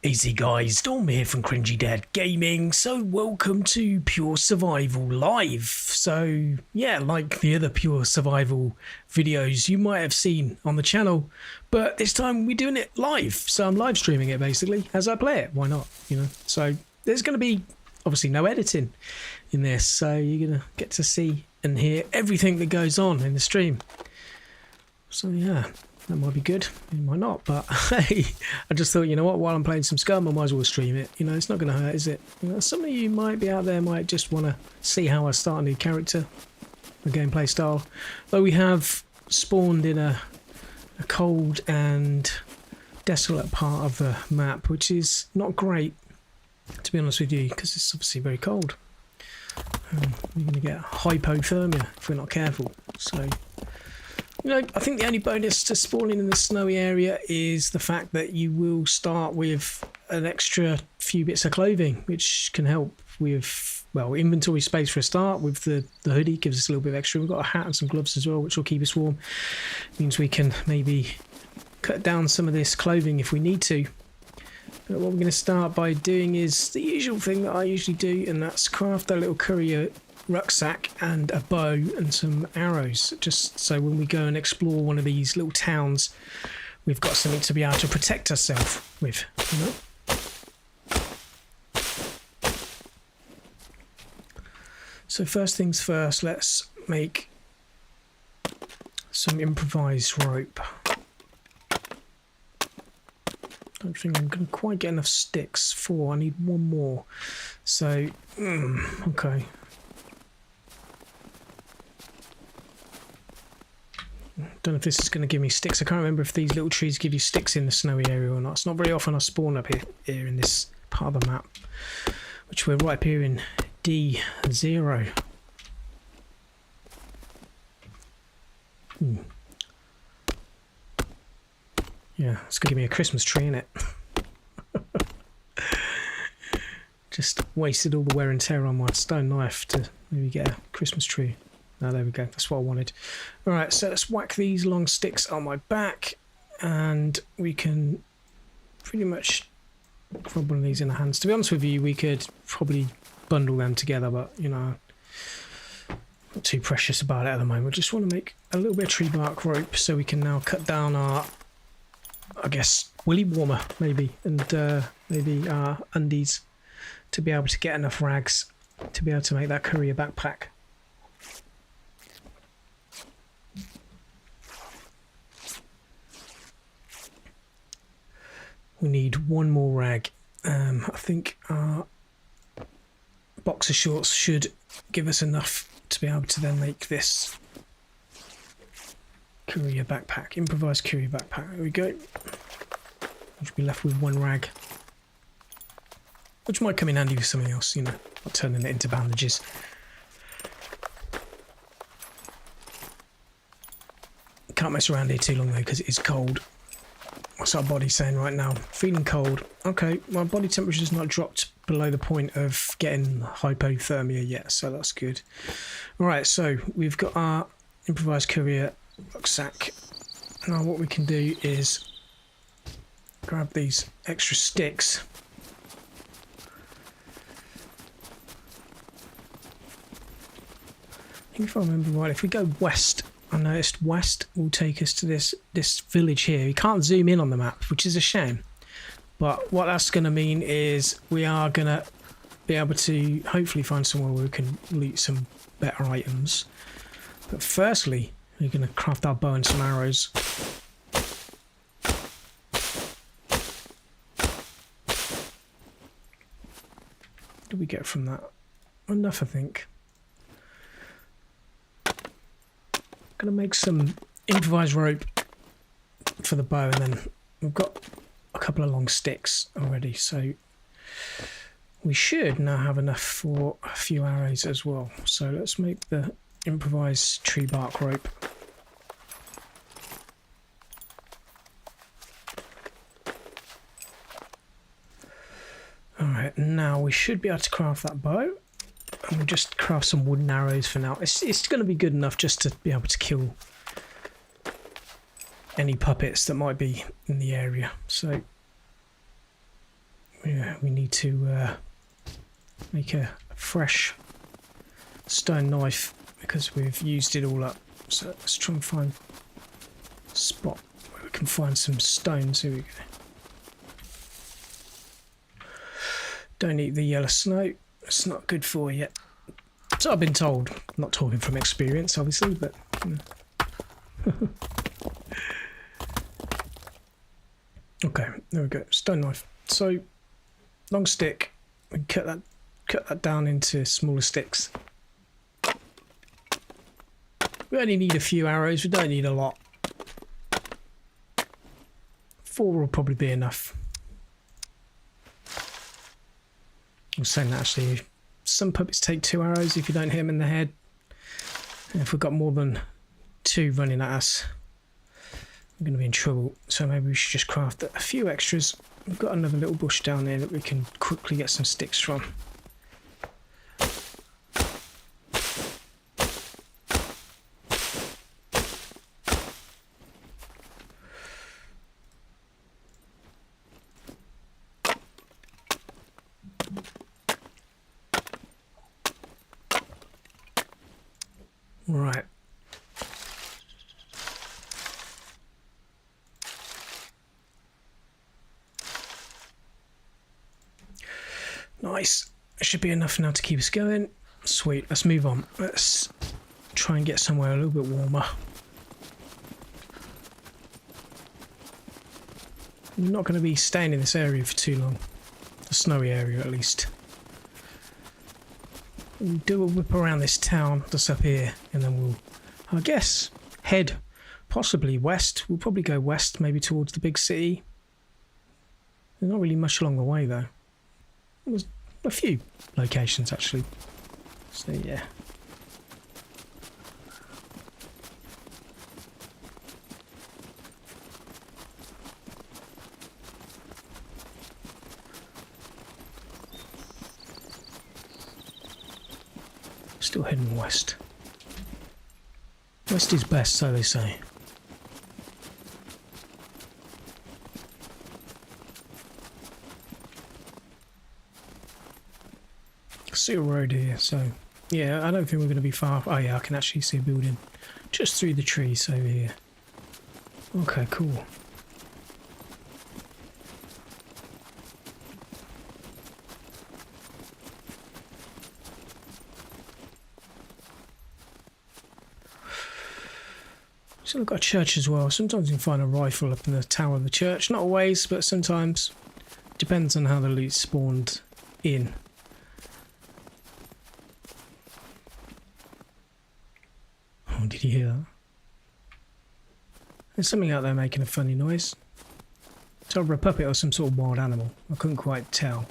Easy guys, Storm here from Cringy Dad Gaming. So welcome to Pure Survival Live. So yeah, like the other Pure Survival videos you might have seen on the channel, but this time we're doing it live. So I'm live streaming it basically as I play it. Why not? You know. So there's going to be obviously no editing in this, so you're going to get to see and hear everything that goes on in the stream. So yeah. That might be good, it might not, but hey, I just thought, you know what, while I'm playing some Scum, I might as well stream it. You know, it's not going to hurt, is it? You know, some of you might be out there, might just want to see how I start a new character, a gameplay style. Though we have spawned in a cold and desolate part of the map, which is not great, to be honest with you, because it's obviously very cold. You're going to get hypothermia if we're not careful, so... You know, I think the only bonus to spawning in the snowy area is the fact that you will start with an extra few bits of clothing, which can help with, well, inventory space for a start. With the hoodie, gives us a little bit of extra. We've got a hat and some gloves as well, which will keep us warm. Means we can maybe cut down some of this clothing if we need to. But what we're going to start by doing is the usual thing that I usually do, and that's craft a little courier rucksack and a bow and some arrows, just so when we go and explore one of these little towns we've got something to be able to protect ourselves with, you know? So first things first, let's make some improvised rope. Don't think I'm going to quite get enough sticks for, I need one more, so okay. Don't know if this is going to give me sticks. I can't remember if these little trees give you sticks in the snowy area or not. It's not very often I spawn up here in this part of the map, which we're right up here in D0. Yeah, it's going to give me a Christmas tree, innit? Just wasted all the wear and tear on my stone knife to maybe get a Christmas tree. Oh, there we go. That's what I wanted. All right, so let's whack these long sticks on my back, and we can pretty much grab one of these in the hands. To be honest with you, we could probably bundle them together, but, you know, not too precious about it at the moment. Just want to make a little bit of tree bark rope so we can now cut down our, I guess, willy warmer, maybe, and maybe our undies to be able to get enough rags to be able to make that courier backpack. We need one more rag. I think our boxer shorts should give us enough to be able to then make this courier backpack, improvised courier backpack. There we go. We should be left with one rag, which might come in handy for something else, you know, not turning it into bandages. Can't mess around here too long though, because it is cold. What's our body saying right now? Feeling cold. Okay, my body temperature has not dropped below the point of getting hypothermia yet, so that's good. Alright, so we've got our improvised courier rucksack. Now what we can do is grab these extra sticks. I think if I remember right, if we go west, I noticed west will take us to this village here. You can't zoom in on the map, which is a shame. But what that's going to mean is we are going to be able to hopefully find somewhere where we can loot some better items. But firstly, we're going to craft our bow and some arrows. What do we get from that? Enough, I think. Gonna make some improvised rope for the bow, and then we've got a couple of long sticks already, so we should now have enough for a few arrows as well. So let's make the improvised tree bark rope. Alright, now we should be able to craft that bow. And we'll just craft some wooden arrows for now. It's going to be good enough just to be able to kill any puppets that might be in the area. So Yeah, we need to make a fresh stone knife because we've used it all up. So let's try and find a spot where we can find some stones. Here we go. Don't eat the yellow snow. It's not good for you. So I've been told. I'm not talking from experience, obviously, but... Okay, there we go. Stone knife. So, long stick. We cut that down into smaller sticks. We only need a few arrows. We don't need a lot. 4 will probably be enough. I was saying that actually, some puppets take 2 arrows if you don't hit them in the head. And if we've got more than 2 running at us, we're going to be in trouble. So maybe we should just craft a few extras. We've got another little bush down there that we can quickly get some sticks from. Right. Nice. It should be enough now to keep us going. Sweet. Let's move on. Let's try and get somewhere a little bit warmer. We're not going to be staying in this area for too long. The snowy area, at least. We'll do a whip around this town that's up here, and then we'll, I guess, head possibly west. We'll probably go west, maybe towards the big city. There's not really much along the way, though. There's a few locations, actually. So, yeah. Still heading west. West is best, so they say. See a road here, so yeah, I don't think we're going to be far. Oh yeah, I can actually see a building just through the trees over here. Okay, cool. So we've got a church as well. Sometimes you can find a rifle up in the tower of the church. Not always, but sometimes. Depends on how the loot spawned in. Oh, did you hear that? There's something out there making a funny noise. It's either a puppet or some sort of wild animal. I couldn't quite tell.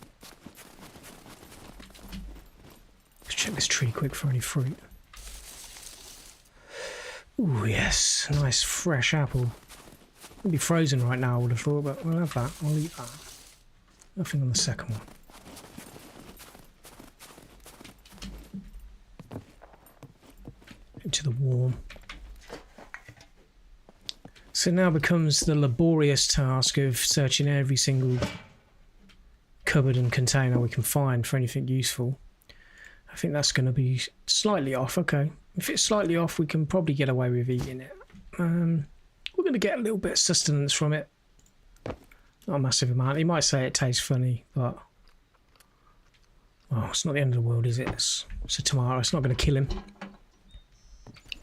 Let's check this tree quick for any fruit. Ooh, yes. Nice fresh apple. It'll be frozen right now, I would have thought, but we'll have that. I'll eat that. Nothing on the second one. Into the warm. So now becomes the laborious task of searching every single cupboard and container we can find for anything useful. I think that's going to be slightly off. Okay, if it's slightly off, we can probably get away with eating it. We're going to get a little bit of sustenance from it. Not a massive amount. He might say it tastes funny, but well, it's not the end of the world, is it? It's a tomato. It's not going to kill him.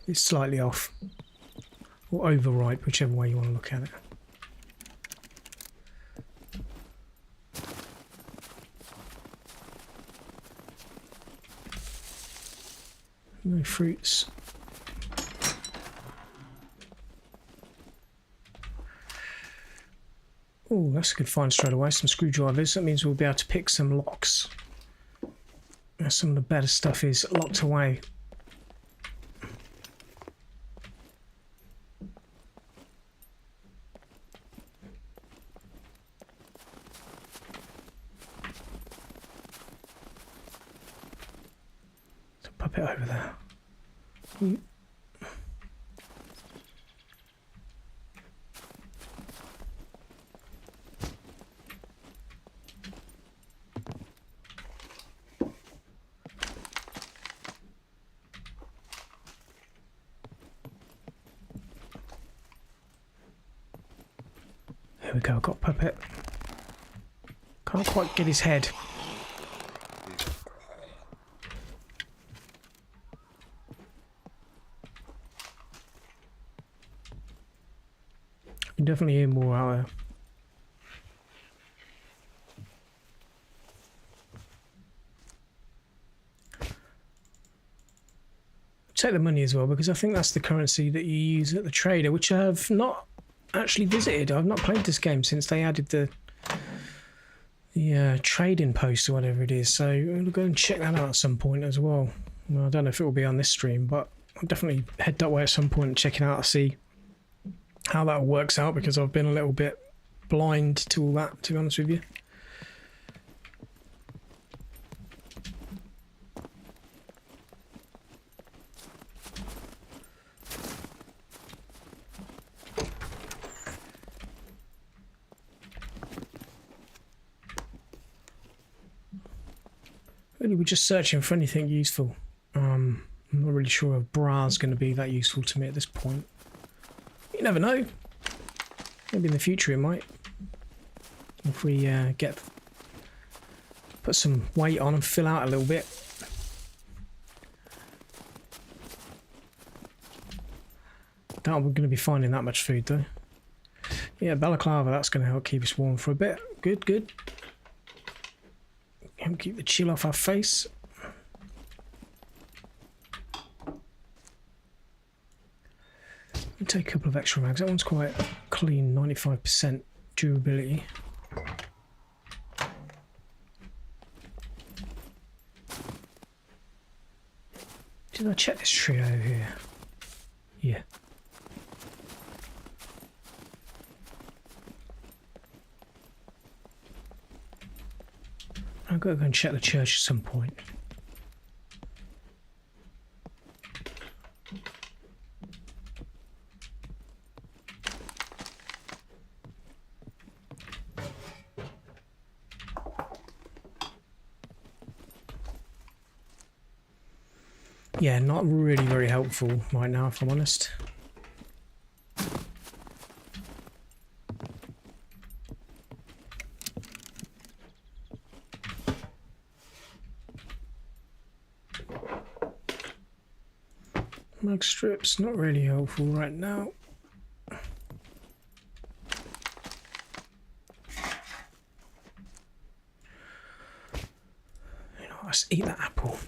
It's slightly off. Or overripe, whichever way you want to look at it. No fruits. Oh, that's a good find straight away. Some screwdrivers. That means we'll be able to pick some locks. Some of the better stuff is locked away. Pop it over there. we go, I've got Puppet. Can't quite get his head. You can definitely hear more out there. Take the money as well, because I think that's the currency that you use at the trader, which I have not actually visited. I've not played this game since they added the trading post or whatever it is, so I'll go and check that out at some point as well. I don't know if it will be on this stream, but I'll definitely head that way at some point and check it out to see how that works out, because I've been a little bit blind to all that, to be honest with you. Really, we're just searching for anything useful. I'm not really sure if bra is going to be that useful to me at this point. You never know. Maybe in the future it might. If we put some weight on and fill out a little bit. Doubt we're going to be finding that much food though. Yeah, balaclava, that's going to help keep us warm for a bit. Good, good. Help keep the chill off our face. I'll take a couple of extra rags. That one's quite clean, 95% durability. Did I check this trio here? Yeah. I've got to go and check the church at some point. Yeah, not really very helpful right now, if I'm honest. Mag strips, not really helpful right now. You know, let's eat that apple.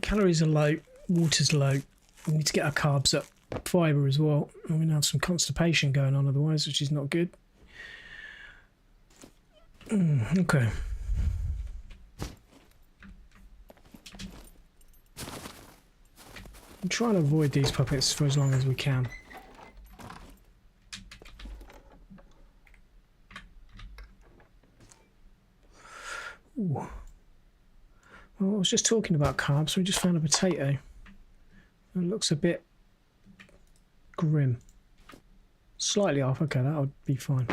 Calories are low, water's low. We need to get our carbs up, fibre as well. We're going to have some constipation going on otherwise, which is not good. Okay. I'm trying to avoid these puppets for as long as we can. Ooh. Well, I was just talking about carbs. We just found a potato. It looks a bit grim. Slightly off. Okay, that would be fine.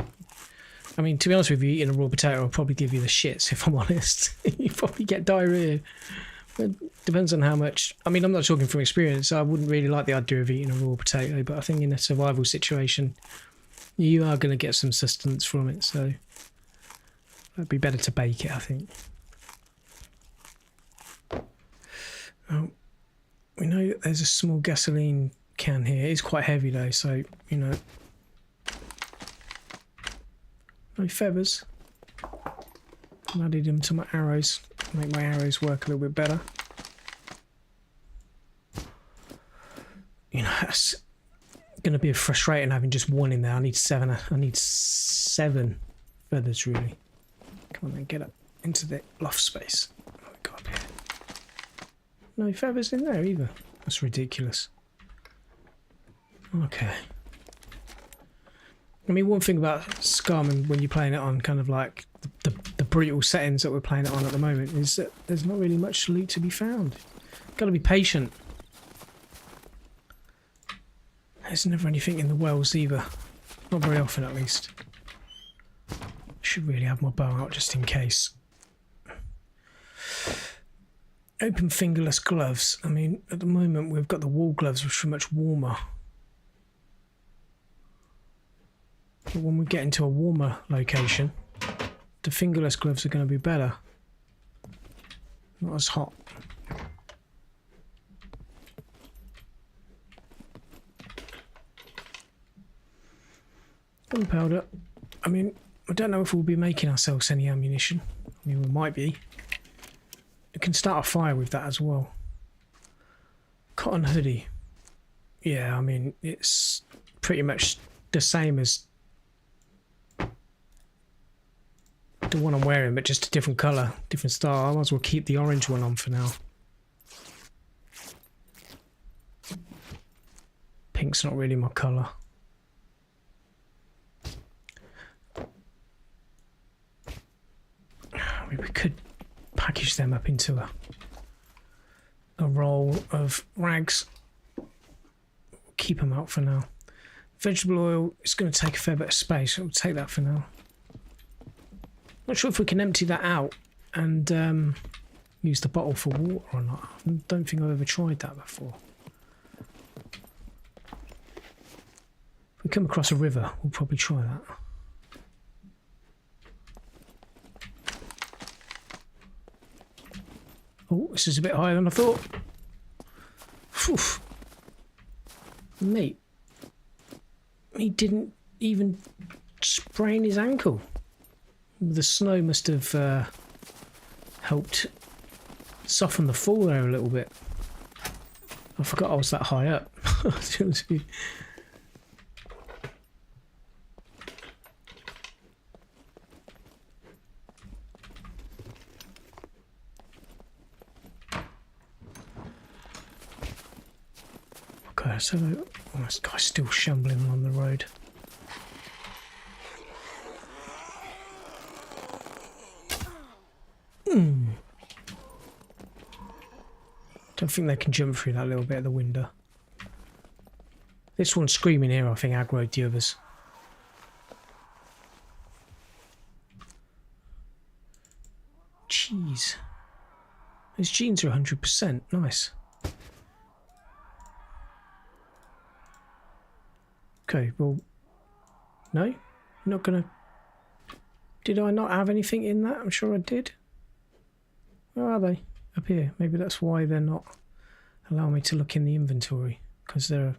I mean, to be honest with you, eating a raw potato will probably give you the shits, if I'm honest. You probably get diarrhea. It depends on how much. I mean, I'm not talking from experience. I wouldn't really like the idea of eating a raw potato, but I think in a survival situation, you are going to get some sustenance from it. So it'd be better to bake it, I think. Oh, we know that there's a small gasoline can here. It's quite heavy though, so you know. No feathers. I added them to my arrows. Make my arrows work a little bit better. You know, it's going to be frustrating having just one in there. I need seven. I need 7 feathers really. Come on then, get up into the loft space. What have we got up here? No feathers in there either. That's ridiculous. Okay. I mean, one thing about Scum and when you're playing it on kind of like the brutal settings that we're playing it on at the moment is that there's not really much loot to be found. Got to be patient. There's never anything in the wells either. Not very often at least. Should really have my bow out just in case. Open fingerless gloves. I mean, at the moment we've got the wool gloves which are much warmer. But when we get into a warmer location, the fingerless gloves are going to be better. Not as hot. Gunpowder. I mean, I don't know if we'll be making ourselves any ammunition. I mean, we might be. We can start a fire with that as well. Cotton hoodie. Yeah, I mean, it's pretty much the same as the one I'm wearing, but just a different colour, different style. I might as well keep the orange one on for now. Pink's not really my colour. I mean, we could package them up into a roll of rags. Keep them out for now. Vegetable oil is going to take a fair bit of space, so we'll take that for now. Not sure if we can empty that out and use the bottle for water or not. I don't think I've ever tried that before. If we come across a river, we'll probably try that. Oh, this is a bit higher than I thought. Phew. Mate, he didn't even sprain his ankle. The snow must have helped soften the fall there a little bit. I forgot I was that high up. Okay, so this guy's still shambling along the road. Don't think they can jump through that little bit of the window. This one screaming here, I think, aggroed the others. Jeez. His genes are 100%. Nice. Okay, well... No? You're not gonna... Did I not have anything in that? I'm sure I did. Where are they? Up here. Maybe that's why they're not allowing me to look in the inventory, because they're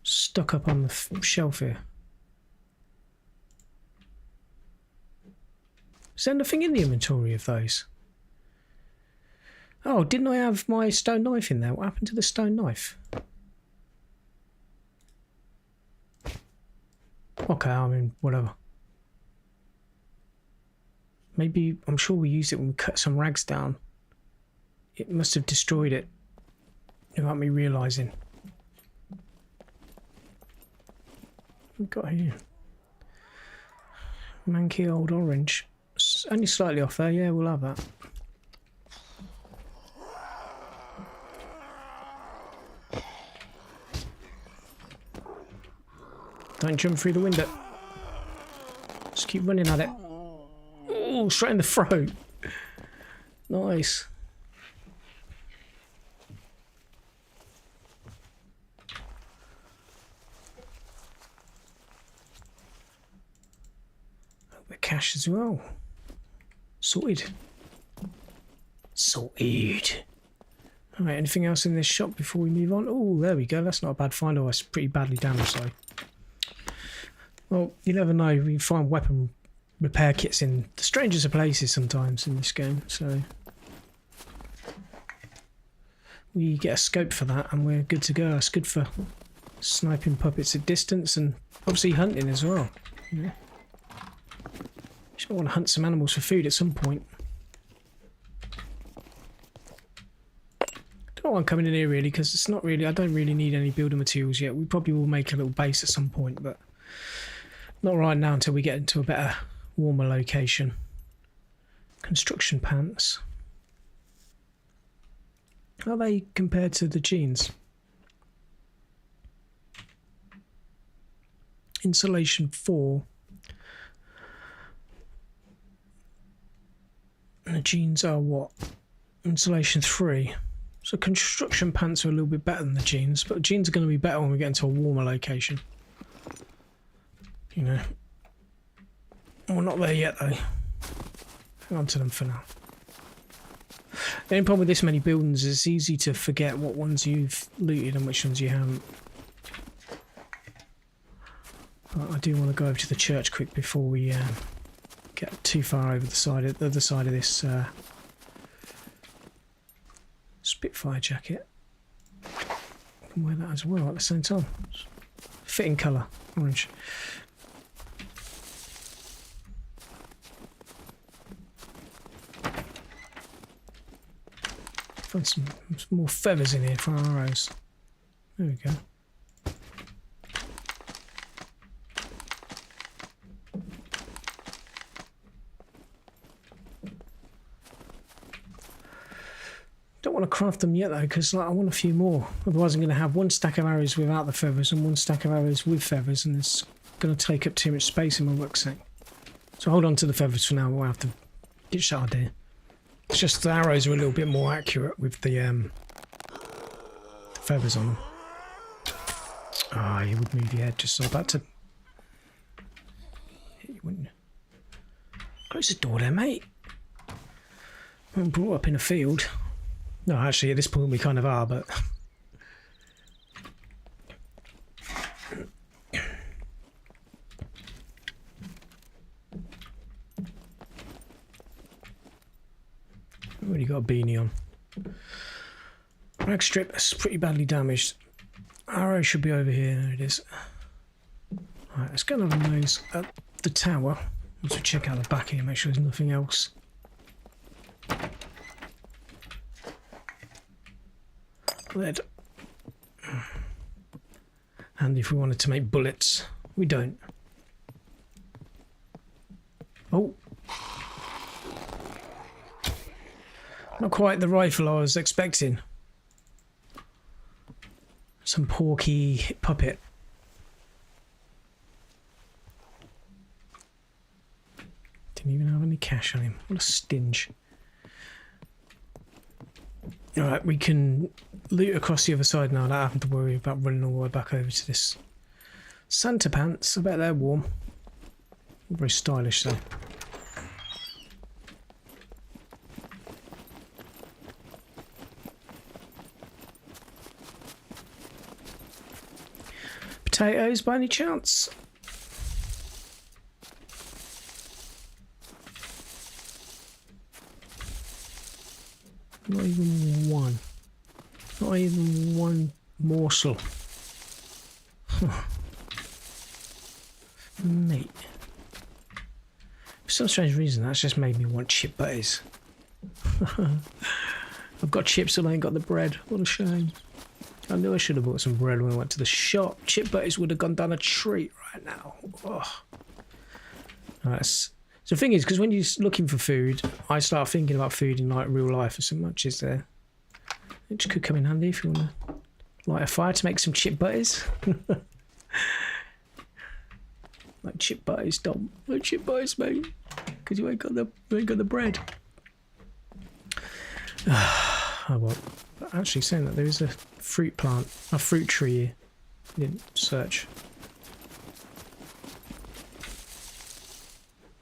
stuck up on the shelf here. Is there nothing in the inventory of those? Oh, didn't I have my stone knife in there? What happened to the stone knife? Okay, I mean, whatever. Maybe, I'm sure we used it when we cut some rags down. It must have destroyed it without me realising. What have we got here? Manky old orange. It's only slightly off there, yeah, we'll have that. Don't jump through the window. Just keep running at it. Oh, straight in the throat. Nice. The cash as well. Sorted. Sorted. Alright, anything else in this shop before we move on? Oh, there we go. That's not a bad find. Oh, it's pretty badly damaged though. Well, you never know. We find weapon repair kits in the strangest of places sometimes in this game, so we get a scope for that and we're good to go. It's good for sniping puppets at distance and obviously hunting as well. Yeah. Just want to hunt some animals for food at some point. Don't want coming in here really, because it's not really, I don't really need any building materials yet. We probably will make a little base at some point, but not right now until we get into a better, warmer location. Construction pants. How are they compared to the jeans? Insulation 4. And the jeans are what? Insulation 3. So construction pants are a little bit better than the jeans, but the jeans are going to be better when we get into a warmer location. you know. We're not there yet, though. Hang on to them for now. The only problem with this many buildings is it's easy to forget what ones you've looted and which ones you haven't. But I do want to go over to the church quick before we get too far over the other side of this Spitfire jacket. I can wear that as well at the same time. Fitting colour, orange. Find some more feathers in here for our arrows. There we go. Don't want to craft them yet though, because I want a few more. Otherwise I'm going to have one stack of arrows without the feathers and one stack of arrows with feathers, and it's going to take up too much space in my rucksack. So hold on to the feathers for now. We'll have to ditch that idea. It's just the arrows are a little bit more accurate with the feathers on them. Ah, you would move your head just so about to hit you, wouldn't you? Close the door there, mate. I'm brought up in a field. No, actually, at this point we kind of are, but I've already got a beanie on. Rag strip is pretty badly damaged. Arrow should be over here. There it is. Alright, let's go and have a nose at the tower. Once we check out the back here, make sure there's nothing else. Lead. And if we wanted to make bullets, we don't. Oh. Not quite the rifle I was expecting. Some porky puppet. Didn't even have any cash on him. What a stinge. Alright, we can loot across the other side now. I don't have to worry about running all the way back over to this. Santa pants. I bet they're warm. Very stylish though. Potatoes by any chance? Not even one. Not even one morsel. Mate. For some strange reason, that's just made me want chip butties. I've got chips and I ain't got the bread. What a shame. I knew I should have bought some bread when I went to the shop. Chip butties would have gone down a treat right now. Oh. That's... So the thing is, because when you're looking for food, I start thinking about food in like real life as much as there. Which could come in handy if you want to light a fire to make some chip butties. Like chip butties, Dom. Like chip butties, mate. Because you ain't got the bread. Oh well. But actually saying that, there is a fruit tree here. I didn't search.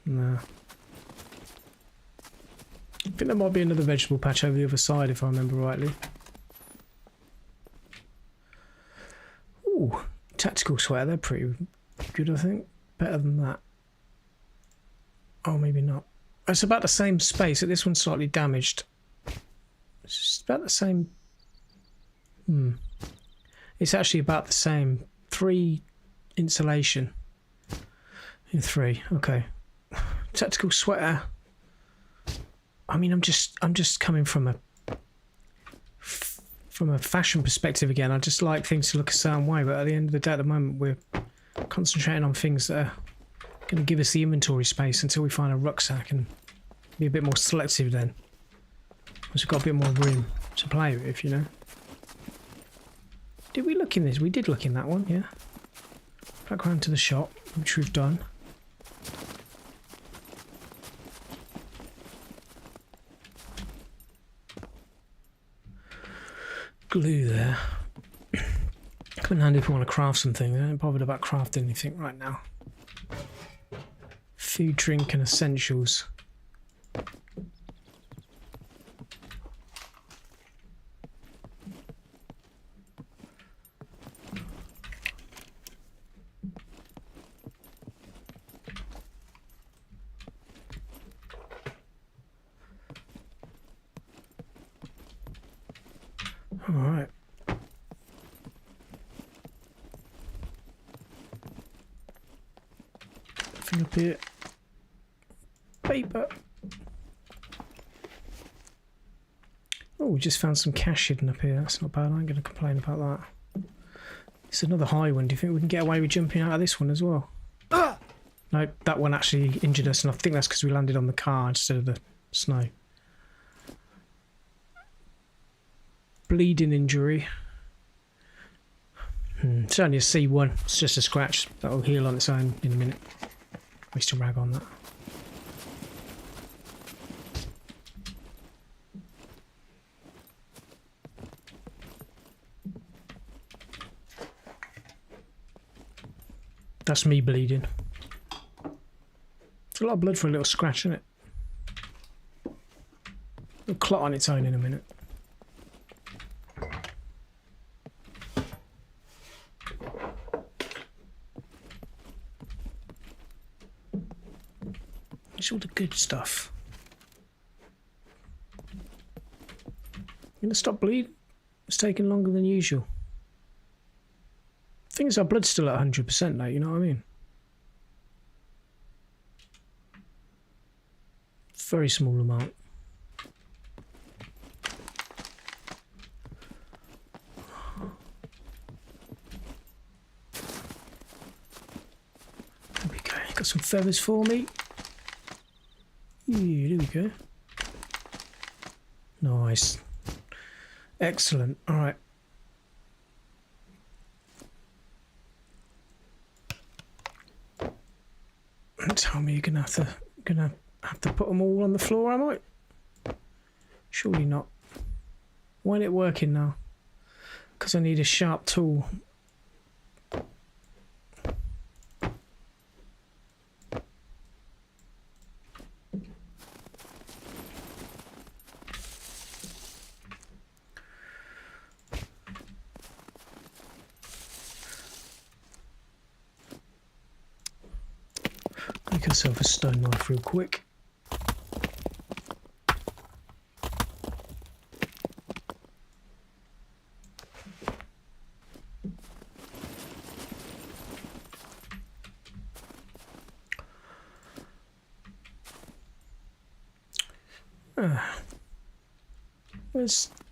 No. I think there might be another vegetable patch over the other side if I remember rightly. Ooh, tactical sweater, they're pretty good I think. Better than that. Oh, maybe not. It's about the same space, this one's slightly damaged. It's just about the same. It's actually about the same. 3 insulation. In 3, okay. Tactical sweater. I mean, I'm just coming from a fashion perspective again. I just like things to look a certain way, but at the end of the day, at the moment, we're concentrating on things that are going to give us the inventory space until we find a rucksack and be a bit more selective then. Because we've got a bit more room to play with, you know. Did we look in this? We did look in that one, yeah. Back round to the shop, which we've done. Glue there. Come in handy if we want to craft something. I ain't bothered about crafting anything right now. Food, drink, and essentials. All right. Nothing up here. Paper. Oh, we just found some cash hidden up here. That's not bad. I ain't going to complain about that. It's another high one. Do you think we can get away with jumping out of this one as well? Ah! No, that one actually injured us, and I think that's because we landed on the car instead of the snow. Bleeding injury. It's only a C1. It's just a scratch. That'll heal on its own in a minute. Waste a rag on that. That's me bleeding. It's a lot of blood for a little scratch, isn't it? It'll clot on its own in a minute. It's all the good stuff. You gonna stop bleeding? It's taking longer than usual. The thing is, our blood's still at 100% though, you know what I mean? Very small amount. There we go. Got some feathers for me. Yeah, there we go. Nice. Excellent. All right. Tell me you're gonna have to put them all on the floor, am I? Surely not. Why ain't it working now? Because I need a sharp tool. Make myself a stone knife real quick.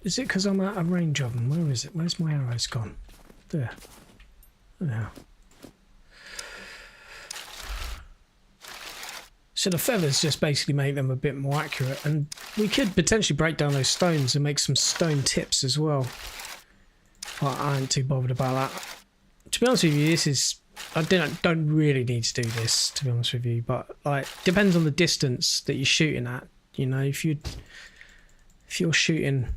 Is it because I'm out of range of them? Where is it? Where's my arrows gone? There. There. So the feathers just basically make them a bit more accurate, and we could potentially break down those stones and make some stone tips as well. But I ain't too bothered about that. To be honest with you, this is... I don't really need to do this, to be honest with you, but like depends on the distance that you're shooting at. You know, if you're shooting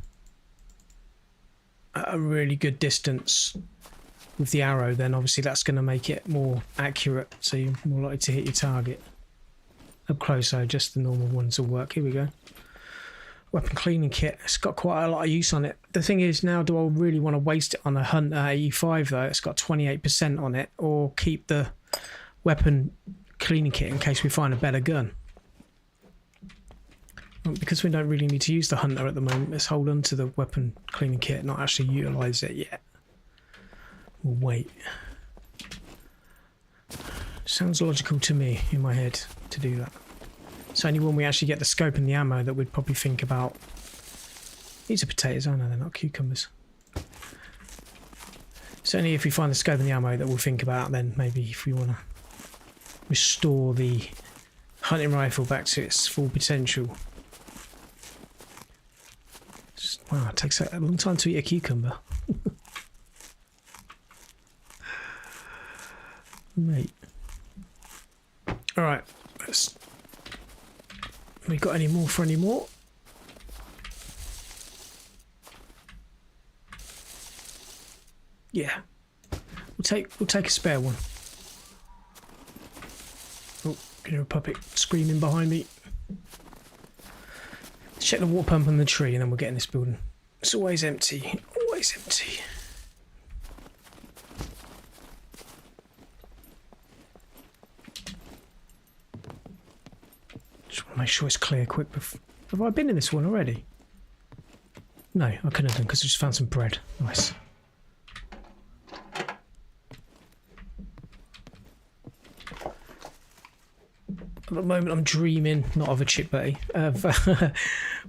at a really good distance with the arrow, then obviously that's going to make it more accurate, so you're more likely to hit your target. Up close though, just the normal ones will work. Here we go. Weapon cleaning kit. It's got quite a lot of use on it. The thing is, now do I really want to waste it on a Hunter 85 though? It's got 28% on it, or keep the weapon cleaning kit in case we find a better gun? Because we don't really need to use the Hunter at the moment, let's hold on to the weapon cleaning kit, not actually utilise it yet. We'll wait. Sounds logical to me in my head to do that. It's only when we actually get the scope and the ammo that we'd probably think about... These are potatoes, I know they're not cucumbers. It's only if we find the scope and the ammo that we'll think about then maybe if we want to restore the hunting rifle back to its full potential. Wow, it takes a long time to eat a cucumber. Mate. Alright, we got any more for any more? Yeah. We'll take a spare one. Oh, Hear a puppet screaming behind me. Let's check the water pump on the tree and then we'll get in this building. It's always empty. Always empty. Just want to make sure it's clear quick. Have I been in this one already? No, I couldn't have done because I just found some bread. Nice. At the moment I'm dreaming, not of a chip buddy, of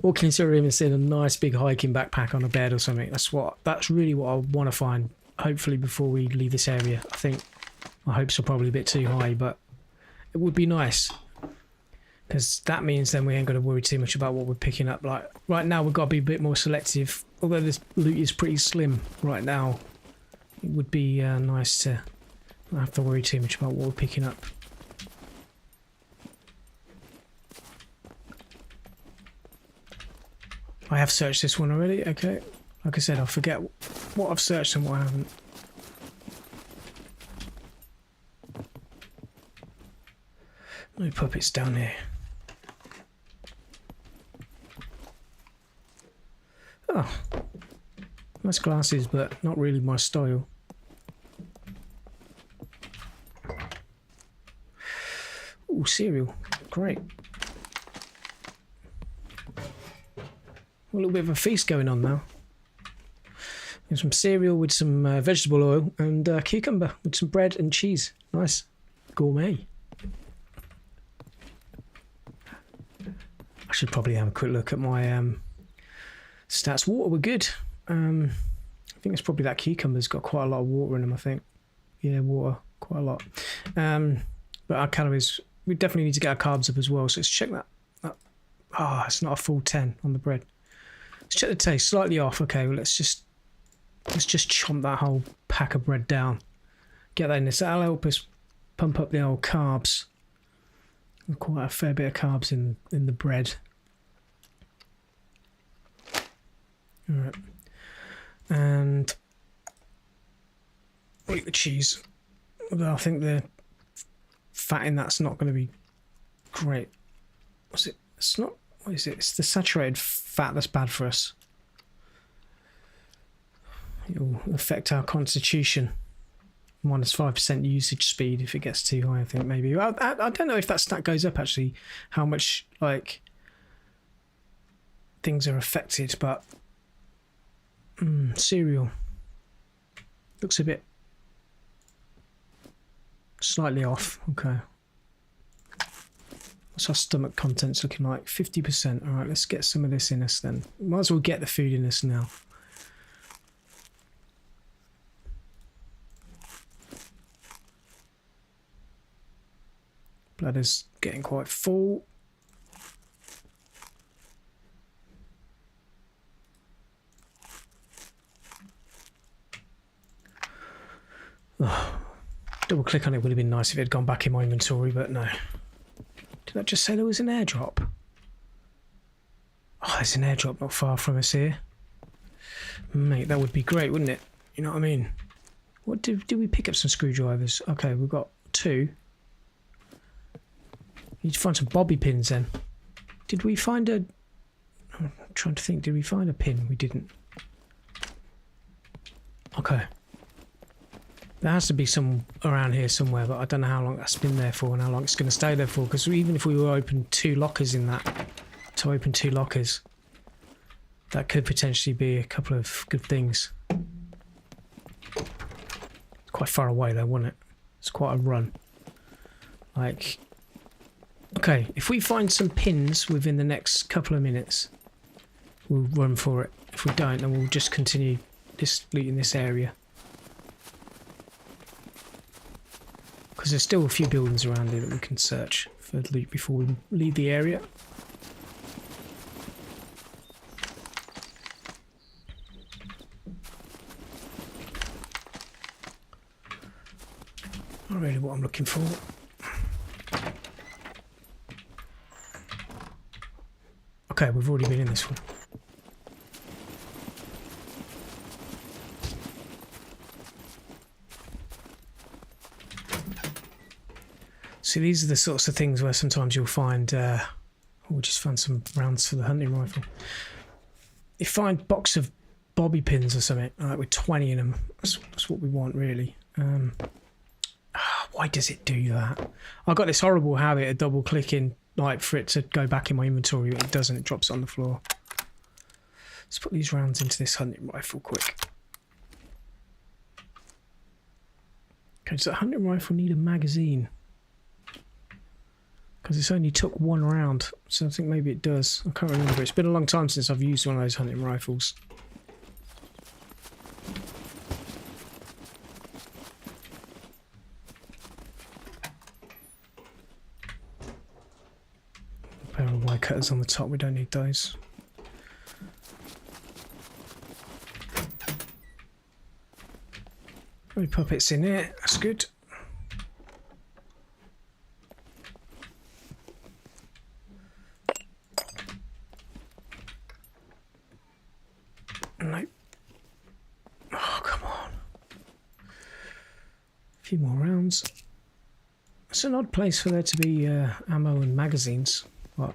walking into a room and seeing a nice big hiking backpack on a bed or something. That's really what I want to find, hopefully before we leave this area. I think my hopes are probably a bit too high, but it would be nice. Because that means then we ain't got to worry too much about what we're picking up. Like right now we've got to be a bit more selective. Although this loot is pretty slim right now, it would be nice to not have to worry too much about what we're picking up. I have searched this one already, okay. Like I said, I forget what I've searched and what I haven't. No puppets down here. Oh, nice glasses, but not really my style. Ooh, cereal, great. A little bit of a feast going on now. There's some cereal with some vegetable oil and cucumber with some bread and cheese. Nice. Gourmet. I should probably have a quick look at my stats. Water were good. I think it's probably that cucumber's got quite a lot of water in them, I think. Yeah, water. Quite a lot. But our calories, we definitely need to get our carbs up as well. So let's check that. Ah, it's not a full 10 on the bread. Let's check the taste, slightly off. Okay, well let's just chomp that whole pack of bread down. Get that in this. That'll help us pump up the old carbs. There's quite a fair bit of carbs in the bread. Alright. And I'll eat the cheese. Although I think the fat in that's not going to be great. What's it? It's not. What is it? It's the saturated fat that's bad for us. It will affect our constitution. Minus 5% usage speed if it gets too high, I think maybe. I don't know if that stat goes up actually, how much like things are affected, but cereal looks a bit slightly off. Okay. What's our stomach contents looking like? 50%. All right, let's get some of this in us then. Might as well get the food in us now. Bladder's getting quite full. Oh, double click on it would have been nice if it had gone back in my inventory, but no. Did I just say there was an airdrop? Oh, there's an airdrop not far from us here. Mate, that would be great, wouldn't it? You know what I mean? What did we pick up some screwdrivers? Okay, we've got 2. Need to find some bobby pins then. Did we find a... I'm trying to think, did we find a pin? We didn't. Okay. There has to be some around here somewhere, but I don't know how long that's been there for and how long it's going to stay there for, because even if we were open 2 lockers in that, to open 2 lockers, that could potentially be a couple of good things. It's quite far away though, wasn't it? It's quite a run. Like... Okay, if we find some pins within the next couple of minutes, we'll run for it. If we don't, then we'll just continue looting this area. Because there's still a few buildings around here that we can search for loot before we leave the area. Not really what I'm looking for. Okay, we've already been in this one. See, these are the sorts of things where sometimes you'll find... we'll just find some rounds for the hunting rifle. You find a box of bobby pins or something, like with 20 in them. That's what we want, really. Why does it do that? I've got this horrible habit of double clicking, like for it to go back in my inventory, but it doesn't. It drops it on the floor. Let's put these rounds into this hunting rifle quick. Okay, does that hunting rifle need a magazine? Because it's only took one round, so I think maybe it does. I can't remember. It's been a long time since I've used one of those hunting rifles. A pair of wire cutters on the top, we don't need those. Any puppets in there, that's good. Nope. Oh, come on. A few more rounds. It's an odd place for there to be ammo and magazines, but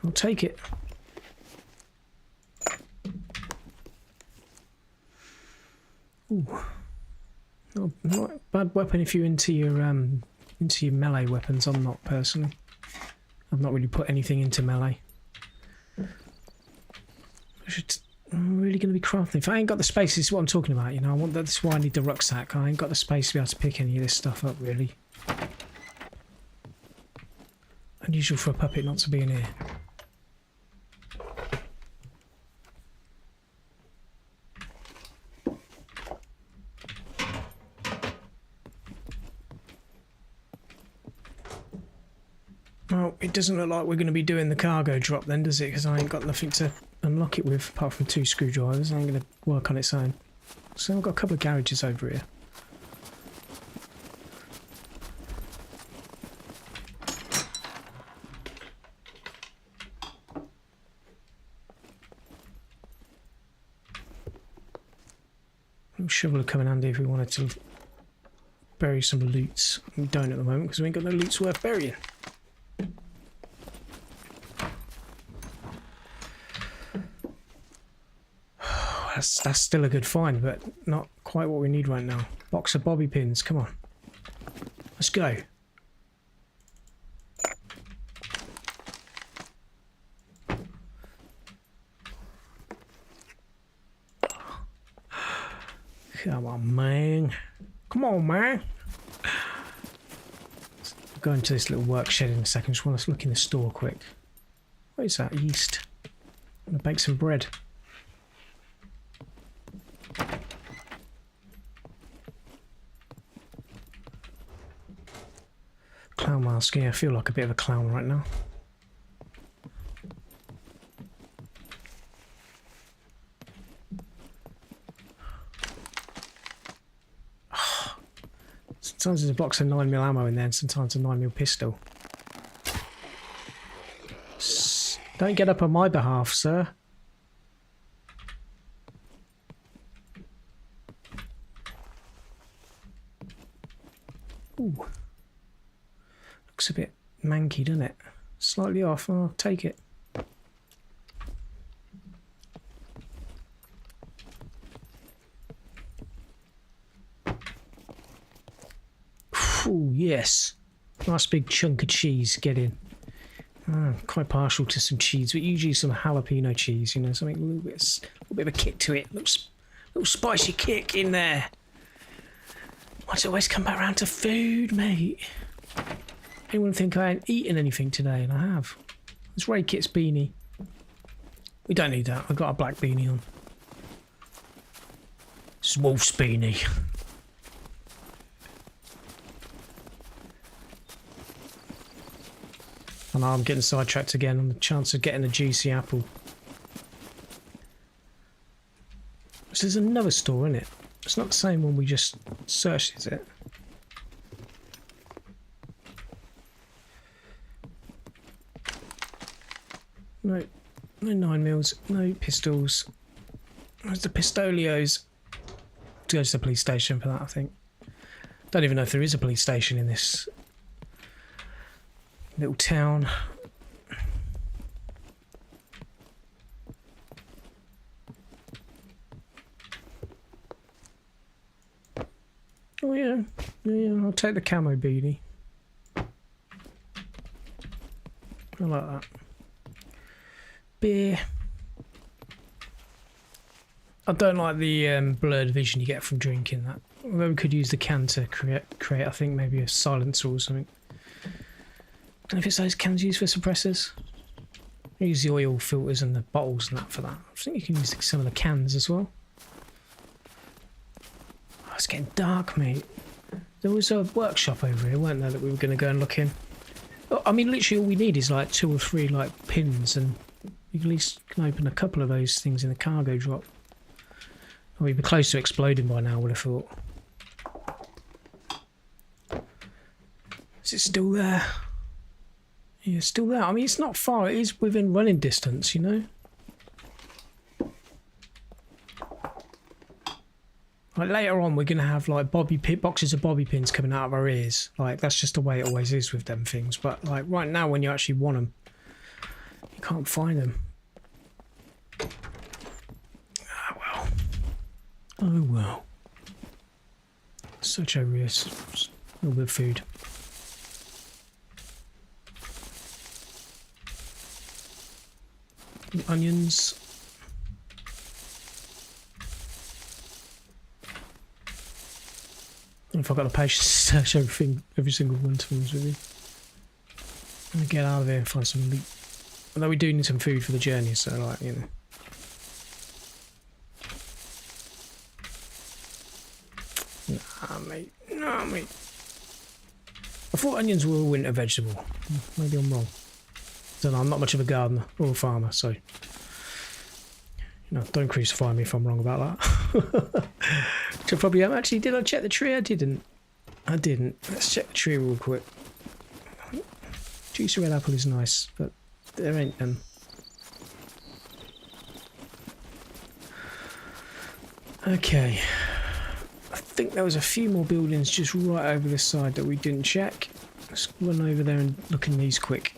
I'll take it. Ooh. Not a bad weapon if you're into your melee weapons. I'm not personally. I've not really put anything into melee. I'm really going to be crafting. If I ain't got the space, this is what I'm talking about. You know, this is why I need the rucksack. I ain't got the space to be able to pick any of this stuff up, really. Unusual for a puppet not to be in here. Well, it doesn't look like we're going to be doing the cargo drop then, does it? Because I ain't got nothing to unlock it with apart from 2 screwdrivers. I ain't going to work on its own. So I've got a couple of garages over here. A shovel would come in handy if we wanted to bury some loots. We don't at the moment because we ain't got no loots worth burying. That's still a good find, but not quite what we need right now. Box of bobby pins, come on. Let's go. Come on, man. Come on, man. I'll go into this little work shed in a second. Just want to look in the store quick. What is that? Yeast. I'm going to bake some bread. Clown mask. Yeah, I feel like a bit of a clown right now. Sometimes there's a box of 9mm ammo in there and sometimes a 9mm pistol. Don't get up on my behalf, sir. Ooh. Looks a bit manky, doesn't it? Slightly off. I'll take it. Ooh, yes. Nice big chunk of cheese. Get in. I'm quite partial to some cheese, but usually some jalapeno cheese, you know, something a little bit of a kick to it. Little spicy kick in there. Why does it always come back around to food, mate? Anyone think I ain't eaten anything today? And I have. Let's rake its beanie. We don't need that. I've got a black beanie on. It's wolf's beanie. I know I'm getting sidetracked again on the chance of getting a juicy apple. So there's another store, isn't it? It's not the same one we just searched, is it? No 9mm, no pistols. Where's the pistolios? To go to the police station for that, I think. Don't even know if there is a police station in this little town. Oh yeah, yeah, I'll take the camo beanie. I like that. Beer. I don't like the blurred vision you get from drinking that. Although we could use the can to create I think maybe a silencer or something. I don't know if it's those cans used for suppressors. I use the oil filters and the bottles and that for that. I think you can use some of the cans as well. Oh, it's getting dark, mate. There was a workshop over here, weren't there, that we were going to go and look in. I mean, literally all we need is like 2 or 3 like pins, and you can at least open a couple of those things in the cargo drop. We'd be close to exploding by now, I would have thought. Is it still there? Yeah, it's still there. I mean, it's not far. It is within running distance, you know? Like later on, we're going to have like boxes of bobby pins coming out of our ears. Like, that's just the way it always is with them things. But like right now, when you actually want them, you can't find them. Oh well. Such a risk. A little bit of food. Onions. If I've got the patience to search everything, every single one, to be honest with you. I'm gonna get out of here and find some meat. Although we do need some food for the journey, so like, you know. Nah, mate. Nah, mate. I thought onions were a winter vegetable. Maybe I'm wrong. Don't know, I'm not much of a gardener or a farmer, so... You know, don't crucify me if I'm wrong about that. Which I probably am. Actually, did I check the tree? I didn't. I didn't. Let's check the tree real quick. Juicy red apple is nice, but there ain't none. Okay. I think there was a few more buildings just right over this side that we didn't check. Let's run over there and look in these quick.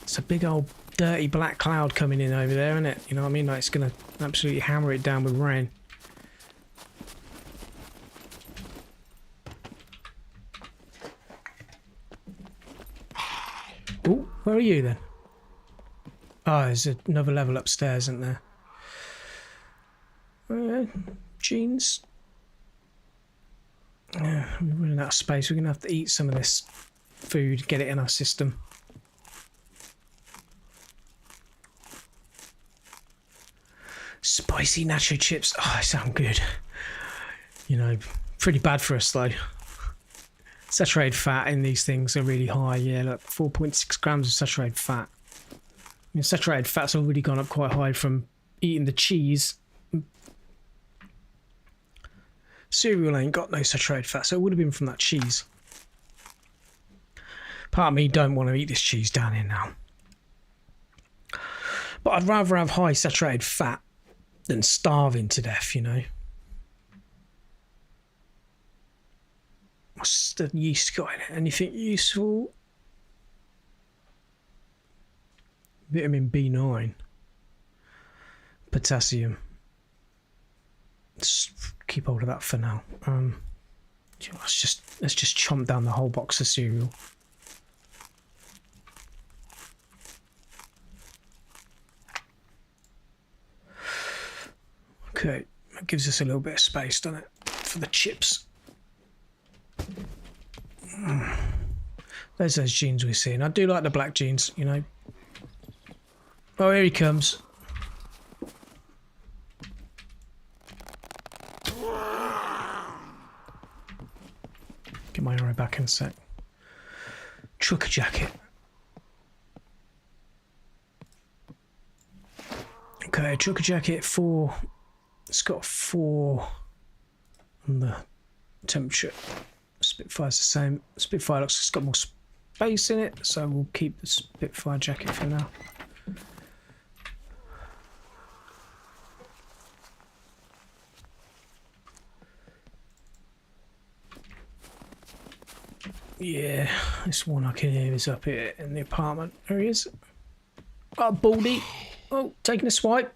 It's a big old dirty black cloud coming in over there, isn't it? You know what I mean? Like it's going to absolutely hammer it down with rain. Oh, where are you then? Oh, there's another level upstairs, isn't there? Jeans. Yeah, we're running out of space. We're going to have to eat some of this food, get it in our system. Spicy nacho chips. Oh, they sound good. You know, pretty bad for us though. Saturated fat in these things are really high. Yeah, look, 4.6 grams of saturated fat. I mean, saturated fat's already gone up quite high from eating the cheese. Cereal ain't got no saturated fat, so it would have been from that cheese. Part of me don't want to eat this cheese down here now. But I'd rather have high saturated fat than starving to death, you know. What's the yeast got in it? Anything useful? Vitamin B9. Potassium. Let's keep hold of that for now. Let's just chomp down the whole box of cereal. Okay, that gives us a little bit of space, doesn't it, for the chips? There's those jeans we're seeing. I do like the black jeans, you know. Oh, here he comes. Get my arrow back in a sec. Trucker jacket. Okay, trucker jacket 4. It's got 4 on the temperature. Spitfire's the same. Spitfire looks like it's got more space in it, so we'll keep the Spitfire jacket for now. Yeah, this one I can hear is up here in the apartment. There he is. Oh, Baldy. Oh, taking a swipe.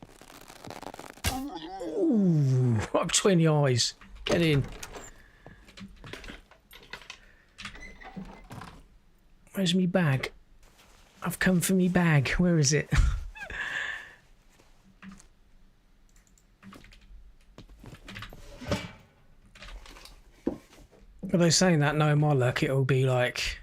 Ooh, right between the eyes. Get in. Where's me bag? I've come for me bag. Where is it? Although saying that, knowing my luck, it'll be like...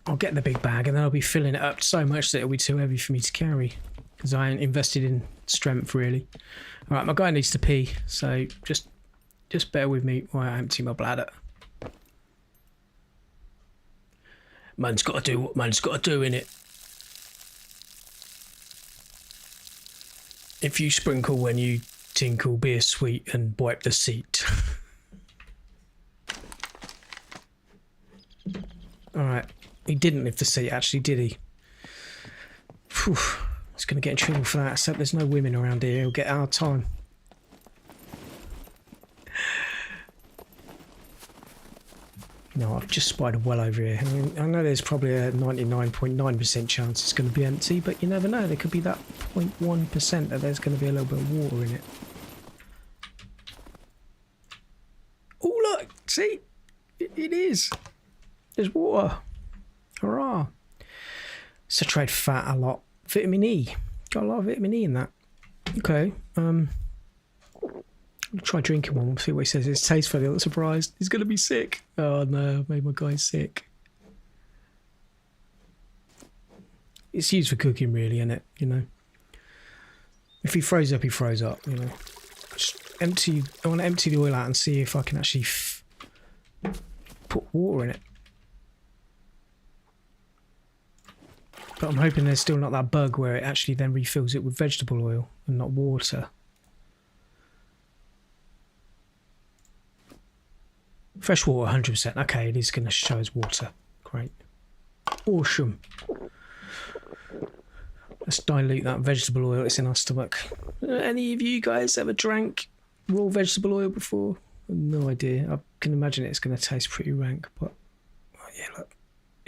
I'll get the big bag and then I'll be filling it up so much that it'll be too heavy for me to carry. Because I ain't invested in strength, really. Alright, my guy needs to pee, so just bear with me while I empty my bladder. Man's got to do what man's got to do, innit? If you sprinkle when you tinkle, be a sweet and wipe the seat. Alright, he didn't lift the seat actually, did he? Phew, he's going to get in trouble for that, except there's no women around here, he'll get our time. No, I've just spied a well over here. I mean, I know there's probably a 99.9% chance it's going to be empty, but you never know. There could be that 0.1% that there's going to be a little bit of water in it. Oh, look! See? It is. There's water. Hurrah. Saturated fat a lot. Vitamin E. Got a lot of vitamin E in that. Okay. I'll try drinking one. We'll see what he says. It's tasteful. I'm surprised. He's going to be sick. Oh no, I've made my guy sick. It's used for cooking, really, isn't it? You know. If he froze up, he froze up. You know. Just empty. I want to empty the oil out and see if I can actually put water in it. But I'm hoping there's still not that bug where it actually then refills it with vegetable oil and not water. Fresh water, 100%. Okay, it is going to show as water. Great. Awesome. Let's dilute that vegetable oil that's in our stomach. Any of you guys ever drank raw vegetable oil before? No idea. I can imagine it's going to taste pretty rank, but well, yeah, look.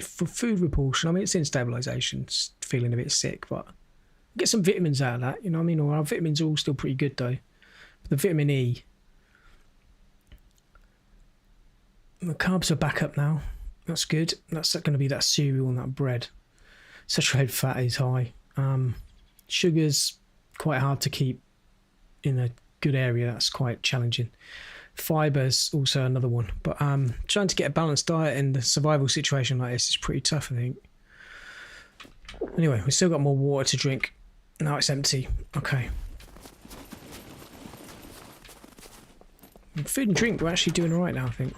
For food repulsion, I mean, it's in stabilisation, it's feeling a bit sick, but get some vitamins out of that, you know what I mean? Or our vitamins are all still pretty good, though. The vitamin E. The carbs are back up now. That's good. That's going to be that cereal and that bread. Saturated fat is high. Sugar's quite hard to keep in a good area. That's quite challenging. Fiber's also another one. But trying to get a balanced diet in the survival situation like this is pretty tough, I think. Anyway, we've still got more water to drink. Now it's empty. Okay. Food and drink, we're actually doing alright now, I think.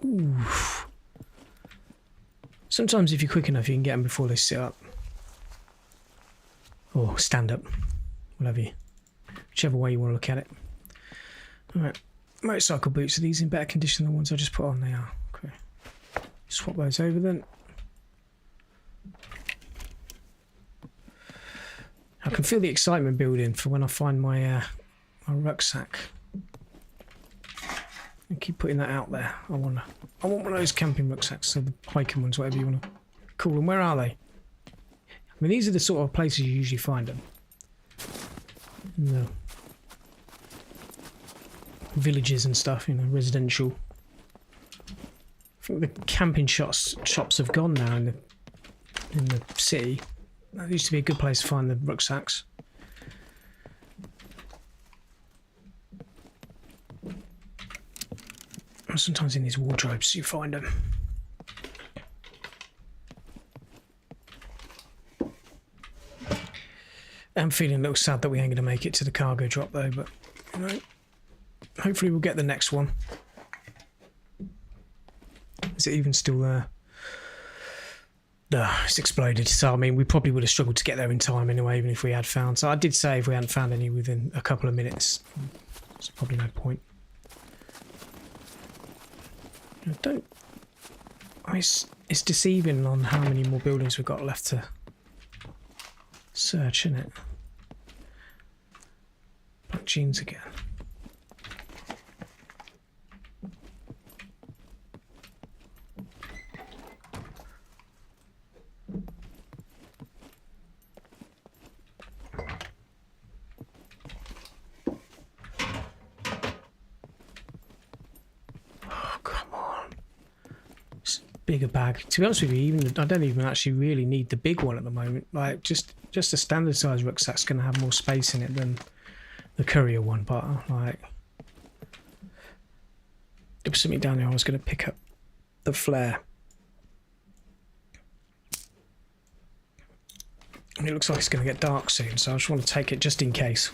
Ooh. Sometimes if you're quick enough, you can get them before they sit up. Or stand up. Whatever you. Whichever way you want to look at it. Alright. Motorcycle boots. Are these in better condition than the ones I just put on? They are. Okay. Swap those over then. I can feel the excitement building for when I find my my rucksack. I keep putting that out there. I want one of those camping rucksacks, so the hiking ones, whatever you want to call them. Where are they? I mean, these are the sort of places you usually find them. No. Villages and stuff, you know, residential. I think the camping shops have gone now in the city. That used to be a good place to find the rucksacks. Sometimes in these wardrobes you find them. I'm feeling a little sad that we ain't going to make it to the cargo drop though, but you know, hopefully we'll get the next one. Is it even still there? No, it's exploded. So I mean, we probably would have struggled to get there in time anyway, even if we had found. So I did say if we hadn't found any within a couple of minutes, there's probably no point. I mean, it's deceiving on how many more buildings we've got left to search, isn't it? jeans again. Bigger bag. To be honest with you, I don't even actually really need the big one at the moment. Like just a standard size rucksack's going to have more space in it than the courier one. But like, there was something down there. I was going to pick up the flare, and it looks like it's going to get dark soon. So I just want to take it just in case.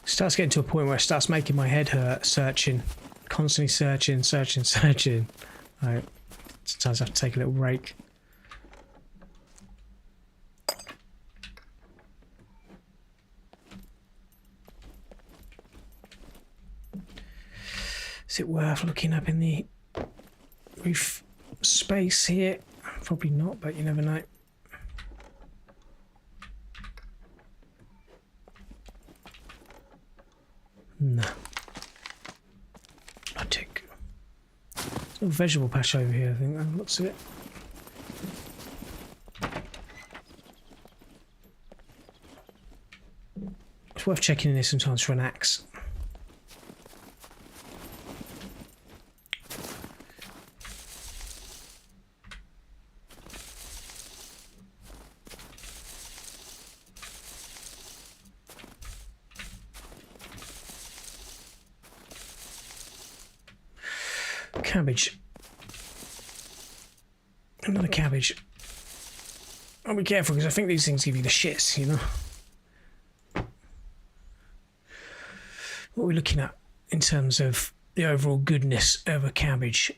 Starts getting to a point where it starts making my head hurt, searching, constantly searching. Like, sometimes I have to take a little break. Is it worth looking up in the roof space here? Probably not, but you never know. No. I take a vegetable patch over here, I think. That looks of it. It's worth checking in there sometimes for an axe. Cabbage. Another cabbage. I'll be careful because I think these things give you the shits, you know. What are we looking at in terms of the overall goodness of a cabbage?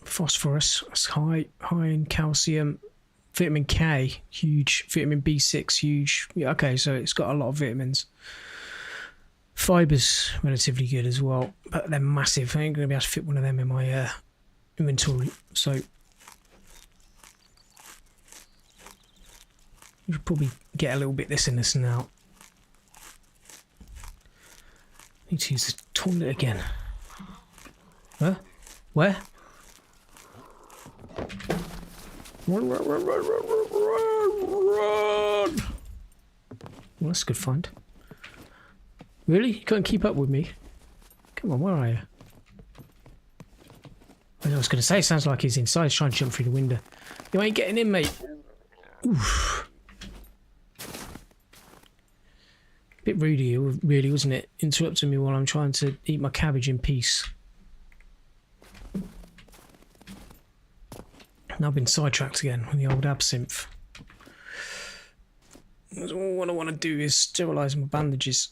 Phosphorus, that's high in calcium. Vitamin K, huge. Vitamin B6, huge. Yeah, okay, so it's got a lot of vitamins. Fiber's relatively good as well, but they're massive. I ain't going to be able to fit one of them in my inventory, so you should probably get a little bit this in this now. Need to use the toilet again. Huh? Where? Run! Well, that's a good find. Really? You couldn't keep up with me? Come on, where are you? I was going to say, sounds like he's inside. He's trying to jump through the window. You ain't getting in, mate. Oof. Bit rude, really, wasn't it? Interrupting me while I'm trying to eat my cabbage in peace. Now I've been sidetracked again with the old absinthe. What I want to do is sterilise my bandages.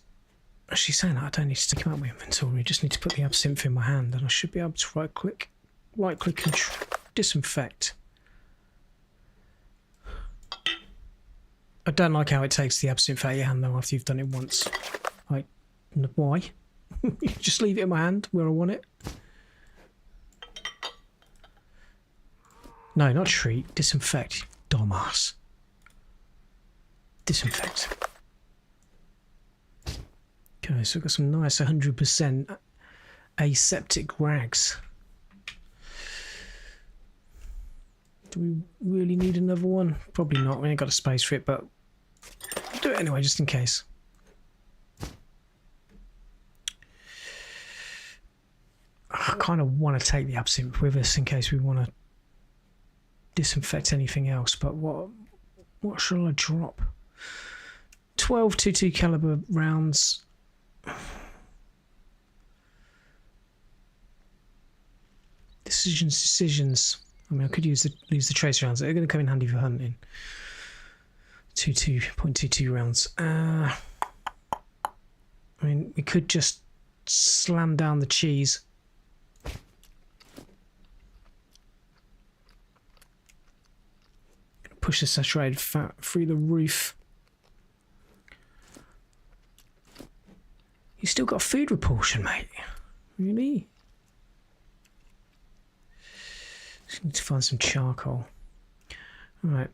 Actually, saying that, I don't need to take them out of my inventory. I just need to put the absinthe in my hand, and I should be able to right click and disinfect. I don't like how it takes the absinthe out of your hand though after you've done it once. Like, why? Just leave it in my hand where I want it. No, not treat. Disinfect. Dumbass. Disinfect. Okay, so we've got some nice 100% aseptic rags. Do we really need another one? Probably not. We ain't got a space for it, but I'll do it anyway, just in case. I kind of want to take the absinthe with us in case we want to disinfect anything else, but what shall I drop? 12 .22 caliber rounds. Decisions. I mean, I could use the trace rounds. They're going to come in handy for hunting. 22.22 rounds. I mean, we could just slam down the cheese. push the saturated fat through the roof. You still got food repulsion, mate. Really? Just need to find some charcoal. Alright.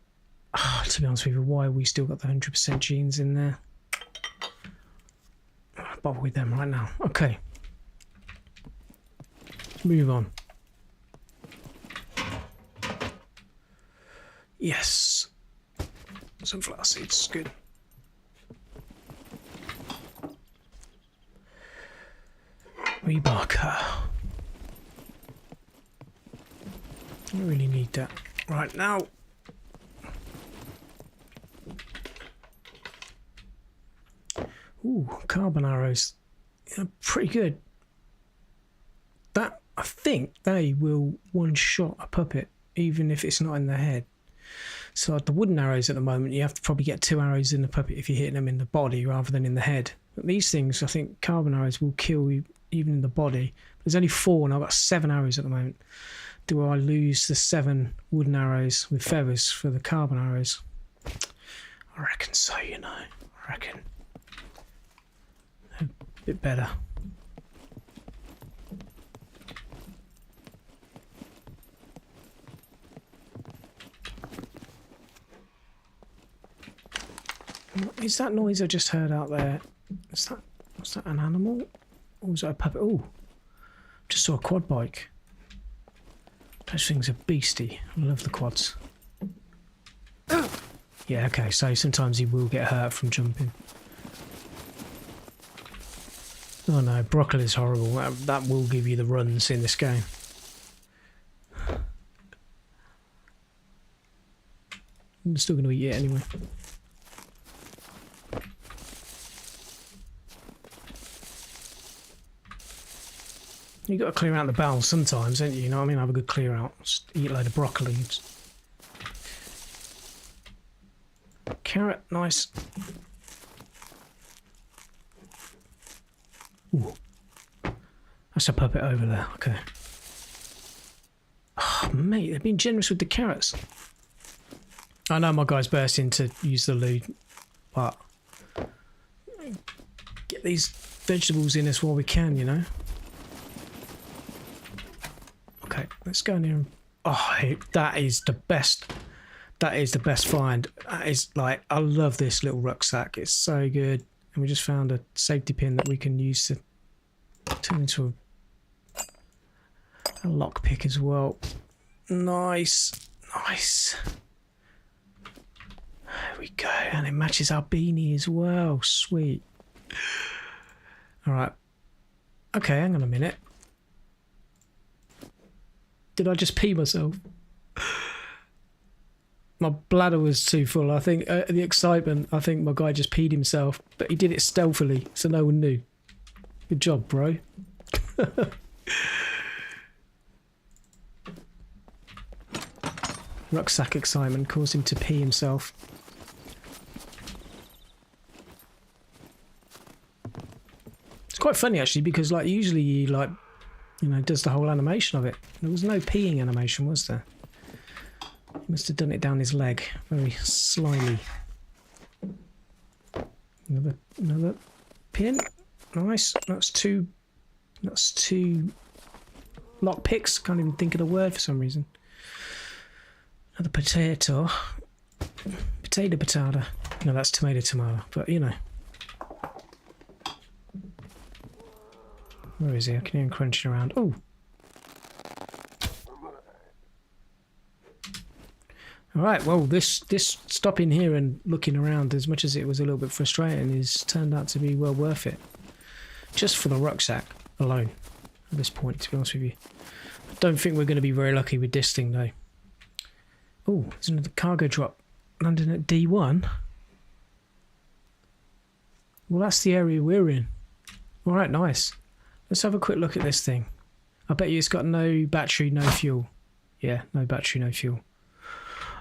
Oh, to be honest with you, why have we still got the 100% genes in there? I'll bother with them right now. Okay. Move on. Yes. Sunflower seeds, good. Rebarker. I don't really need that right now. Ooh, carbon arrows. Yeah, pretty good. That, I think they will one-shot a puppet, even if it's not in the head. So like the wooden arrows at the moment, you have to probably get 2 arrows in the puppet if you're hitting them in the body rather than in the head. But these things, I think carbon arrows will kill you even in the body. There's only 4 and I've got 7 arrows at the moment. Do I lose the 7 wooden arrows with feathers for the carbon arrows? I reckon so, you know. I reckon. A bit better. What is that noise I just heard out there? Was that an animal? Or was that a puppet? Oh, just saw a quad bike. Those things are beastie. I love the quads. Yeah, okay, so sometimes he will get hurt from jumping. Oh no, broccoli is horrible. That will give you the runs in this game. I'm still going to eat it anyway. You got to clear out the bowels sometimes, don't you? You know what I mean? Have a good clear out. Just eat a load of broccoli. Carrot, nice. Ooh. That's a puppet over there. Okay. Oh, mate, they've been generous with the carrots. I know my guy's bursting to use the loo, but get these vegetables in us while we can, you know? Okay, let's go in here and... Oh, that is the best. That is the best find. That is like, I love this little rucksack. It's so good. And we just found a safety pin that we can use to turn into a lockpick as well. Nice. Nice. There we go. And it matches our beanie as well. Sweet. Alright. Okay, hang on a minute. Did I just pee myself? My bladder was too full. I think the excitement, I think my guy just peed himself. But he did it stealthily, so no one knew. Good job, bro. Rucksack excitement caused him to pee himself. It's quite funny actually, because like usually he like, you know, does the whole animation of it. There was no peeing animation, was there? He must have done it down his leg, very slimy. Another pin. Nice. That's two lock picks. Can't even think of the word for some reason. Another potato. Potato. No, that's tomato. But you know. Where is he? I can hear him crunching around. Oh. Alright, well this stopping here and looking around, as much as it was a little bit frustrating, is turned out to be well worth it. Just for the rucksack alone at this point, to be honest with you. I don't think we're going to be very lucky with this thing though. Oh, there's another cargo drop landing at D1. Well, that's the area we're in. Alright, nice. Let's have a quick look at this thing. I bet you it's got no battery, no fuel. Yeah, no battery, no fuel.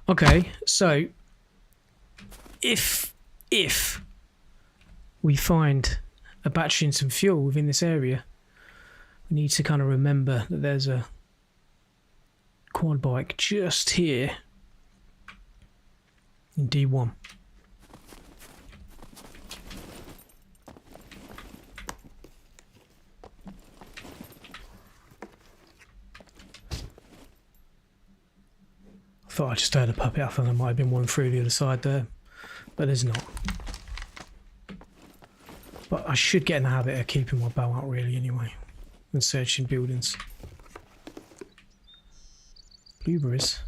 Okay, so if we find a battery and some fuel within this area, we need to kind of remember that there's a quad bike just here. in D1. I thought I just heard a puppet. I thought there might have been one through the other side there, but there's not. But I should get in the habit of keeping my bow out really anyway, and searching buildings. Blueberries.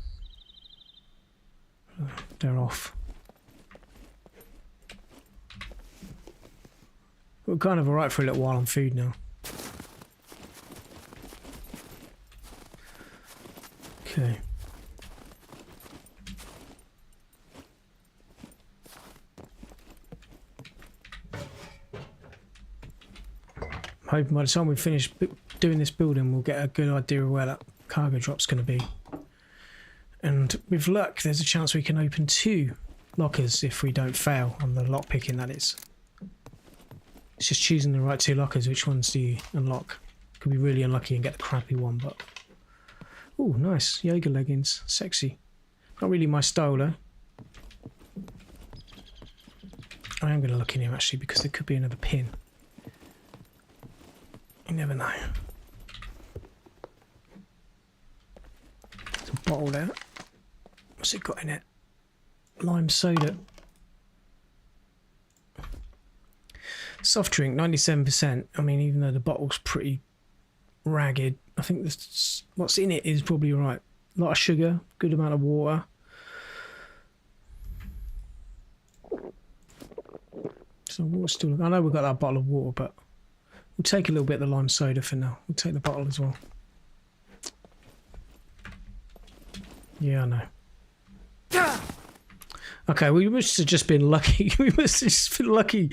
They're off. We're kind of alright for a little while on food now. Okay. I'm hoping by the time we finish doing this building we'll get a good idea of where that cargo drop's going to be. And with luck there's a chance we can open 2 lockers if we don't fail on the lock picking, that is. It's just choosing the right 2 lockers. Which ones do you unlock? Could be really unlucky and get the crappy one, but... Oh, nice. Yoga leggings. Sexy. Not really my style though. I am going to look in here actually because there could be another pin. You never know. There's a bottle there. What's it got in it? Lime soda. Soft drink, 97%. I mean, even though the bottle's pretty ragged, I think this, what's in it is probably right. A lot of sugar, good amount of water. So water's still... I know we've got that bottle of water, but we'll take a little bit of the lime soda for now. We'll take the bottle as well. Yeah, I know. Okay, we must have just been lucky. We must have just been lucky.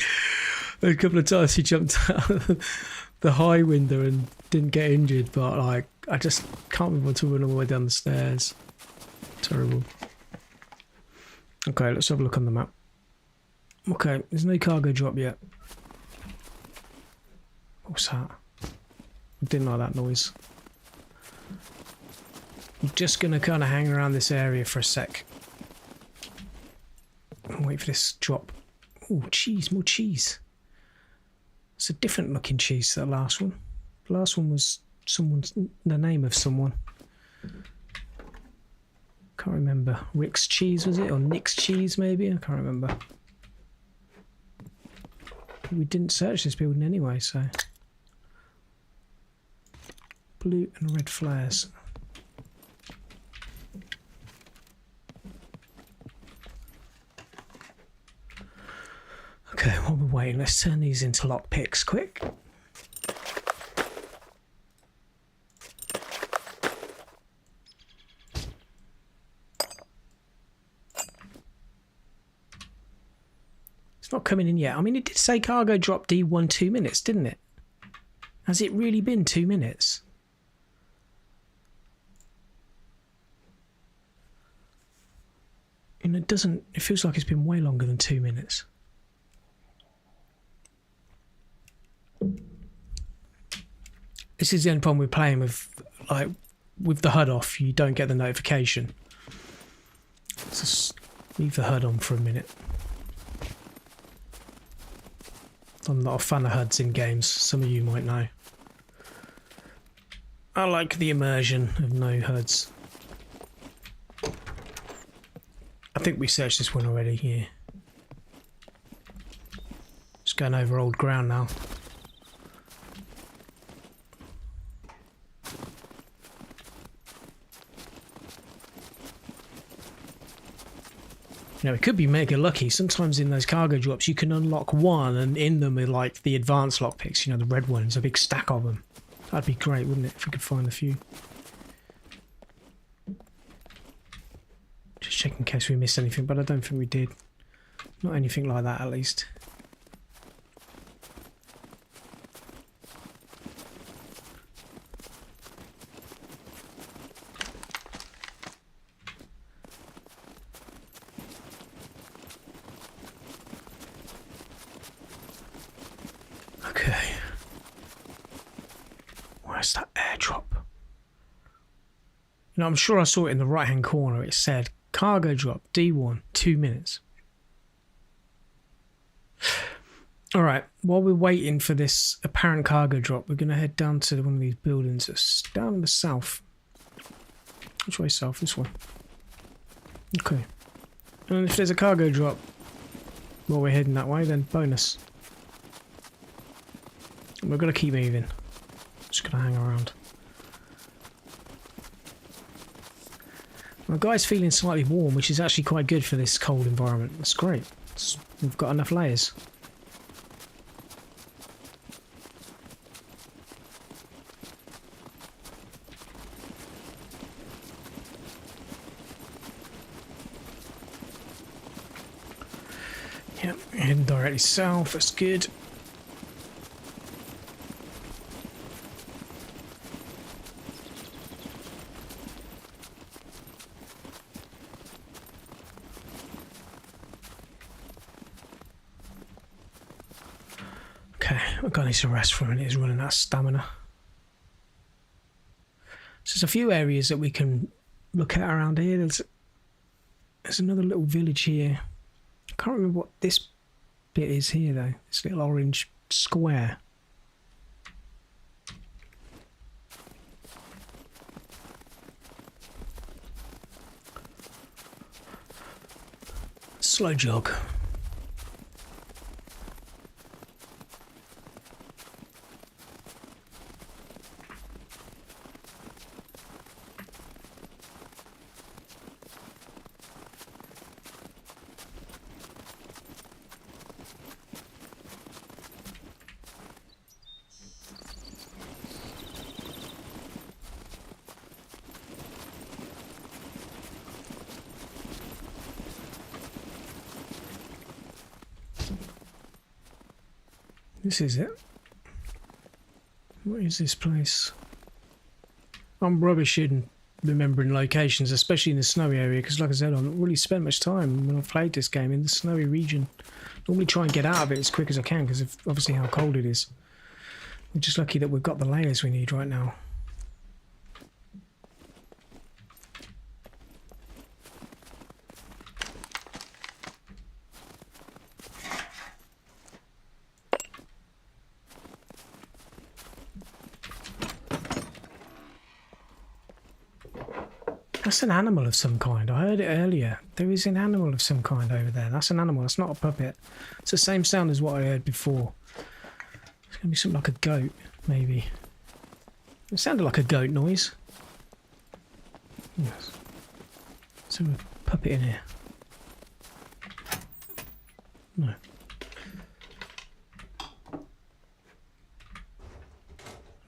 A couple of times he jumped out of the high window and didn't get injured, but like I just can't remember to run all the way down the stairs. Terrible. Okay, let's have a look on the map. Okay, there's no cargo drop yet. What's that? I didn't like that noise. I'm just gonna kind of hang around this area for a sec and wait for this drop. Oh, cheese, more cheese. It's a different looking cheese to the last one. The last one was the name of someone. Can't remember. Rick's cheese was it? Or Nick's cheese maybe? I can't remember. We didn't search this building anyway, so. Blue and red flares. Okay, while we're waiting, let's turn these into lockpicks quick. It's not coming in yet. I mean, it did say cargo drop D1 2 minutes, didn't it? Has it really been 2 minutes? And it doesn't, it feels like it's been way longer than 2 minutes. This is the only problem we're playing with, like, with the HUD off, you don't get the notification. Let's just leave the HUD on for a minute. I'm not a fan of HUDs in games, some of you might know. I like the immersion of no HUDs. I think we searched this one already here. Just going over old ground now. You know, it could be mega lucky. Sometimes in those cargo drops you can unlock one and in them are like the advanced lockpicks, you know, the red ones, a big stack of them. That'd be great, wouldn't it, if we could find a few. Just check in case we missed anything, but I don't think we did. Not anything like that, at least. Okay. Where's that airdrop? You know, I'm sure I saw it in the right-hand corner. It said Cargo drop, D1, 2 minutes. Alright, while we're waiting for this apparent cargo drop, we're going to head down to one of these buildings that's down in the south. Which way south? This one. Okay. And if there's a cargo drop while we're heading that way, then bonus. And we're going to keep moving. Just going to hang around. My guy's feeling slightly warm, which is actually quite good for this cold environment. That's great. We've got enough layers. Yep, heading directly south. That's good. Okay, I've got to need to rest for a minute. It's running out of stamina. So there's a few areas that we can look at around here. There's another little village here. I can't remember what this bit is here though. This little orange square. Slow jog. This is it. What is this place? I'm rubbish in remembering locations, especially in the snowy area, because like I said, I've not really spent much time when I've played this game in the snowy region. Normally try and get out of it as quick as I can, because of obviously how cold it is. We're just lucky that we've got the layers we need right now. That's an animal of some kind. I heard it earlier. There is an animal of some kind over there. That's an animal. That's not a puppet. It's the same sound as what I heard before. It's going to be something like a goat, maybe. It sounded like a goat noise. Yes. Is there a puppet in here? No.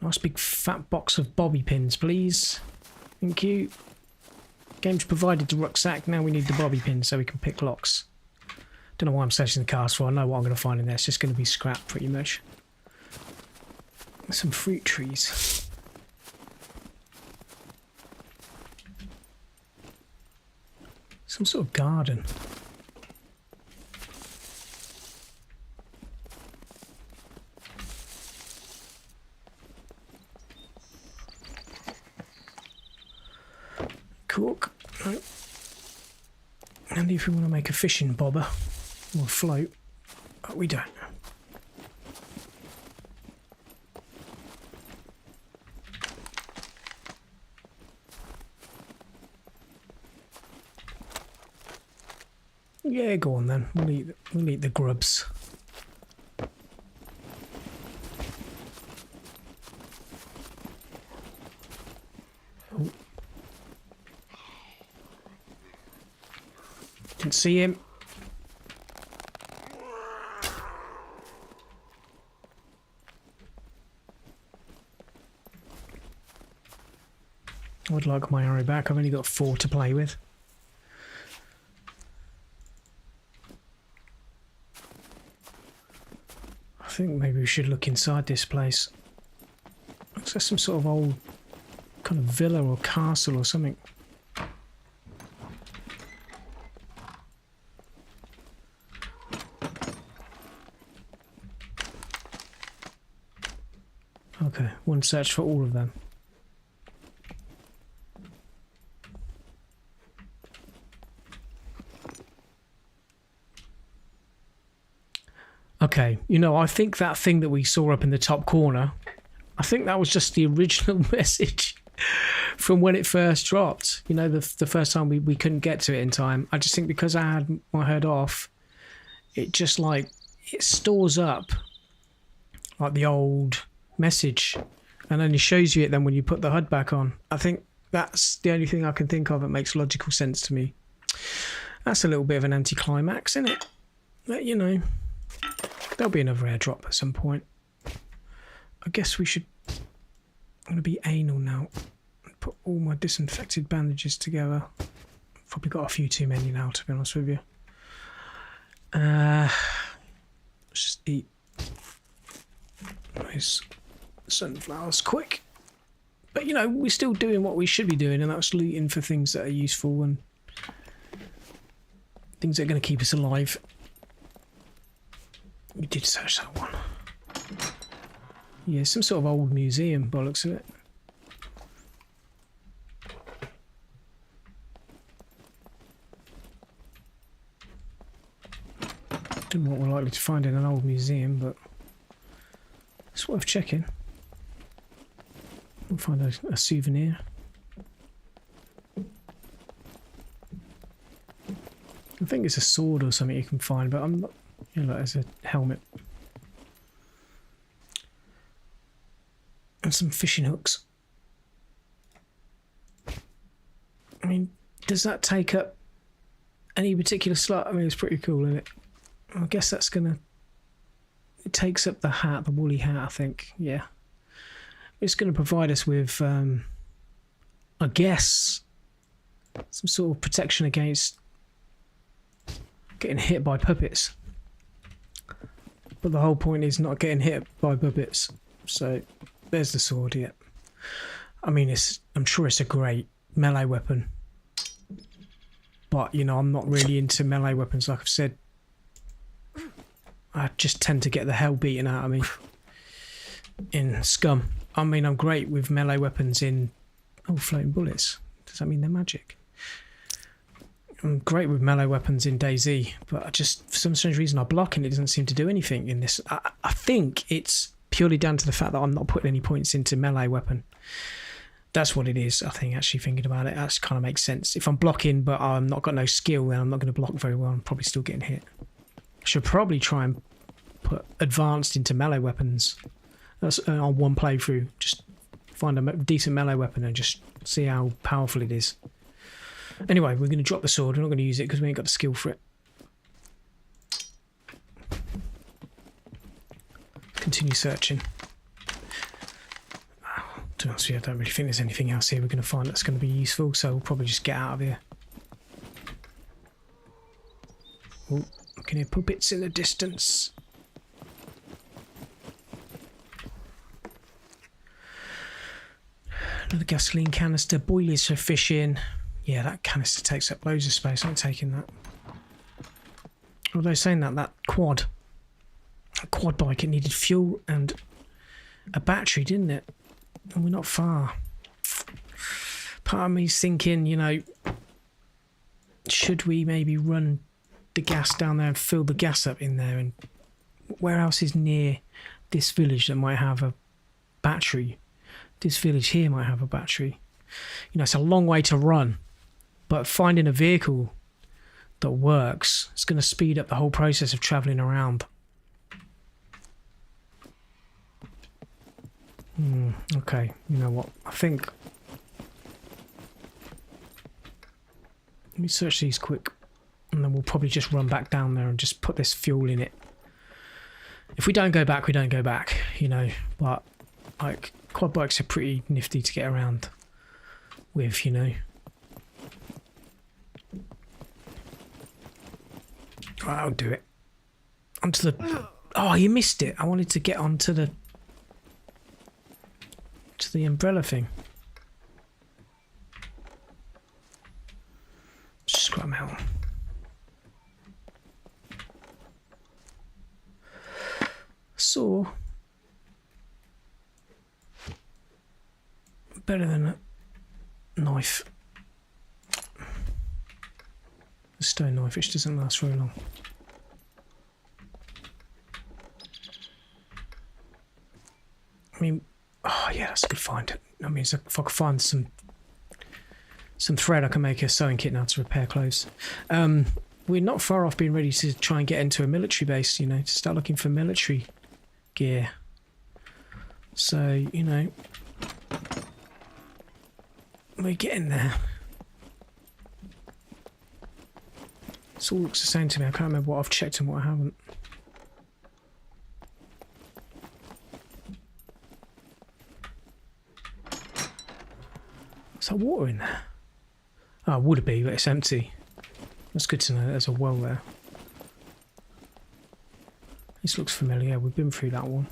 Nice big fat box of bobby pins, please. Thank you. Game's provided the rucksack, now we need the bobby pin so we can pick locks. Don't know why I'm searching the cars for, I know what I'm going to find in there, it's just going to be scrap pretty much. Some fruit trees. Some sort of garden. Cork. Right. And if we want to make a fishing bobber or a float, but we don't. Yeah, go on then. We'll eat the grubs. Oh. Didn't see him. I would like my arrow back. I've only got 4 to play with. I think maybe we should look inside this place. Looks like some sort of old kind of villa or castle or something. Okay, one search for all of them. Okay, you know, I think that thing that we saw up in the top corner, I think that was just the original message from when it first dropped. You know, the first time we couldn't get to it in time. I just think because I had my HUD off, it just like, it stores up like the old message and only shows you it then when you put the HUD back on. I think that's the only thing I can think of that makes logical sense to me. That's a little bit of an anticlimax, isn't it? But, you know, there'll be another airdrop at some point. I guess we should... I'm going to be anal now. Put all my disinfected bandages together. Probably got a few too many now, to be honest with you. Let's just eat those sunflowers quick. But, you know, we're still doing what we should be doing, and that's looting for things that are useful and things that are going to keep us alive. We did search that one. Yeah, some sort of old museum, by the looks of it. Don't know what we're likely to find in an old museum, but it's worth checking. We'll find a souvenir. I think it's a sword or something you can find, but I'm not... You know, there's a helmet. And some fishing hooks. I mean, does that take up any particular slot? I mean, it's pretty cool, isn't it? I guess that's gonna... It takes up the hat, the woolly hat, I think. Yeah. It's going to provide us with, I guess, some sort of protection against getting hit by puppets. But the whole point is not getting hit by puppets. So there's the sword here. I mean, I'm sure it's a great melee weapon. But, you know, I'm not really into melee weapons, like I've said. I just tend to get the hell beaten out of me in Scum. I mean, I'm great with melee weapons in... Oh, floating bullets. Does that mean they're magic? I'm great with melee weapons in DayZ, but I just, for some strange reason, I block and it doesn't seem to do anything in this. I think it's purely down to the fact that I'm not putting any points into melee weapon. That's what it is, I think, actually thinking about it. That kind of makes sense. If I'm blocking, but I'm not got no skill, then I'm not going to block very well. I'm probably still getting hit. I should probably try and put advanced into melee weapons. That's on one playthrough. Just find a decent melee weapon and just see how powerful it is. Anyway, we're going to drop the sword. We're not going to use it because we ain't got the skill for it. Continue searching. To be honest with you, I don't really think there's anything else here we're going to find that's going to be useful, so we'll probably just get out of here. Oh, I can hear puppets in the distance. Another gasoline canister, boilies for fishing. Yeah, that canister takes up loads of space. I'm taking that. Although saying that quad bike, it needed fuel and a battery, didn't it? And we're not far. Part of me's thinking, you know, should we maybe run the gas down there and fill the gas up in there? And where else is near this village that might have a battery? This village here might have a battery. You know, it's a long way to run, but finding a vehicle that works is going to speed up the whole process of travelling around. Okay, you know what? I think... Let me search these quick, and then we'll probably just run back down there and just put this fuel in it. If we don't go back, we don't go back, you know, but, like, quad bikes are pretty nifty to get around with, you know. Right, I'll do it. Onto the... Oh, you missed it. I wanted to get onto the umbrella thing. Scrum out. Saw. Better than a knife. A stone knife, which doesn't last very long. I mean, oh yeah, that's a good find. I mean, so if I could find some thread, I can make a sewing kit now to repair clothes. We're not far off being ready to try and get into a military base, you know, to start looking for military gear. So, you know, we're getting there. This all looks the same to me. I can't remember what I've checked and what I haven't. Is there water in there? Oh, it would be, but it's empty. That's good to know. There's a well there. This looks familiar. We've been through that one.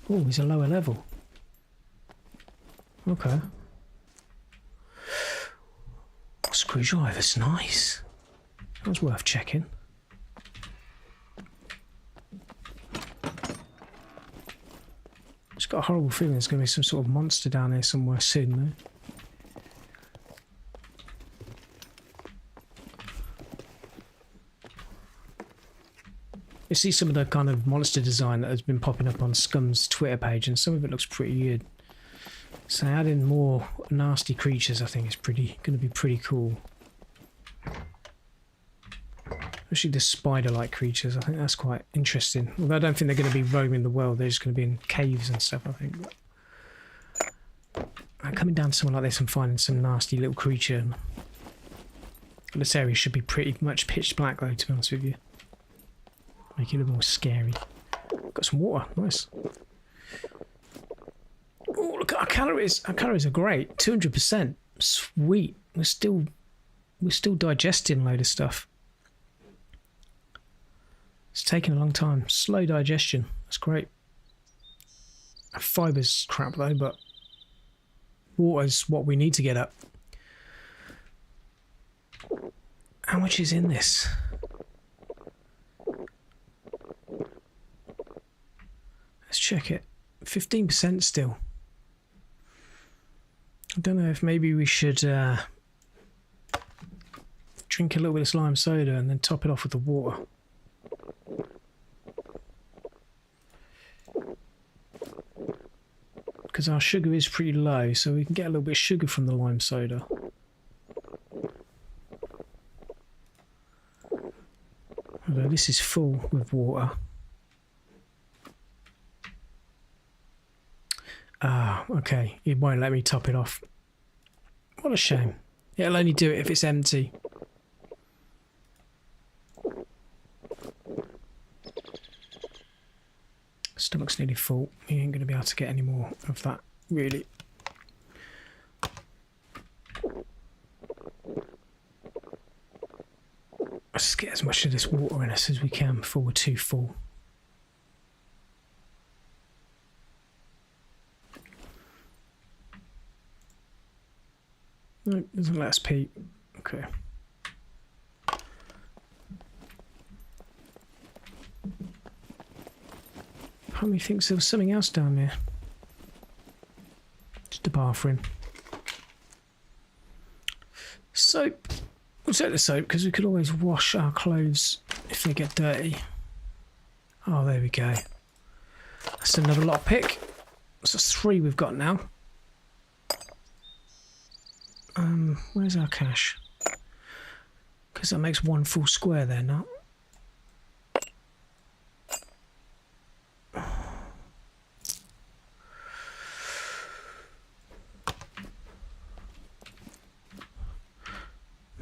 Oh, he's a lower level. Okay. Screwdriver's nice. That was worth checking. Just got a horrible feeling there's going to be some sort of monster down here somewhere soon, though. You see some of the kind of monster design that has been popping up on Scum's Twitter page, and some of it looks pretty good. So adding more nasty creatures, I think, is going to be pretty cool. Especially the spider-like creatures, I think that's quite interesting. Although I don't think they're going to be roaming the world, they're just going to be in caves and stuff, I think. But coming down to somewhere like this and finding some nasty little creature. This area should be pretty much pitch black, though, to be honest with you. Make it a little more scary. Got some water, nice. Oh, look at our calories. Our calories are great. 200%. Sweet. We're still digesting a load of stuff. It's taking a long time. Slow digestion. That's great. Fiber's crap though, but water's what we need to get up. How much is in this? Let's check it. 15% still. I don't know if maybe we should drink a little bit of lime soda and then top it off with the water. Because our sugar is pretty low, so we can get a little bit of sugar from the lime soda. Although this is full with water. Ah, okay. It won't let me top it off. What a shame. It'll only do it if it's empty. Stomach's nearly full. You ain't going to be able to get any more of that, really. Let's get as much of this water in us as we can before we're too full. No, doesn't let us pee. Okay. Part of me thinks there was something else down there. Just a bathroom. Soap. We'll take the soap because we could always wash our clothes if they get dirty. Oh, there we go. That's another lockpick. So that's 3 we've got now. Where's our cache? Because that makes 1 full square there now.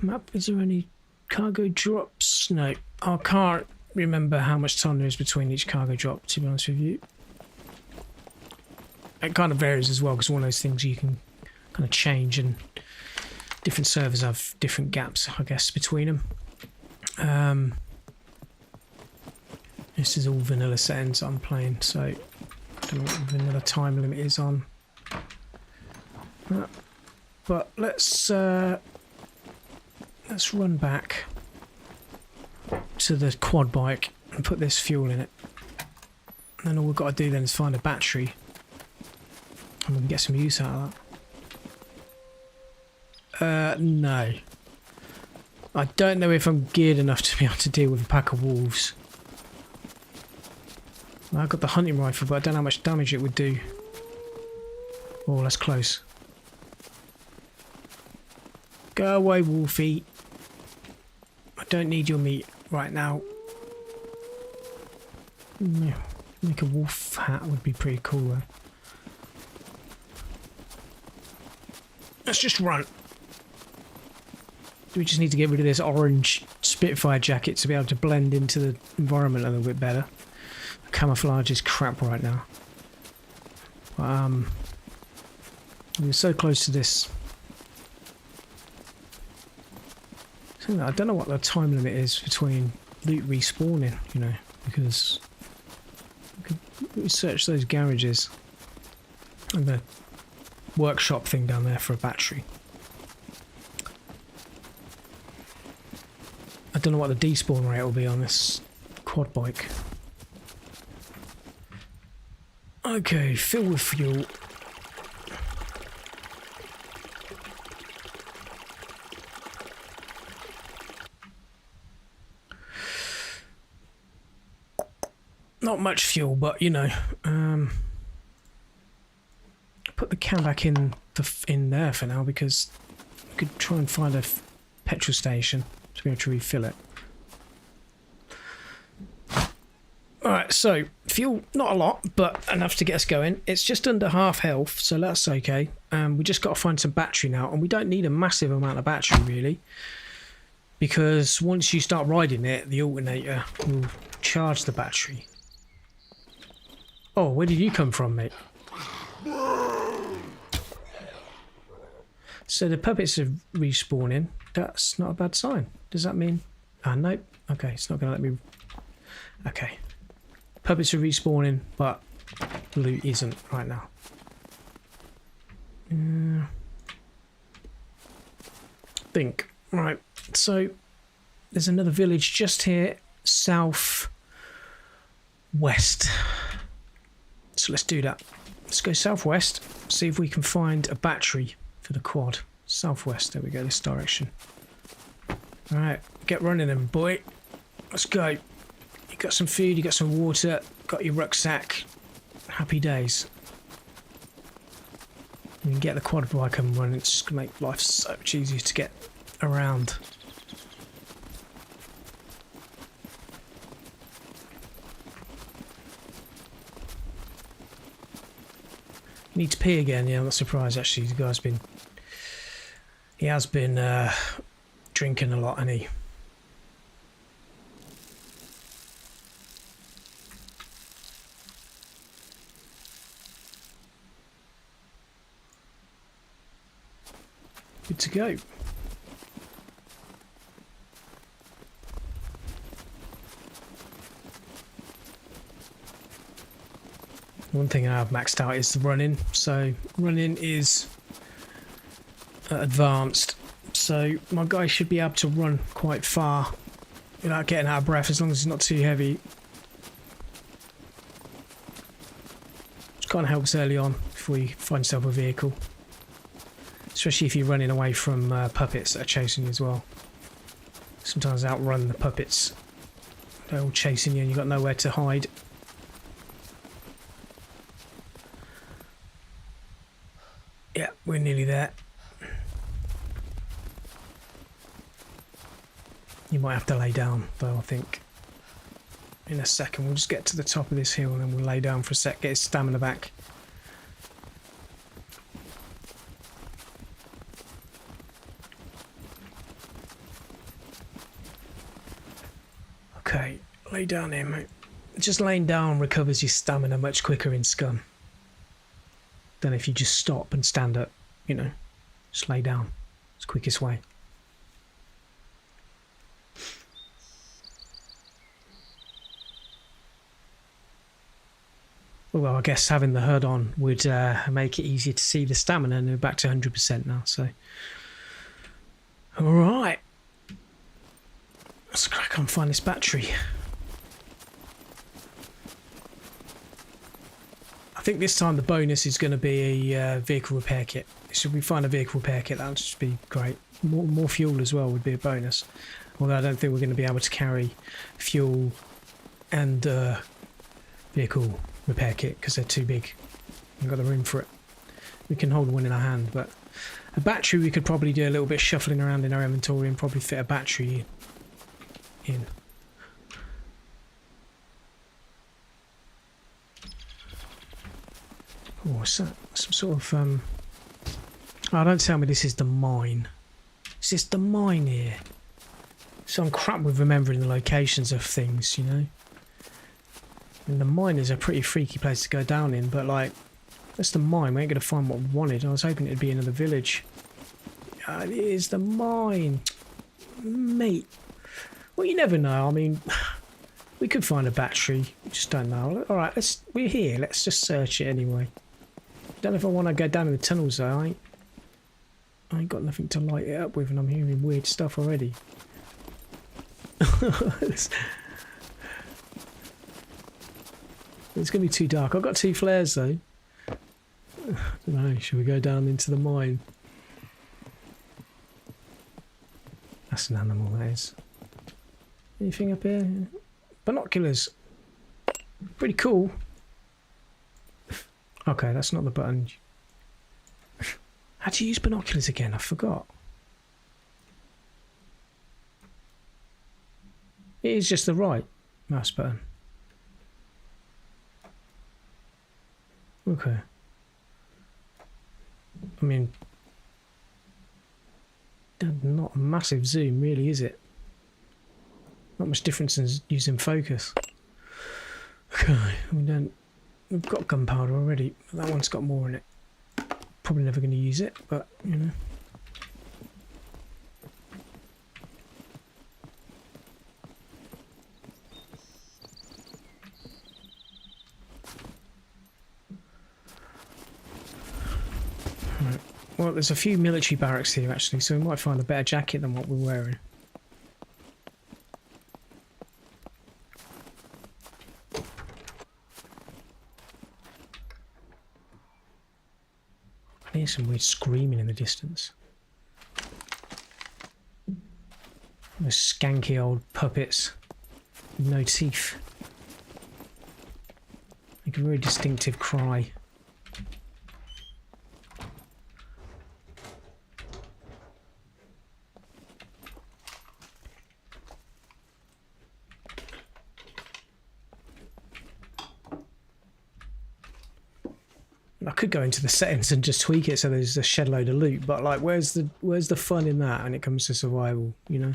Map, is there any cargo drops? No, I can't remember how much time there is between each cargo drop, to be honest with you. It kind of varies as well, because one of those things you can kind of change, and different servers have different gaps, I guess, between them. This is all vanilla settings I'm playing, so I don't know what the vanilla time limit is on. But let's run back to the quad bike and put this fuel in it. And then all we've got to do then is find a battery, and we can get some use out of that. No. I don't know if I'm geared enough to be able to deal with a pack of wolves. I've got the hunting rifle, but I don't know how much damage it would do. Oh, that's close. Go away, Wolfie. I don't need your meat right now. Yeah, make a wolf hat would be pretty cool though. Let's just run. We just need to get rid of this orange Spitfire jacket to be able to blend into the environment a little bit better. Camouflage is crap right now. We're so close to this. I don't know what the time limit is between loot respawning, you know, because we could search those garages and the workshop thing down there for a battery. I don't know what the despawn rate will be on this quad bike. Okay, fill with fuel. Not much fuel, but you know, put the can back in there for now because we could try and find a petrol station to be able to refill it. Alright, so fuel, not a lot, but enough to get us going. It's just under half health, so that's okay. We just got to find some battery now, and we don't need a massive amount of battery really, because once you start riding it, the alternator will charge the battery. Oh, where did you come from, mate? So the puppets are respawning. That's not a bad sign. Does that mean... Ah, nope. Okay, it's not going to let me... Okay. Puppets are respawning, but loot isn't right now. Think. Right, so there's another village just here, south west. So let's do that. Let's go southwest, see if we can find a battery for the quad. Southwest, there we go, this direction. Alright, get running then, boy. Let's go. You got some food, you got some water, got your rucksack. Happy days. You can get the quad bike and run, it's just going to make life so much easier to get around. Need to pee again, yeah, I'm not surprised actually. The guy's been... He has been drinking a lot, hasn't he? Good to go. One thing I have maxed out is the running. So running is advanced. So my guy should be able to run quite far without getting out of breath as long as it's not too heavy. Which kind of helps early on before you find yourself a vehicle. Especially if you're running away from puppets that are chasing you as well. Sometimes outrun the puppets. They're all chasing you and you've got nowhere to hide. Yeah, we're nearly there. You might have to lay down though, I think. In a second, we'll just get to the top of this hill and then we'll lay down for a sec, get his stamina back. Okay, lay down here, mate. Just laying down recovers your stamina much quicker in Scum than if you just stop and stand up, you know. Just lay down. It's the quickest way. Well, I guess having the HUD on would make it easier to see the stamina, and we're back to 100% now, so... Alright. Let's crack on and find this battery. I think this time the bonus is going to be a vehicle repair kit. Should we find a vehicle repair kit, that would just be great. More fuel as well would be a bonus. Although I don't think we're going to be able to carry fuel and vehicle repair kit because they're too big. We've got the room for it. We can hold one in our hand, but a battery we could probably do a little bit of shuffling around in our inventory and probably fit a battery in. Oh, what's that? Some sort of oh, don't tell me this is the mine. Is this the mine here? So I'm crap with remembering the locations of things, you know. And the mine is a pretty freaky place to go down in, but like, that's the mine. We ain't gonna find what we wanted. I was hoping it'd be another village. It is the mine, mate. Well, you never know. I mean, we could find a battery. We just don't know. All right, we're here. Let's just search it anyway. Don't know if I want to go down in the tunnels though. I ain't got nothing to light it up with, and I'm hearing weird stuff already. It's gonna be too dark. I've got 2 flares though. I don't know. Should we go down into the mine? That's an animal, that is. Anything up here? Binoculars. Pretty cool. Okay, that's not the button. How do you use binoculars again? I forgot. It is just the right mouse button. Okay. I mean, not a massive zoom, really, is it? Not much difference in using focus. Okay, we've got gunpowder already. That one's got more in it. Probably never going to use it, but you know. Right. Well, there's a few military barracks here actually, so we might find a better jacket than what we're wearing. I hear some weird screaming in the distance. Those skanky old puppets with no teeth. Make a very distinctive cry. I could go into the settings and just tweak it so there's a shed load of loot, but like, where's the fun in that when it comes to survival, you know?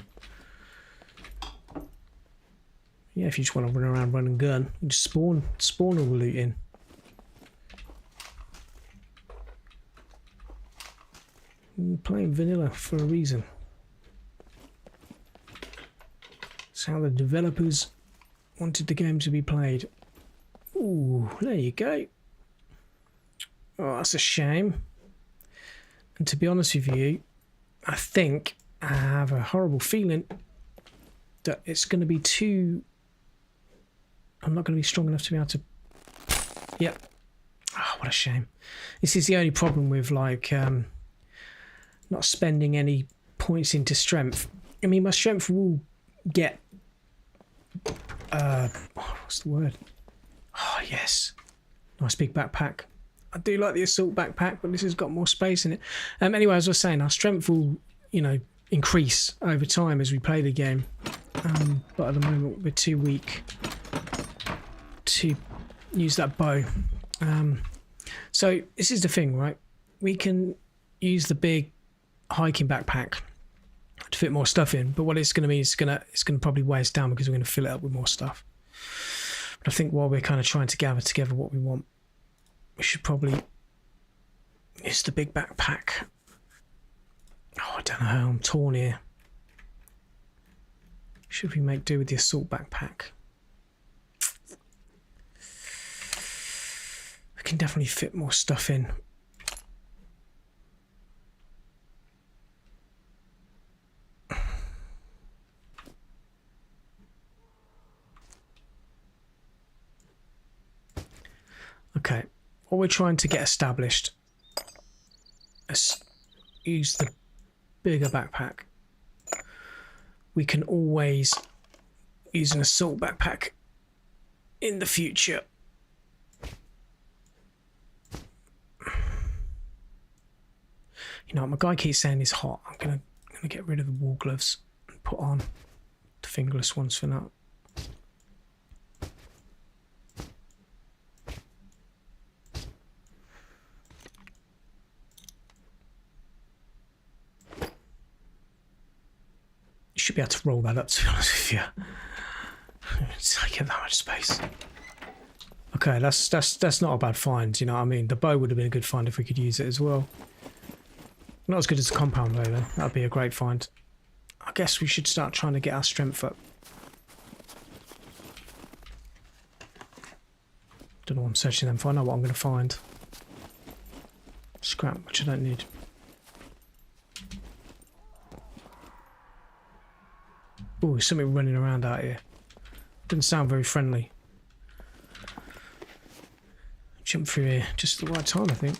Yeah, if you just want to run around, run and gun, you just spawn all the loot in. You're playing vanilla for a reason. It's how the developers wanted the game to be played. Ooh, there you go. Oh, that's a shame. And to be honest with you, I think I have a horrible feeling that it's going to be too... I'm not going to be strong enough to be able to... Yep. Oh, what a shame. This is the only problem with, like, not spending any points into strength. I mean, my strength will get... what's the word? Oh, yes. Nice big backpack. I do like the assault backpack, but this has got more space in it. Anyway, as I was saying, our strength will, you know, increase over time as we play the game. But at the moment, we're too weak to use that bow. So this is the thing, right? We can use the big hiking backpack to fit more stuff in, but what it's going to be is it's going to probably weigh us down because we're going to fill it up with more stuff. But I think while we're kind of trying to gather together what we want, we should probably use the big backpack. Oh, I don't know how I'm torn here. Should we make do with the assault backpack? We can definitely fit more stuff in. Okay. What we're trying to get established is use the bigger backpack. We can always use an assault backpack in the future You know, my guy keeps saying it's hot. I'm gonna get rid of the wool gloves and put on the fingerless ones for now. You should be able to roll that up, to be honest with you. It's taking that much space. Okay, that's not a bad find, you know what I mean? The bow would have been a good find if we could use it as well. Not as good as the compound bow though. That'd be a great find. I guess we should start trying to get our strength up. Don't know what I'm searching them for. I know what I'm going to find. Scrap, which I don't need. Oh, there's something running around out here. Doesn't sound very friendly. Jump through here just at the right time, I think.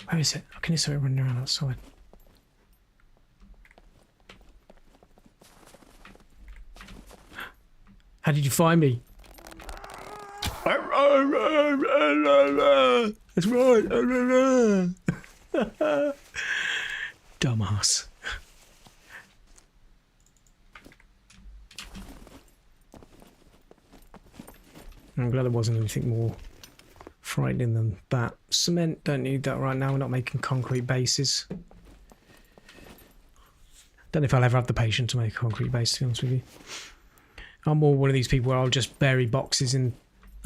Where is it? I can hear something running around outside. How did you find me? That's right. Dumbass. I'm glad there wasn't anything more frightening than that. Cement, don't need that right now. We're not making concrete bases. Don't know if I'll ever have the patience to make a concrete base, to be honest with you. I'm more one of these people where I'll just bury boxes in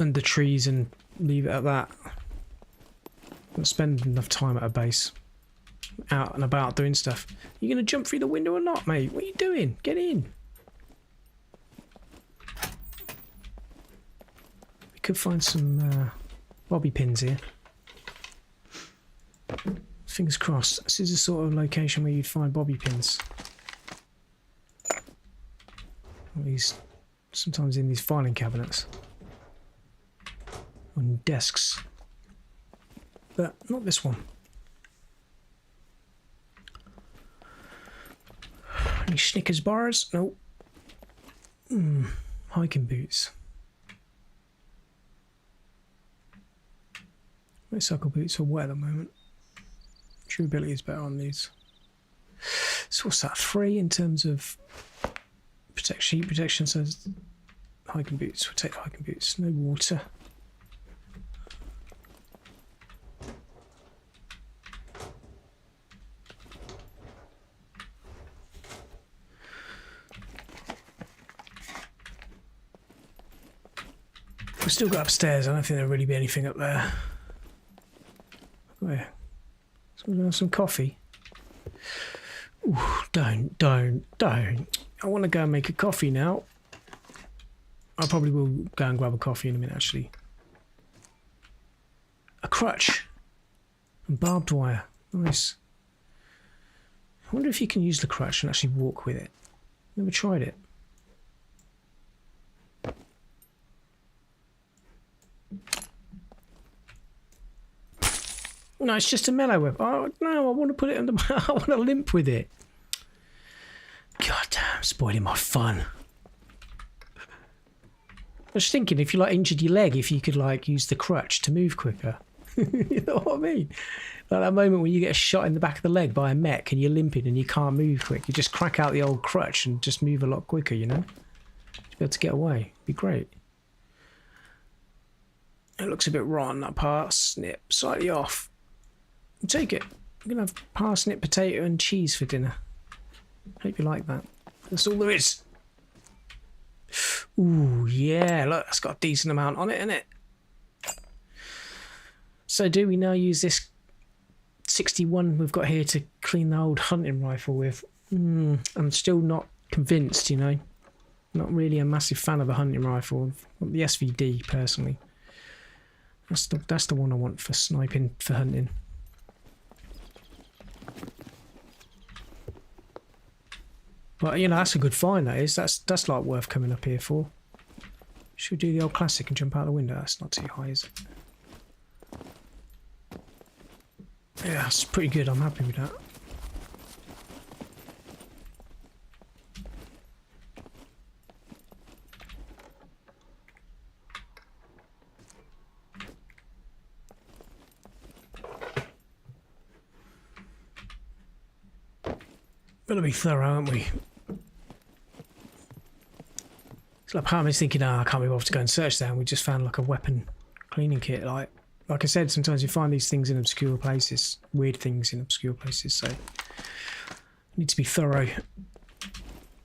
under trees and leave it at that. Don't spend enough time at a base. Out and about doing stuff. You gonna jump through the window or not, mate? What are you doing? Get in. We could find some bobby pins here. Fingers crossed. This is the sort of location where you'd find bobby pins. These sometimes in these filing cabinets on desks, but not this one. Any Snickers bars? Nope. Hiking boots. Motorcycle boots are wet at the moment. Durability is better on these. So what's that? 3 in terms of protection, heat protection. So hiking boots. We'll take hiking boots. No water. We've still got upstairs. I don't think there'll really be anything up there. Where? So we're gonna have some coffee. Ooh, don't. I want to go and make a coffee now. I probably will go and grab a coffee in a minute, actually. A crutch. And barbed wire. Nice. I wonder if you can use the crutch and actually walk with it. Never tried it. No, it's just a mellow whip. Oh, no, I want to put it under my... I want to limp with it. God damn, spoiling my fun. I was thinking if you like injured your leg, if you could like use the crutch to move quicker. You know what I mean? Like that moment when you get a shot in the back of the leg by a mech and you're limping and you can't move quick. You just crack out the old crutch and just move a lot quicker, you know? To be able to get away. It'd be great. It looks a bit rotten, that parsnip. Slightly off. I'll take it. I'm going to have parsnip, potato and cheese for dinner. Hope you like that. That's all there is. Ooh, yeah. Look, that's got a decent amount on it, isn't it? So do we now use this 61 we've got here to clean the old hunting rifle with? I'm still not convinced, you know. Not really a massive fan of the hunting rifle. The SVD, personally. That's the one I want for sniping, for hunting. But, you know, that's a good find, that is. That's like worth coming up here for. Should we do the old classic and jump out the window? That's not too high, is it? Yeah, that's pretty good. I'm happy with that. Got to be thorough, aren't we? It's like part of me's thinking, I can't be bothered to go and search that, and we just found like a weapon cleaning kit. Like I said, sometimes you find these things in obscure places, weird things in obscure places, so you need to be thorough.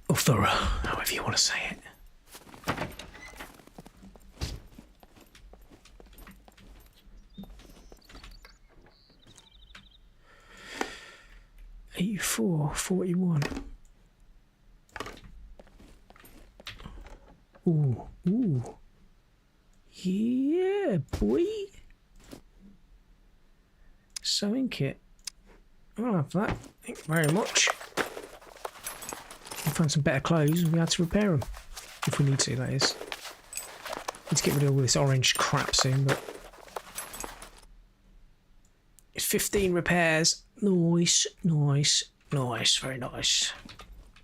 Or thorough, however you want to say it. 41. Ooh, ooh. Yeah, boy. Sewing kit. I'll have that. Thank you very much. We'll find some better clothes and we'll be able to repair them. If we need to, that is. Need to get rid of all this orange crap soon, but... It's 15 repairs. Nice, nice, nice. Very nice.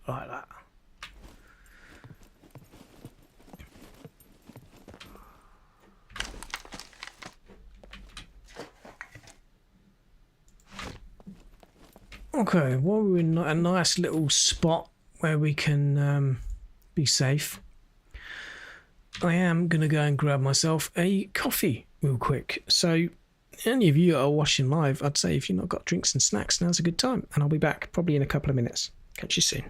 Like that. Okay, well, we're in a nice little spot where we can be safe. I am going to go and grab myself a coffee real quick. So, any of you that are watching live, I'd say if you've not got drinks and snacks, now's a good time. And I'll be back probably in a couple of minutes. Catch you soon.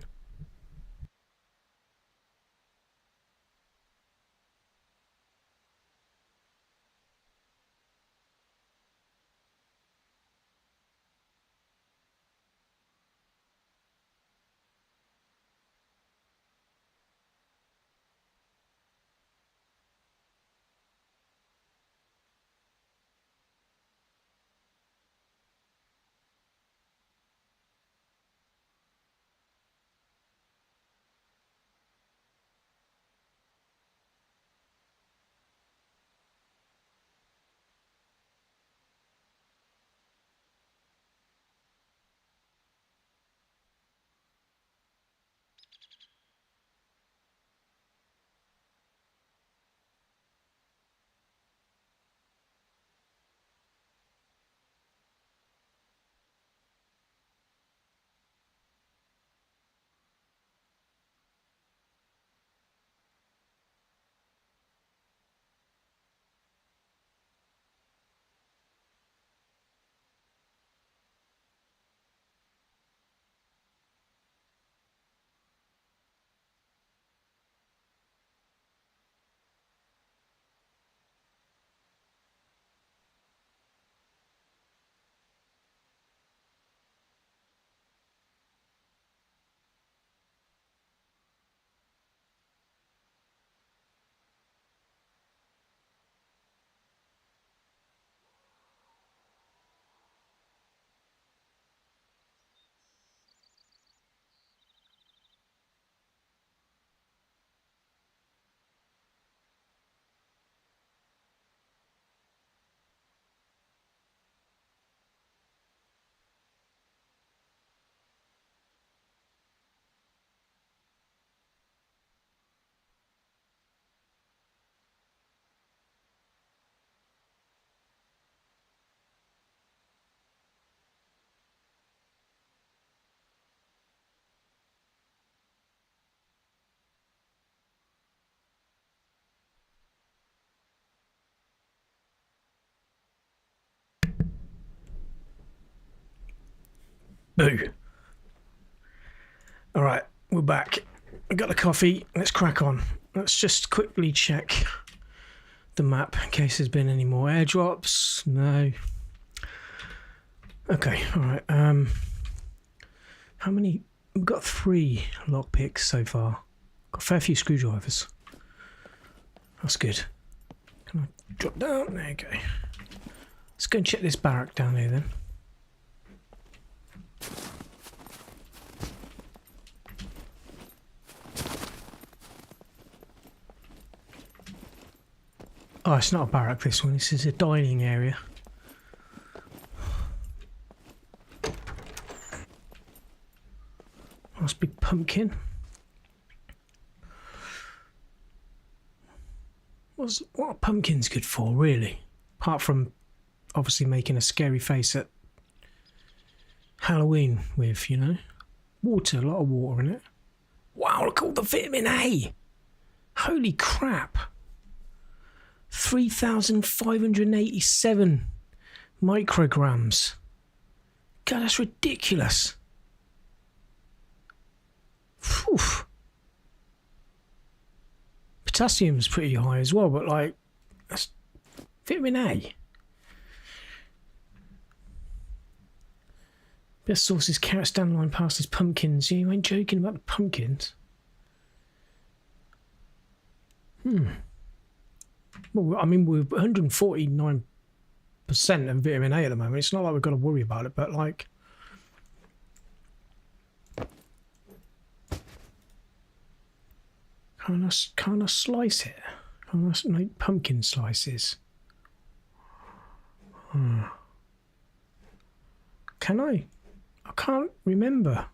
Boo. All right, we're back. I got the coffee. Let's crack on. Let's just quickly check the map in case there's been any more airdrops. No. Okay, all right. How many? We've got 3 lockpicks so far. Got a fair few screwdrivers. That's good. Can I drop down? There you go. Let's go and check this barrack down here then. Oh, it's not a barrack, this one. This is a dining area. Nice big pumpkin. What are pumpkins good for, really? Apart from obviously making a scary face at Halloween with, you know? Water, a lot of water in it. Wow, look at all the vitamin A. Holy crap. 3,587 micrograms. God, that's ridiculous. Whew. Potassium's pretty high as well, but like, that's vitamin A. Best source is carrots, dandelion, pastas, pumpkins. You ain't joking about the pumpkins. Well, I mean, we're 149% of vitamin A at the moment. It's not like we've got to worry about it, but like... Can't I slice it? Can't I make pumpkin slices? Can I? I can't remember.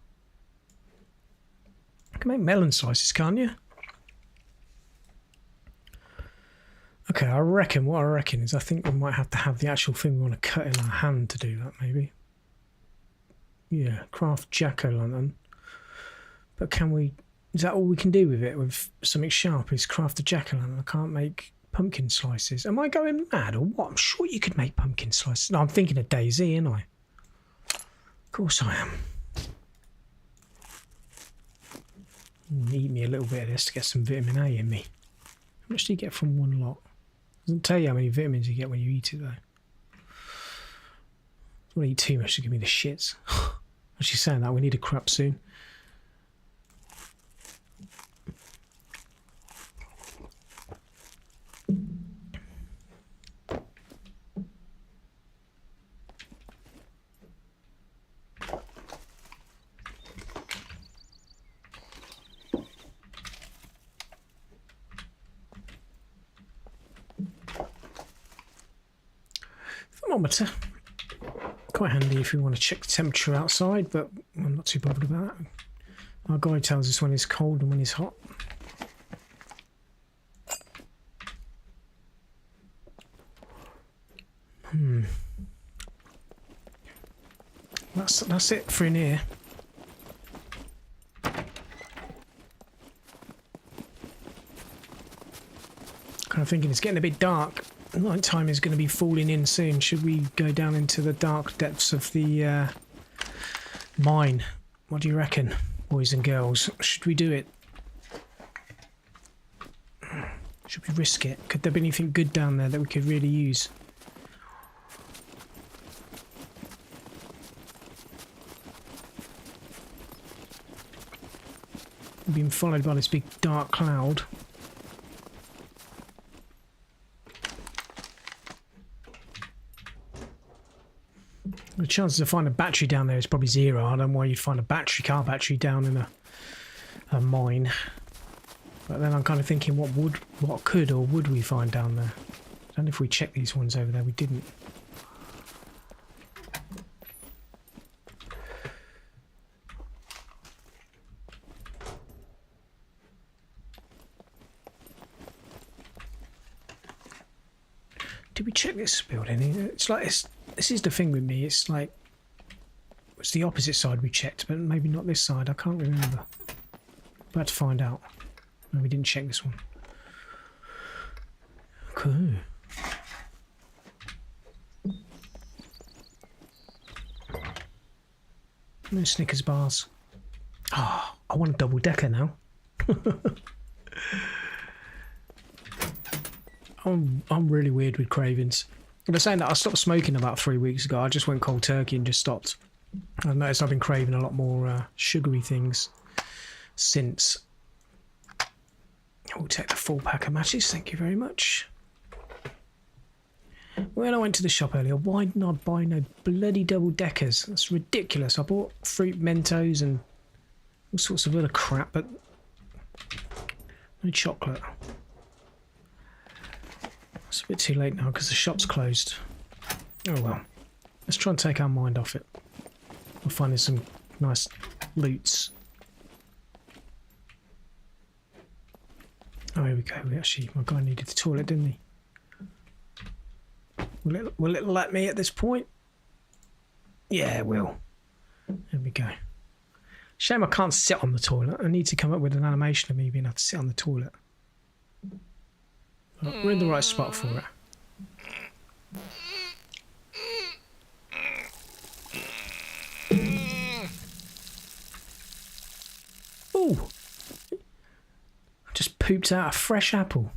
I can make melon slices, can't you? Okay, what I reckon is I think we might have to have the actual thing we want to cut in our hand to do that, maybe. Yeah, craft jack-o'-lantern. But can we... Is that all we can do with it, with something sharp, is craft a jack-o'-lantern? I can't make pumpkin slices. Am I going mad or what? I'm sure you could make pumpkin slices. No, I'm thinking of Daisy, ain't I? Of course I am. Eat me a little bit of this to get some vitamin A in me. How much do you get from one lot? Doesn't tell you how many vitamins you get when you eat it, though. Don't want to eat too much to give me the shits. Actually saying that, we need a crap soon. Thermometer. Quite handy if you want to check the temperature outside, but I'm not too bothered about that. Our guide tells us when it's cold and when it's hot. That's it for in here. Kind of thinking it's getting a bit dark. Night time is going to be falling in soon. Should we go down into the dark depths of the mine? What do you reckon, boys and girls? Should we do it? Should we risk it? Could there be anything good down there that we could really use? We've been followed by this big dark cloud. The chances of finding a battery down there is probably zero. I don't know why you'd find a car battery down in a mine. But then I'm kind of thinking, what could or would we find down there? I don't know if we checked these ones over there. We didn't. Did we check this building? It's like this is the thing with me. It's like it's the opposite side we checked, but maybe not this side. I can't remember. About to find out. No, we didn't check this one. Okay. No Snickers bars. Ah, I want a double decker now. I'm really weird with cravings. They're saying that I stopped smoking about 3 weeks ago. I just went cold turkey and just stopped. I've noticed I've been craving a lot more sugary things since. We'll take the full pack of matches, thank you very much. When I went to the shop earlier, why didn't I buy no bloody double deckers? That's ridiculous. I bought fruit Mentos and all sorts of other crap, but no chocolate. It's a bit too late now because the shop's closed. Oh well. Let's try and take our mind off it. We're finding some nice loots. Oh, here we go. My guy needed the toilet, didn't he? Will it let me at this point? Yeah, it will. There we go. Shame I can't sit on the toilet. I need to come up with an animation of me being able to sit on the toilet. But we're in the right spot for it. Ooh! I just pooped out a fresh apple.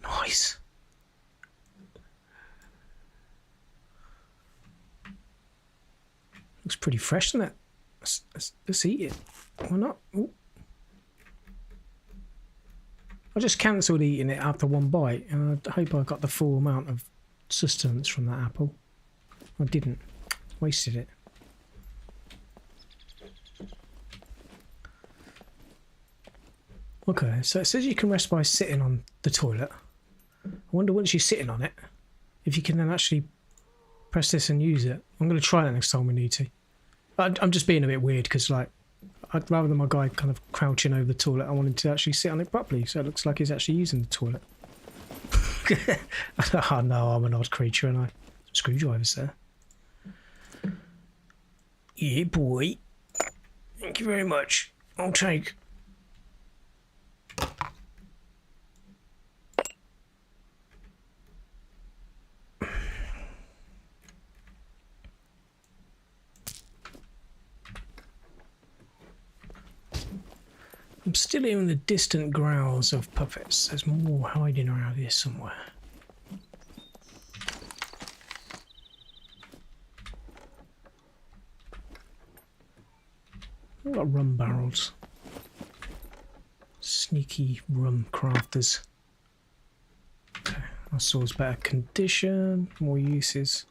Nice. Looks pretty fresh, doesn't it? Let's eat it. Why not? Ooh. I just cancelled eating it after one bite, and I hope I got the full amount of sustenance from that apple. I didn't. Wasted it. Okay, so it says you can rest by sitting on the toilet. I wonder once you're sitting on it, if you can then actually press this and use it. I'm going to try that next time we need to. I'm just being a bit weird because, like, rather than my guy kind of crouching over the toilet, I wanted to actually sit on it properly, so it looks like he's actually using the toilet. Oh no, I'm an odd creature, and I screwdrivers there. Yeah, boy. Thank you very much. I'll take. I'm still hearing the distant growls of puppets. There's more hiding around here somewhere. I've got rum barrels. Sneaky rum crafters. Okay, our sword's better condition, more uses.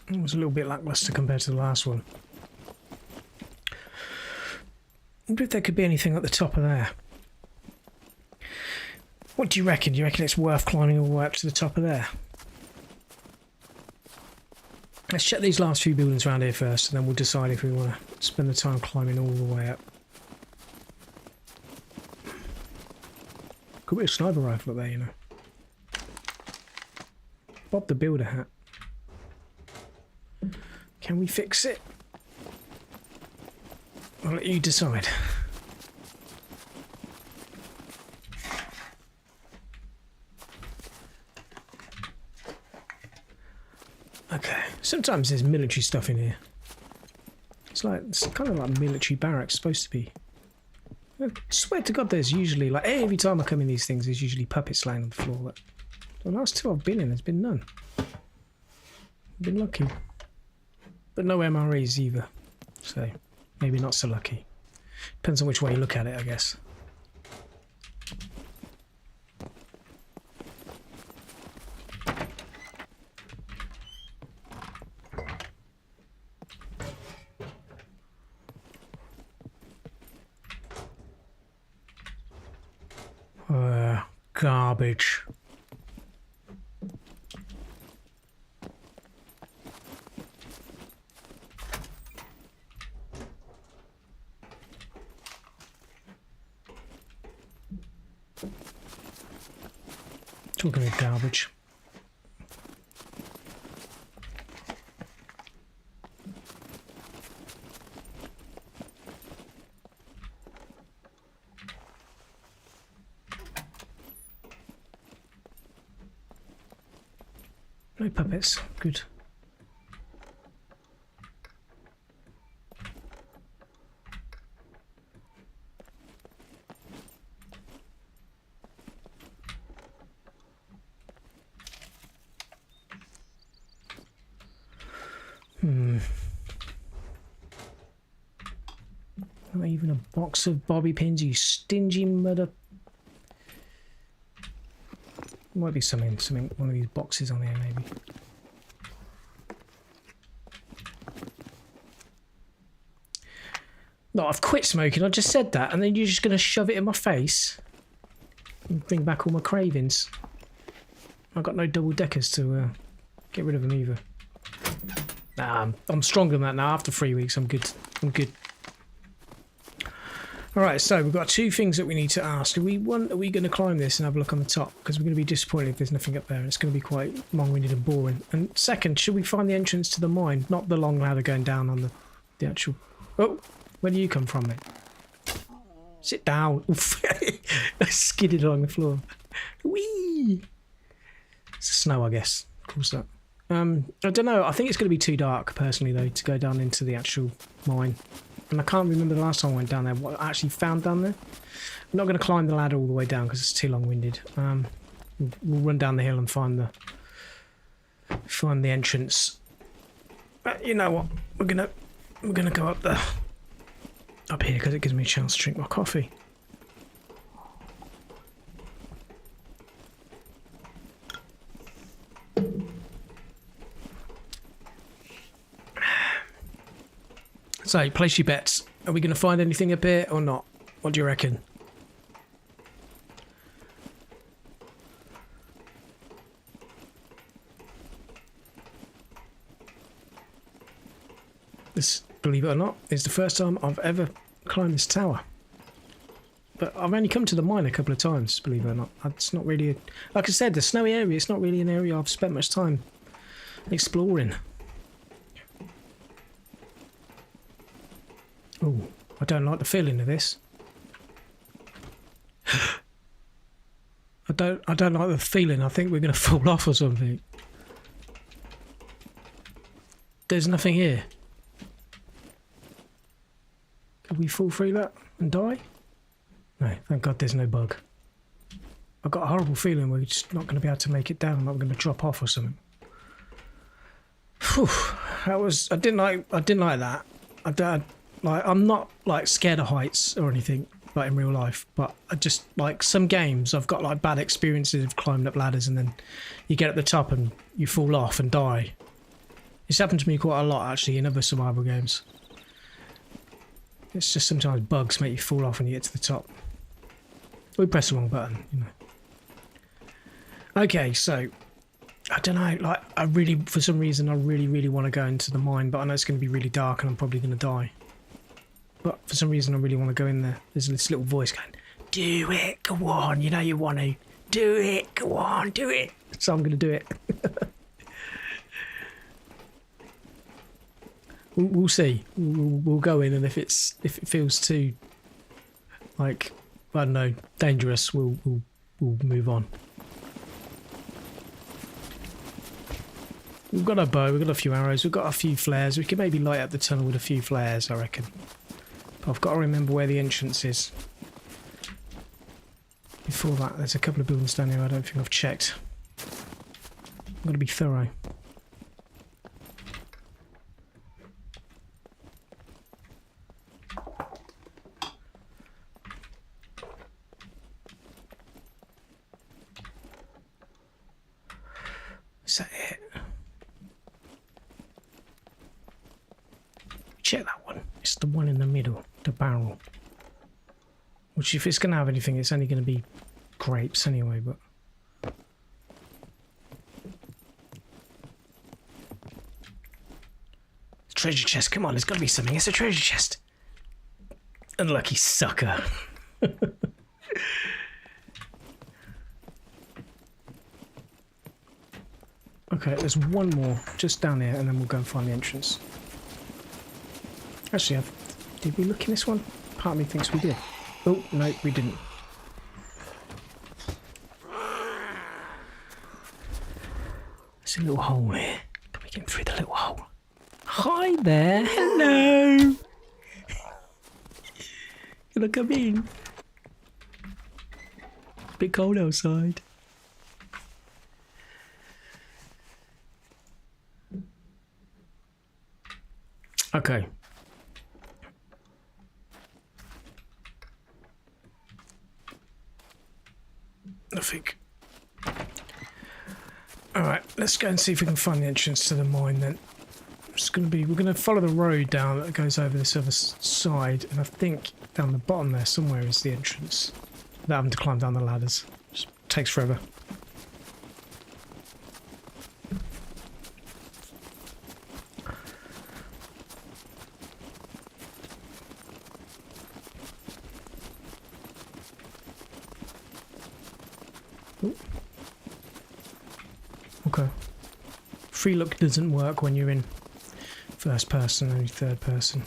It was a little bit lackluster compared to the last one. I wonder if there could be anything at the top of there. What do you reckon? Do you reckon it's worth climbing all the way up to the top of there? Let's check these last few buildings around here first, and then we'll decide if we want to spend the time climbing all the way up. Could be a sniper rifle up there, you know. Bob the Builder hat. Can we fix it? I'll let you decide. Okay, sometimes there's military stuff in here. It's kind of like military barracks, supposed to be. I swear to God, there's usually, like, every time I come in these things, there's usually puppets laying on the floor. But the last two I've been in, there's been none. I've been lucky. But no MREs either, so maybe not so lucky. Depends on which way you look at it, I guess. Garbage. Talking of garbage. No puppets. Good. Not even a box of bobby pins, you stingy mother. Might be something, one of these boxes on here, maybe. No, I've quit smoking. I just said that, and then you're just going to shove it in my face and bring back all my cravings. I've got no double deckers to get rid of them either. Nah, I'm stronger than that now. After 3 weeks, I'm good. I'm good. All right, so we've got two things that we need to ask. Are we going to climb this and have a look on the top? Because we're going to be disappointed if there's nothing up there. It's going to be quite long-winded and boring. And second, should we find the entrance to the mine? Not the long ladder going down on the actual... Oh, where do you come from, mate? Sit down. I skidded along the floor. Whee! It's snow, I guess. Of course that. I don't know. I think it's going to be too dark, personally, though, to go down into the actual mine. And I can't remember the last time I went down there, what I actually found down there. I'm not going to climb the ladder all the way down because it's too long-winded. We'll run down the hill and find the entrance. But you know what? We're gonna go up here because it gives me a chance to drink my coffee. So, place your bets. Are we going to find anything up here or not? What do you reckon? This, believe it or not, is the first time I've ever climbed this tower. But I've only come to the mine a couple of times, believe it or not. It's not really... like I said, the snowy area, it's not really an area I've spent much time exploring. Oh, I don't like the feeling of this. I don't like the feeling. I think we're going to fall off or something. There's nothing here. Can we fall through that and die? No, thank God there's no bug. I've got a horrible feeling we're just not going to be able to make it down. Like we're going to drop off or something. Whew, that was... I didn't like that. I'm not like scared of heights or anything like in real life, but I just like some games I've got like bad experiences of climbing up ladders and then you get at the top and you fall off and die. It's happened to me quite a lot actually in other survival games. It's just sometimes bugs make you fall off when you get to the top. We press the wrong button, you know. Okay, so I don't know, like I really, for some reason I really want to go into the mine, but I know it's going to be really dark and I'm probably going to die. But for some reason I really want to go in there. There's this little voice going, do it, go on, you know you want to. Do it, go on, do it. So I'm going to do it. We'll see. We'll go in, and if it feels too, like, I don't know, dangerous, we'll move on. We've got a bow, we've got a few arrows, we've got a few flares. We can maybe light up the tunnel with a few flares, I reckon. I've got to remember where the entrance is. Before that, there's a couple of buildings down here I don't think I've checked. I've got to be thorough. Is that it? Check that one. It's the one in the middle, the barrel. Which, if it's going to have anything, it's only going to be grapes anyway, but... Treasure chest, come on, there's got to be something. It's a treasure chest. Unlucky sucker. Okay, there's one more just down there, and then we'll go and find the entrance. Actually, did we look in this one? Part of me thinks we did. Oh, no, we didn't. There's a little hole here. Can we get through the little hole? Hi there. Hello. Can I come in? A bit cold outside. Okay. I think. Alright, let's go and see if we can find the entrance to the mine then. We're gonna follow the road down that goes over this other side, and I think down the bottom there somewhere is the entrance. Without having to climb down the ladders. Just takes forever. Ooh. Okay. Free look doesn't work when you're in first person, only third person.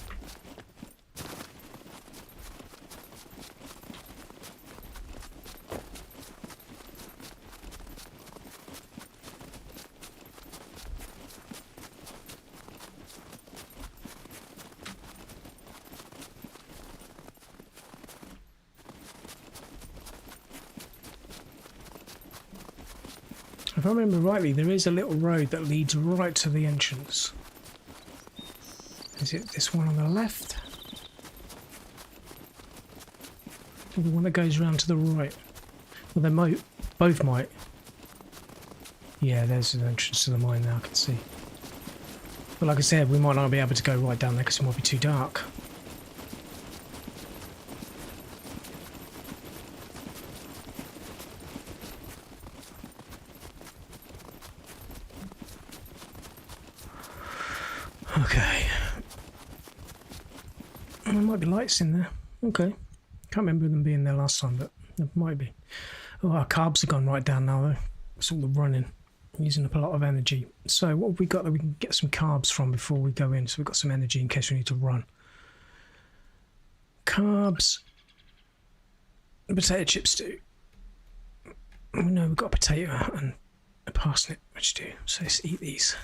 If I remember rightly, there is a little road that leads right to the entrance. Is it this one on the left? Or the one that goes around to the right? Well, they might, both might. Yeah, there's an entrance to the mine now, I can see. But like I said, we might not be able to go right down there because it might be too dark. Okay. There might be lights in there. Okay. Can't remember them being there last time, but there might be. Oh, our carbs have gone right down now, though. It's all the running. Using up a lot of energy. So what have we got that we can get some carbs from before we go in? So we've got some energy in case we need to run. Carbs. Potato chip stew. We know we've got a potato and a parsnip, which do. So let's eat these.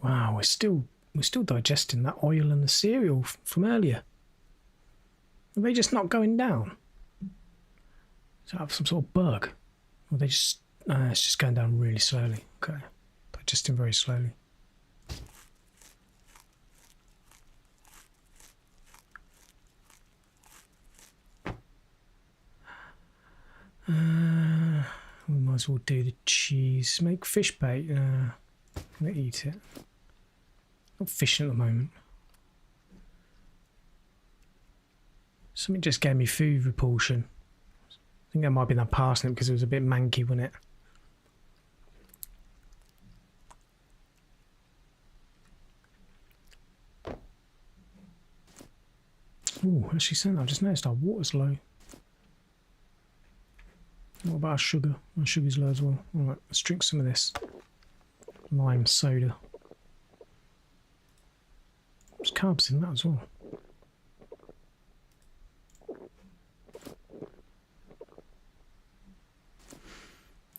Wow, we're still digesting that oil and the cereal from earlier. Are they just not going down? Does that have some sort of bug? Or they just it's just going down really slowly. Okay. Digesting very slowly. We might as well do the cheese. Make fish bait. I'm gonna eat it. Not fishing at the moment. Something just gave me food repulsion. I think that might be that parsnip because it was a bit manky, wasn't it? Oh, actually, saying that, I've just noticed our water's low. What about our sugar? Our sugar's low as well. Alright, let's drink some of this lime soda. There's carbs in that as well.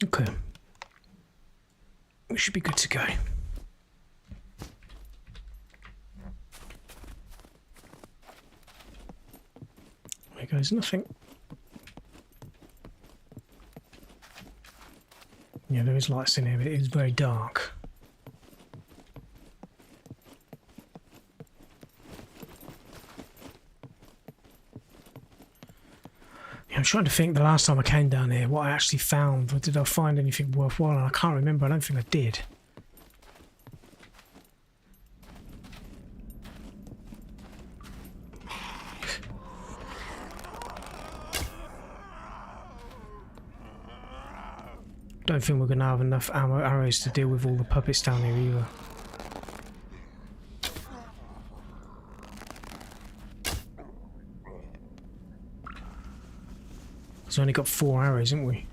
Okay. We should be good to go. There goes nothing. Yeah, there is lights in here, but it is very dark. I'm trying to think the last time I came down here, what I actually found. Or did I find anything worthwhile? And I can't remember. I don't think I did. Don't think we're going to have enough arrows to deal with all the puppets down here either. We've only got 4 arrows, haven't we?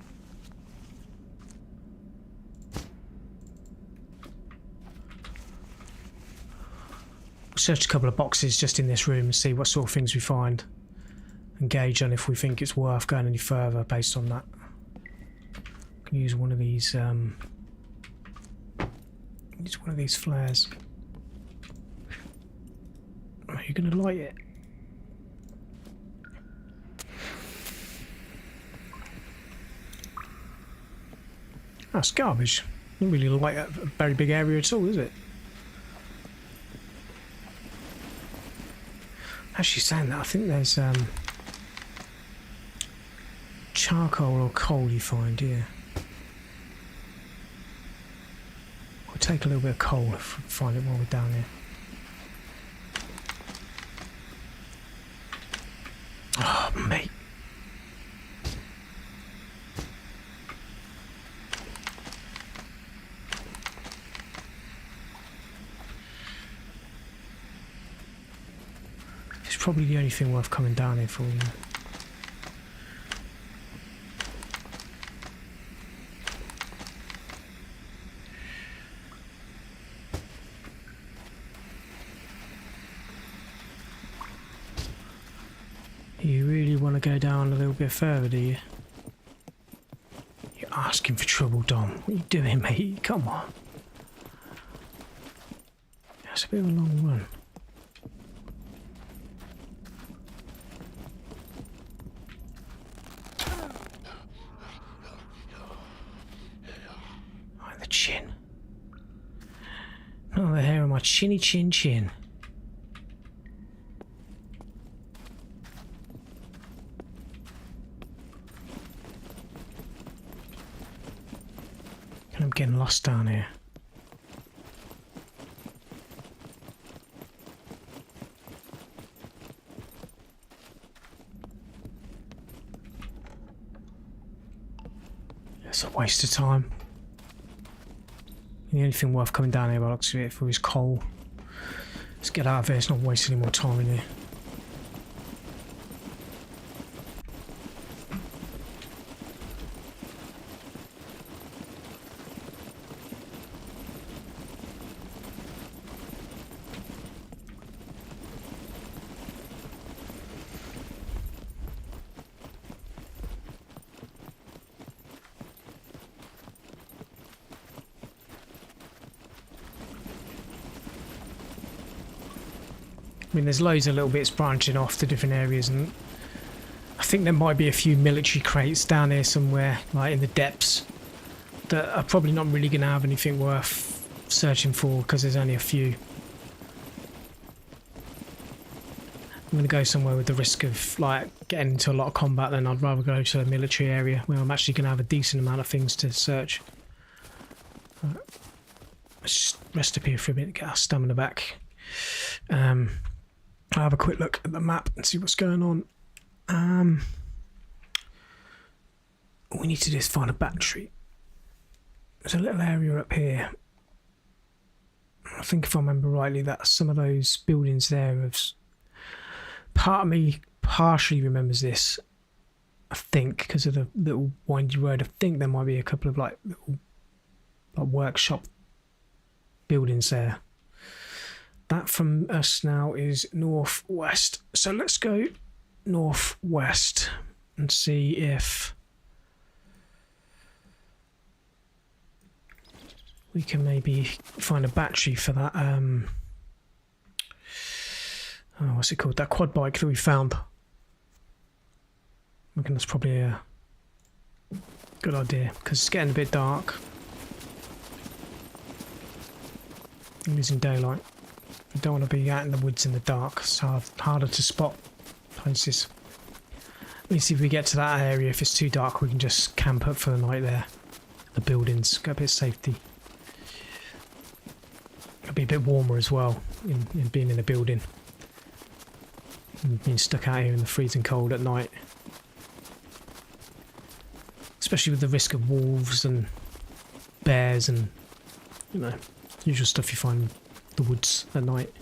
We'll search a couple of boxes just in this room and see what sort of things we find. And gauge on if we think it's worth going any further based on that. Can use one of these flares. Are you going to light it? That's garbage. Not really light a very big area at all, is it? Actually, saying that, I think there's charcoal or coal you find here. We'll take a little bit of coal if we find it while we're down here. probably the only thing worth coming down here for, you know. You really want to go down a little bit further, do you? You're asking for trouble, Dom. What are you doing, mate? Come on. That's a bit of a long run. Oh, the chin. Oh, the hair on my chinny chin chin. I'm getting lost down here. It's a waste of time. The only thing worth coming down here by the looks of it for is coal. Let's get out of here, it's not wasting any more time in here. I mean, there's loads of little bits branching off to different areas, and I think there might be a few military crates down here somewhere, like in the depths, that are probably not really going to have anything worth searching for because there's only a few. I'm going to go somewhere with the risk of like getting into a lot of combat. Then I'd rather go to a military area where I'm actually going to have a decent amount of things to search. Let's just rest up here for a bit, get our stamina back. I'll have a quick look at the map and see what's going on. All we need to do is find a battery. There's a little area up here. I think if I remember rightly, that some of those buildings there have... Part of me partially remembers this, I think, because of the little windy road. I think there might be a couple of like little like workshop buildings there. That from us now is northwest. So let's go northwest and see if we can maybe find a battery for that. What's it called? That quad bike that we found. I reckon that's probably a good idea because it's getting a bit dark. I'm losing daylight. I don't want to be out in the woods in the dark. It's harder to spot places. Let me see if we get to that area. If it's too dark, we can just camp up for the night there. The buildings, get a bit of safety. It'll be a bit warmer as well in being in a building. And being stuck out here in the freezing cold at night. Especially with the risk of wolves and bears and, you know, usual stuff you find in the woods at night.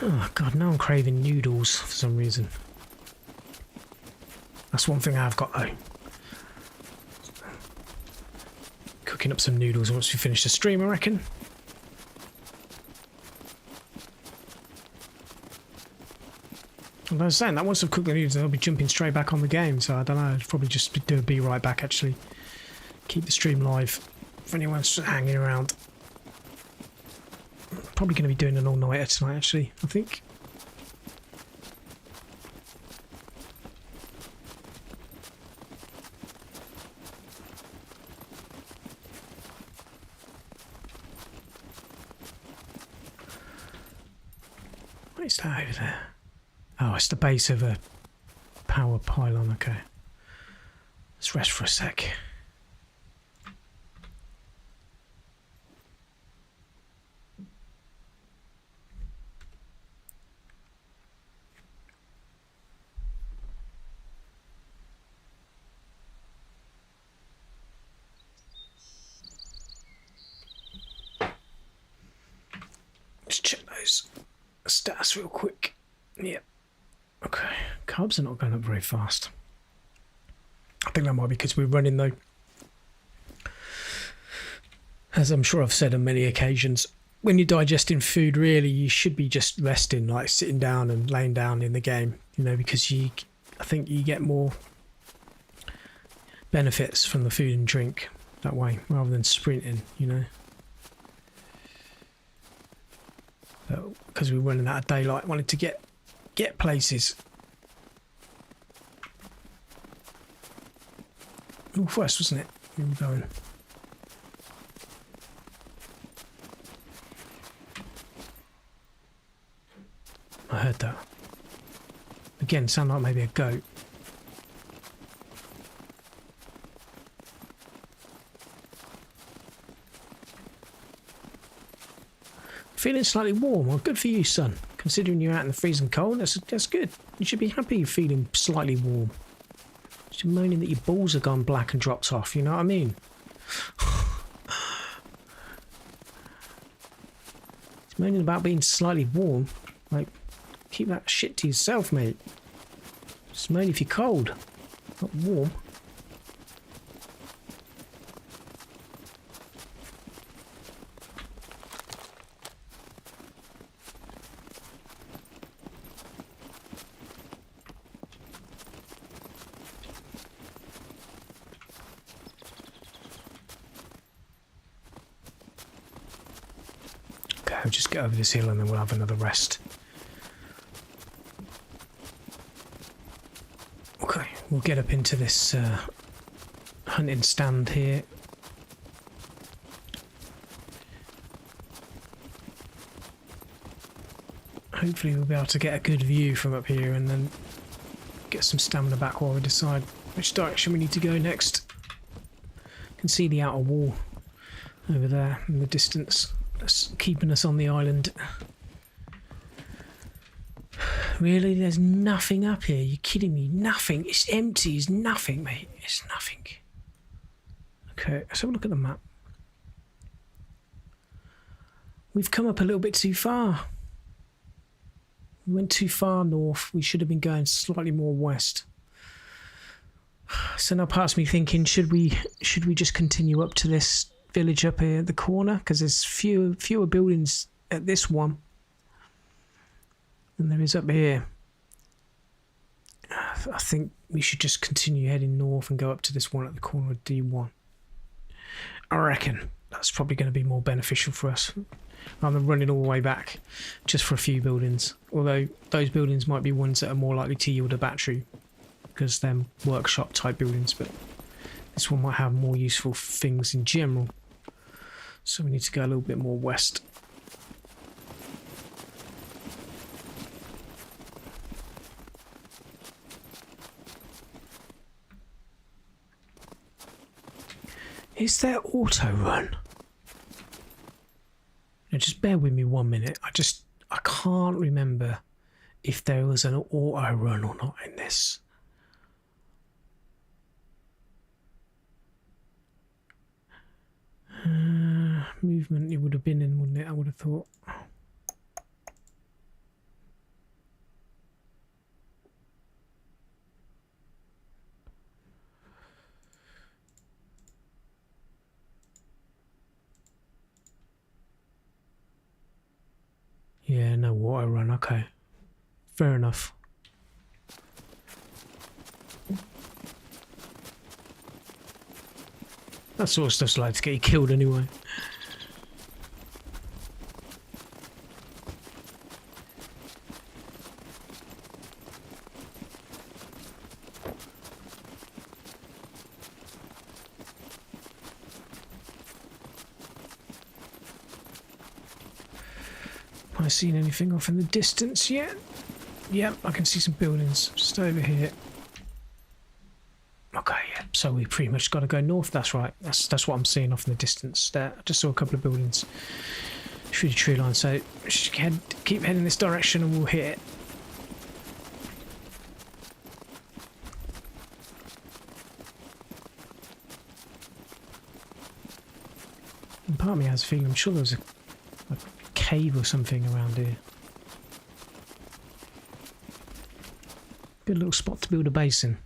Oh god, now I'm craving noodles for some reason. That's one thing I've got though. Cooking up some noodles once we finish the stream, I reckon. As I was saying, that once I've cooked the noodles, I'll be jumping straight back on the game, so I don't know, I'll probably just do a be right back actually. Keep the stream live if anyone's hanging around. Probably going to be doing an all-nighter tonight actually, I think. What is that over there? Oh, it's the base of a power pylon, okay. Let's rest for a sec. those stats real quick. Yep. Okay. Carbs are not going up very fast. I think that might be because we're running though. As I'm sure I've said on many occasions, when you're digesting food, really, you should be just resting, like sitting down and laying down in the game, you know, because I think you get more benefits from the food and drink that way, rather than sprinting, you know. Because we're running out of daylight, wanted to get places. Northwest, wasn't it? Where are we going? I heard that. Again, sound like maybe a goat. Feeling slightly warm. Well, good for you, son. Considering you're out in the freezing cold, that's good. You should be happy you're feeling slightly warm. You're moaning that your balls have gone black and dropped off, you know what I mean? It's moaning about being slightly warm. Like, keep that shit to yourself, mate. Just moan if you're cold, not warm. Okay, we'll just get over this hill and then we'll have another rest. Okay, we'll get up into this hunting stand here. Hopefully we'll be able to get a good view from up here and then get some stamina back while we decide which direction we need to go next. You can see the outer wall over there in the distance. That's keeping us on the island. Really? There's nothing up here? You're kidding me? Nothing? It's empty. It's nothing, mate. It's nothing. Okay, let's have a look at the map. We've come up a little bit too far. We went too far north. We should have been going slightly more west. So now part's me thinking, should we just continue up to this village up here at the corner? Because there's fewer buildings at this one than there is up here. I think we should just continue heading north and go up to this one at the corner of D1. I reckon that's probably going to be more beneficial for us rather than running all the way back just for a few buildings. Although those buildings might be ones that are more likely to yield a battery because they're workshop type buildings, but this one might have more useful things in general. So we need to go a little bit more west. Is there auto run? Now just bear with me 1 minute. I can't remember if there was an auto run or not in this. Movement it would have been in, wouldn't it? I would have thought. Yeah, no water run, okay. Fair enough. That sort of stuff's like to get you killed anyway. Have I seen anything off in the distance yet? Yep, I can see some buildings just over here. Okay, yeah, so we pretty much got to go north, that's right. That's what I'm seeing off in the distance there. I just saw a couple of buildings through the tree line, so just keep heading this direction and we'll hit it. And part of me has a feeling, I'm sure there was a cave or something around here. Good little spot to build a base in.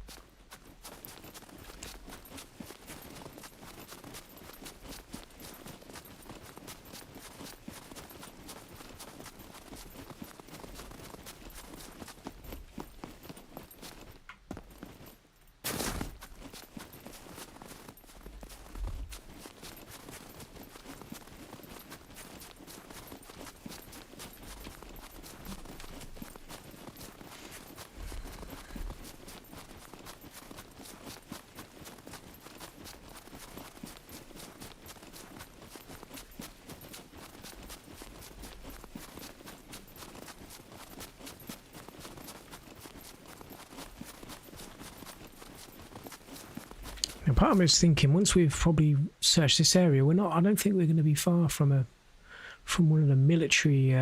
Now, part of me was thinking, once we've probably searched this area, I don't think we're going to be far from one of the military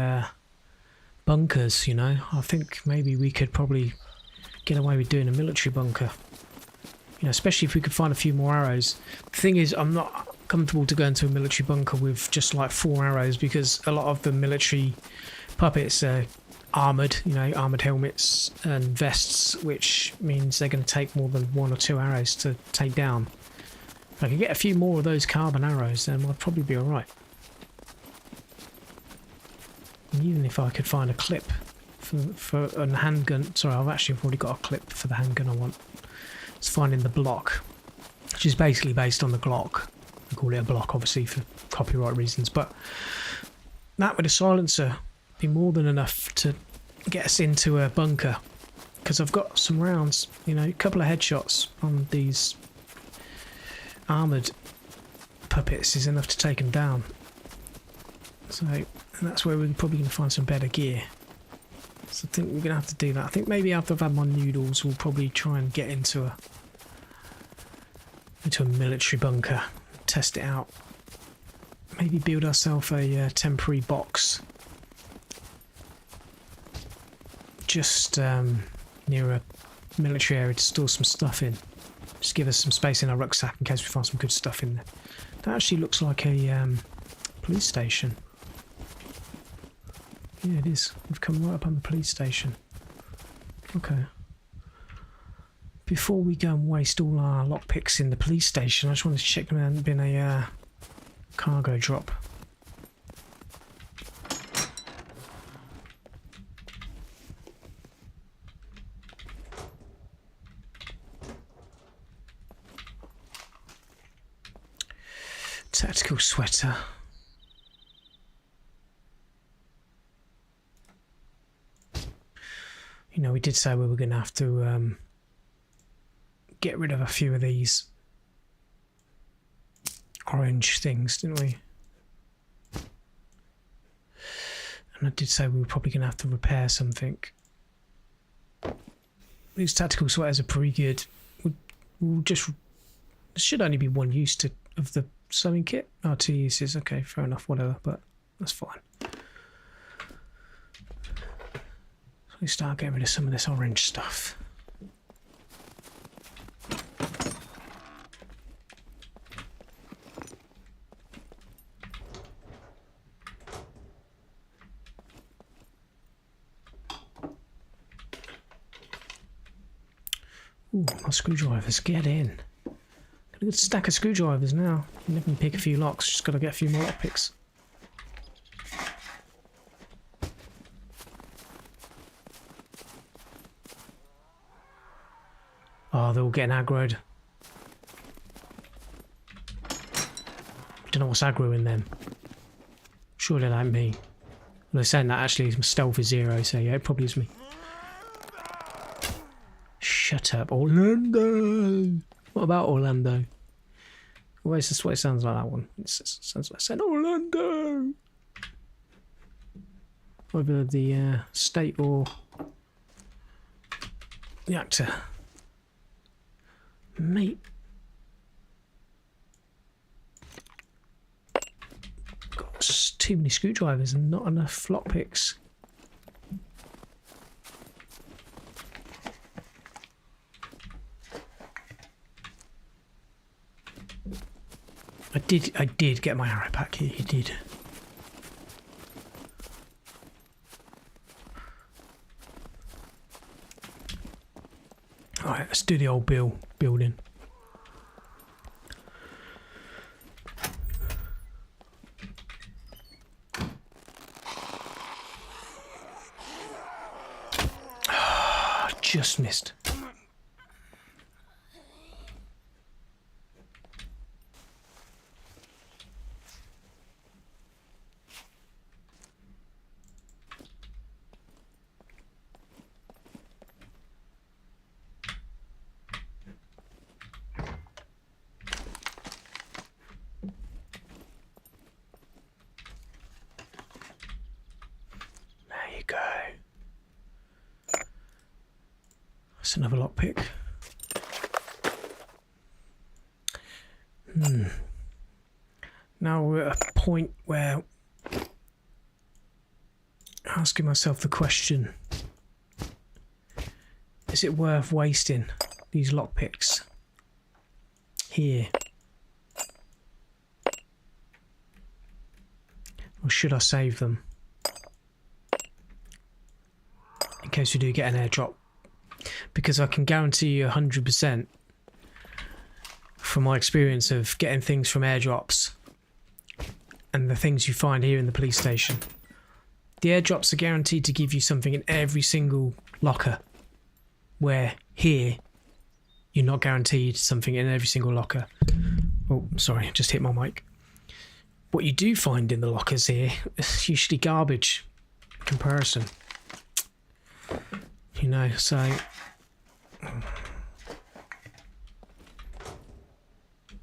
bunkers, you know. I think maybe we could probably get away with doing a military bunker. You know, especially if we could find a few more arrows. The thing is, I'm not comfortable to go into a military bunker with just like 4 arrows, because a lot of the military puppets are armoured, you know, armoured helmets and vests, which means they're going to take more than 1 or 2 arrows to take down. If I could get a few more of those carbon arrows, then I'd probably be alright. Even if I could find a clip for a handgun. Sorry, I've actually already got a clip for the handgun I want. It's finding the block, which is basically based on the Glock. I call it a block, obviously, for copyright reasons, but that with a silencer be more than enough to get us into a bunker, because I've got some rounds, you know, a couple of headshots on these armoured puppets is enough to take them down. So, and that's where we're probably going to find some better gear. So I think we're going to have to do that. I think maybe after I've had my noodles, we'll probably try and get into a military bunker, test it out. Maybe build ourselves a temporary box just near a military area to store some stuff in. Just give us some space in our rucksack in case we find some good stuff in there. That actually looks like a police station. Yeah, it is. We've come right up on the police station. Okay. Before we go and waste all our lockpicks in the police station, I just wanted to check there hadn't been a cargo drop. Tactical sweater. You know, we did say we were going to have to get rid of a few of these orange things, didn't we? And I did say we were probably going to have to repair something. These tactical sweaters are pretty good. We'll just... There should only be one use of the sewing kit. Oh, 2 uses. Okay, fair enough, whatever, but that's fine. So we start getting rid of some of this orange stuff. Ooh, my screwdrivers, get in. Got a good stack of screwdrivers now. Let me pick a few locks, just got to get a few more lock picks. Oh, they're all getting aggroed. Don't know what's aggro in them. Sure they like me. Well, they're saying that actually stealth is 0, so yeah, it probably is me. Shut up, Orlando! What about Orlando? Well, it's just what it sounds like, that one. It sounds like I said Orlando! Either the state or the actor. Mate. Got too many screwdrivers and not enough lockpicks. I did get my arrow back here, you did. Alright, let's do the old building. Just missed. There you go. That's another lockpick. Now we're at a point where asking myself the question, is it worth wasting these lockpicks here? Or should I save them in case we do get an airdrop? Because I can guarantee you 100% from my experience of getting things from airdrops and the things you find here in the police station, the airdrops are guaranteed to give you something in every single locker, where here you're not guaranteed something in every single locker. Oh, sorry, I just hit my mic. What you do find in the lockers here is usually garbage in comparison. You know, so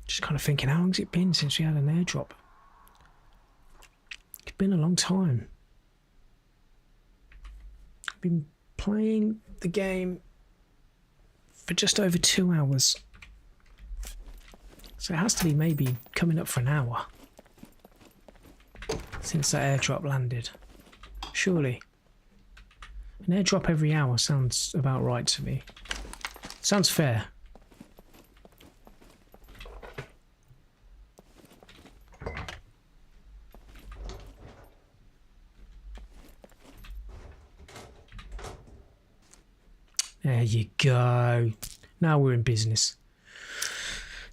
just kind of thinking, how long's it been since we had an airdrop? It's been a long time. I've been playing the game for just over 2 hours. So it has to be maybe coming up for an hour since that airdrop landed. Surely. An airdrop every hour sounds about right to me. Sounds fair. There you go. Now we're in business.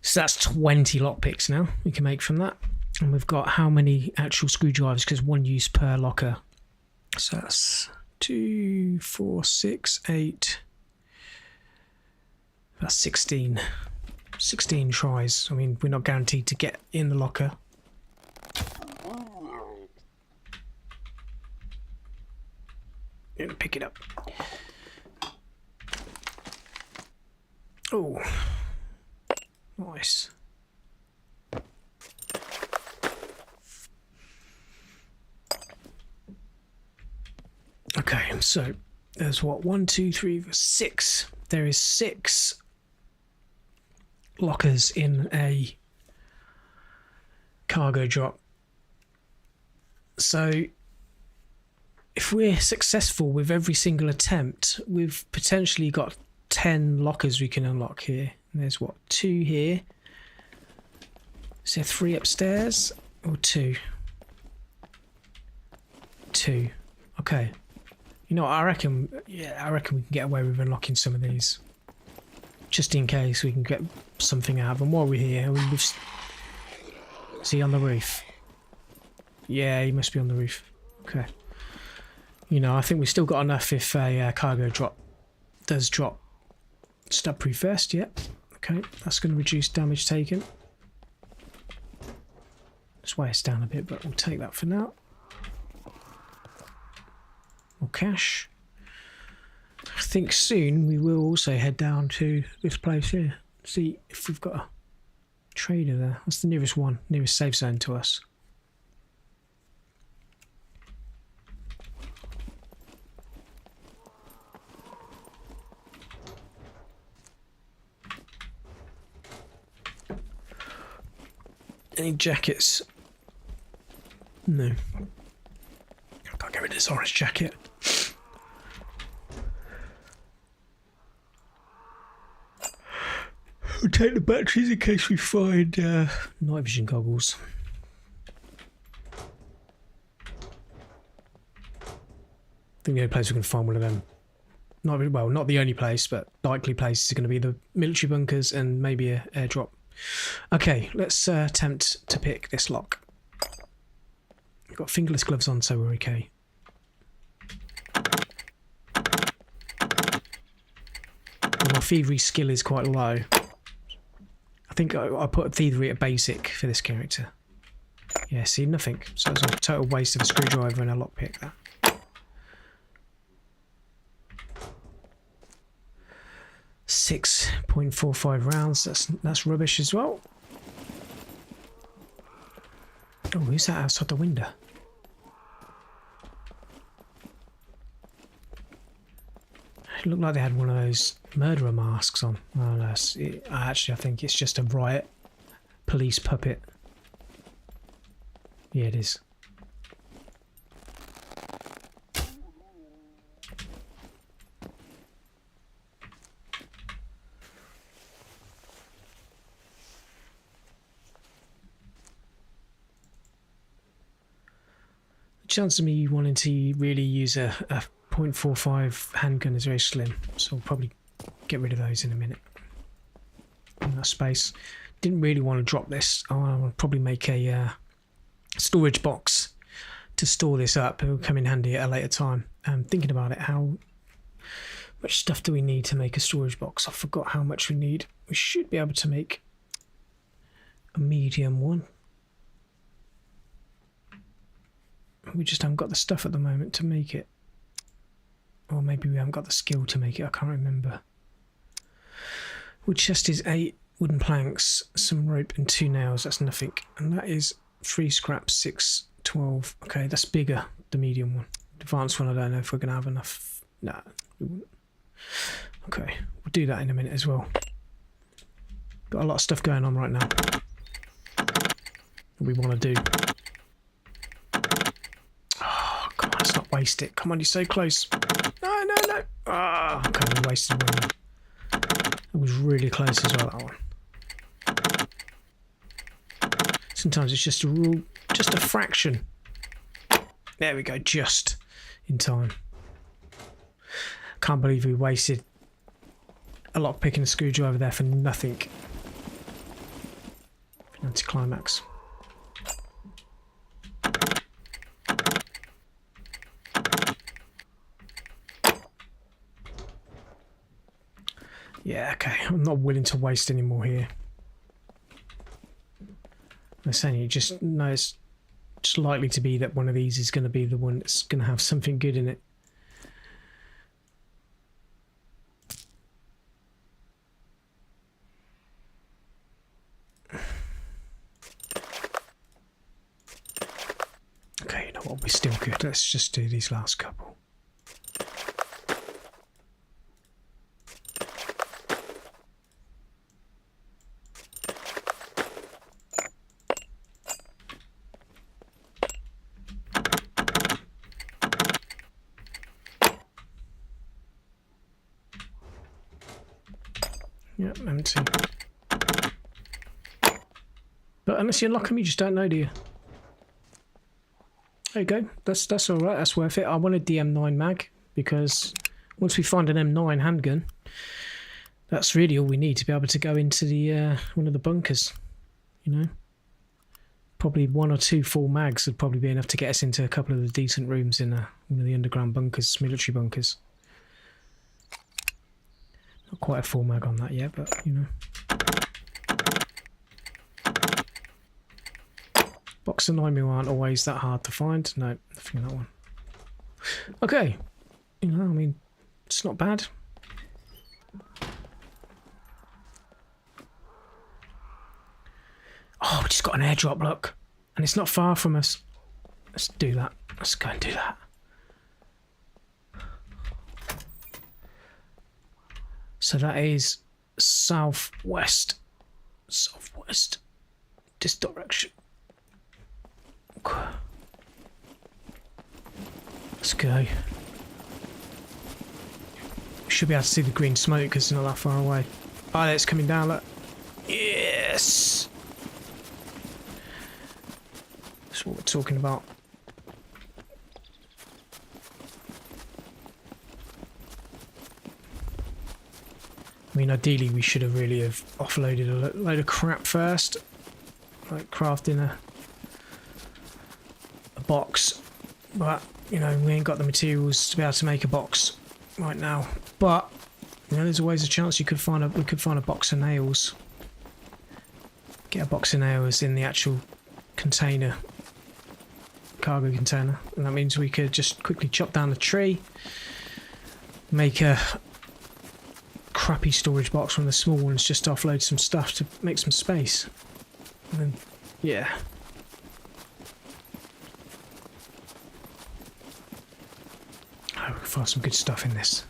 So that's 20 lockpicks now we can make from that. And we've got how many actual screwdrivers, because one use per locker. So that's 2, 4, 6, 8. That's 16. 16 tries. I mean, we're not guaranteed to get in the locker. And pick it up. Oh, nice. Okay, so there's what, 1, 2, 3, 6. There is 6 lockers in a cargo drop. So if we're successful with every single attempt, we've potentially got 10 lockers we can unlock here. And there's what, 2 here. Is there 3 upstairs or 2? 2. Okay. You know what, I reckon we can get away with unlocking some of these. Just in case we can get something out of them while we're here. Is he on the roof? Yeah, he must be on the roof. Okay. You know, I think we've still got enough if a cargo drop does drop. Stab-proof vest, yep. Okay, that's going to reduce damage taken. Let's weigh us down a bit, but we'll take that for now. More cash. I think soon we will also head down to this place here. See if we've got a trader there. That's the nearest one, nearest safe zone to us. Any jackets? No. I can't get rid of this orange jacket. We'll take the batteries in case we find night vision goggles. I think the only place we can find one of them not really, well, not the only place, but likely place is going to be the military bunkers and maybe a airdrop. Okay, let's attempt to pick this lock. I've got fingerless gloves on, so we're okay. My thievery skill is quite low. I think I put thievery at basic for this character. Yeah, see, nothing. So it's a total waste of a screwdriver and a lockpick. That. 6.45 rounds. That's rubbish as well. Oh, who's that outside the window? It looked like they had one of those murderer masks on. Oh, no, actually, I think it's just a riot police puppet. Yeah, it is. The chance of me wanting to really use a .45 handgun is very slim, so I'll probably get rid of those in a minute. In that space. Didn't really want to drop this. I'll probably make a storage box to store this up. It will come in handy at a later time. Thinking about it, how much stuff do we need to make a storage box? I forgot how much we need. We should be able to make a medium one. We just haven't got the stuff at the moment to make it. Or maybe we haven't got the skill to make it, I can't remember. Wood chest is 8 wooden planks, some rope and 2 nails, that's nothing. And that is 3 scraps, 6, 12. Okay, that's bigger, the medium one. The advanced one, I don't know if we're going to have enough. No, we wouldn't. Okay, we'll do that in a minute as well. Got a lot of stuff going on right now that we want to do. Oh, come on, let's not waste it. Come on, you're so close. No, no, no. Ah, oh, okay, we wasted one. It was really close as well, that one. Sometimes it's just a rule, just a fraction. There we go, just in time. Can't believe we wasted a lockpick and a screwdriver there for nothing. Anticlimax. Yeah, okay. I'm not willing to waste any more here. I'm saying you just know it's just likely to be that one of these is going to be the one that's going to have something good in it. Okay, you know what? We're still good. Let's just do these last couple. Yep, empty. But unless you unlock them, you just don't know, do you? There you go. That's all right. That's worth it. I wanted the M9 mag because once we find an M9 handgun, that's really all we need to be able to go into the one of the bunkers. You know, probably 1 or 2 full mags would probably be enough to get us into a couple of the decent rooms in one of the underground bunkers, military bunkers. Not quite a full mag on that yet, but you know. Box of 9mm aren't always that hard to find. No, nothing in that one. Okay. You know, I mean, it's not bad. Oh, we just got an airdrop, look. And it's not far from us. Let's do that. Let's go and do that. So that is southwest. Southwest. This direction. Let's go. We should be able to see the green smoke because it's not that far away. Oh, it's coming down, look. Yes! That's what we're talking about. I mean, ideally we should have really have offloaded a load of crap first, like crafting a box, but you know, we ain't got the materials to be able to make a box right now. But you know, there's always a chance we could find a box of nails. Get a box of nails in the actual container, cargo container, and that means we could just quickly chop down the tree, make a crappy storage box, one of the small ones, just to offload some stuff to make some space, and then yeah. Oh, we can find some good stuff in this.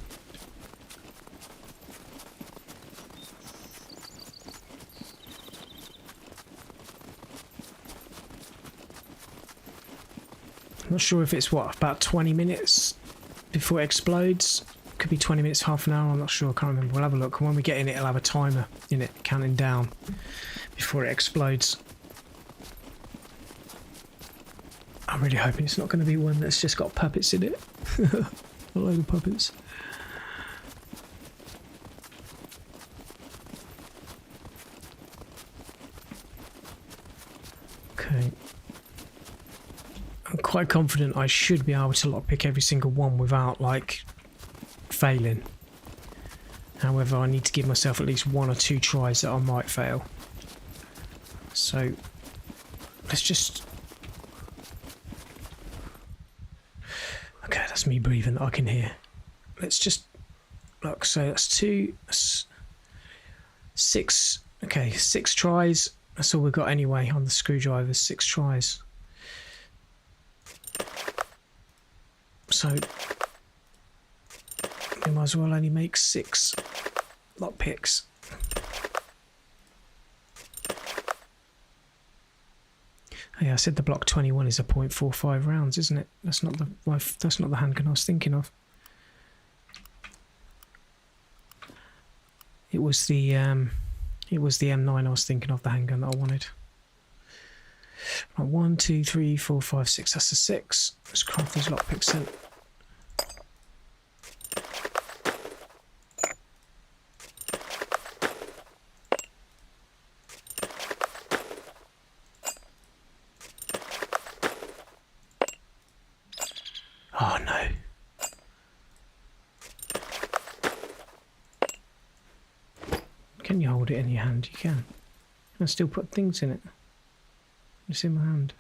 I'm not sure if it's about 20 minutes before it explodes. Could be 20 minutes, half an hour, I'm not sure, I can't remember. We'll have a look. When we get in it, it'll have a timer in it counting down before it explodes. I'm really hoping it's not going to be one that's just got puppets in it. A load of puppets. Okay. I'm quite confident I should be able to lockpick every single one without, like, failing. However, I need to give myself at least 1 or 2 tries that I might fail. So, let's just... Okay, that's me breathing, I can hear. Let's just... Look, so that's 2... That's 6... Okay, 6 tries. That's all we've got anyway on the screwdrivers, 6 tries. So... we might as well only make 6 lockpicks. Oh yeah, I said the block 21 is a .45 rounds, isn't it? That's not the handgun I was thinking of. It was the M9 I was thinking of, the handgun that I wanted. Right, 1, 2, 3, 4, 5, 6. That's a 6. Let's craft these lockpicks in. Oh no. Can you hold it in your hand? You can. And still put things in it. It's in my hand.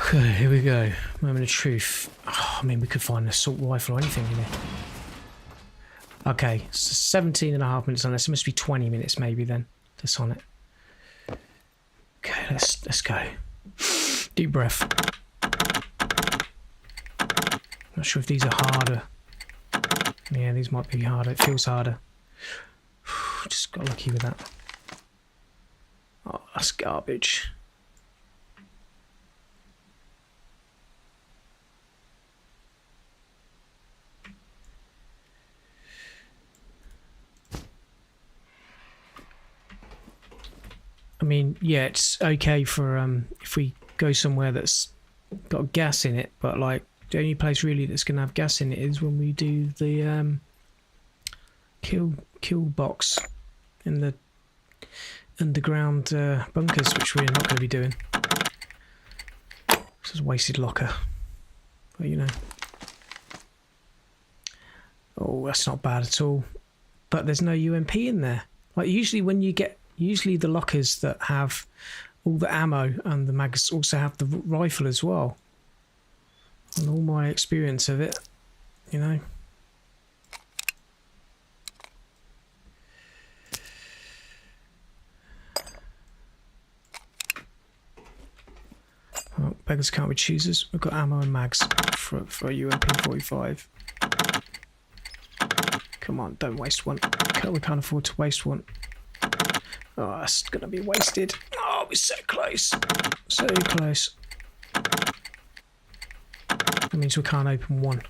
Okay, here we go. Moment of truth. Oh, I mean, we could find an assault rifle or anything in here. Okay, so 17.5 minutes on this. It must be 20 minutes maybe then. That's on it. Okay, let's go. Deep breath. Not sure if these are harder. Yeah, these might be harder. It feels harder. Just got lucky with that. Oh, that's garbage. I mean, yeah, it's okay for if we go somewhere that's got gas in it, but like the only place really that's gonna have gas in it is when we do the kill box in the underground bunkers, which we're not going to be doing. This is a wasted locker, but you know. Oh, that's not bad at all. But there's no UMP in there. Like usually when you get. Usually the lockers that have all the ammo and the mags also have the rifle as well. And all my experience of it, you know. Well, beggars can't be choosers. We've got ammo and mags for a UMP 45. Come on, don't waste one. We can't afford to waste one. Oh, that's gonna be wasted. Oh, we're so close. So close. That means we can't open one.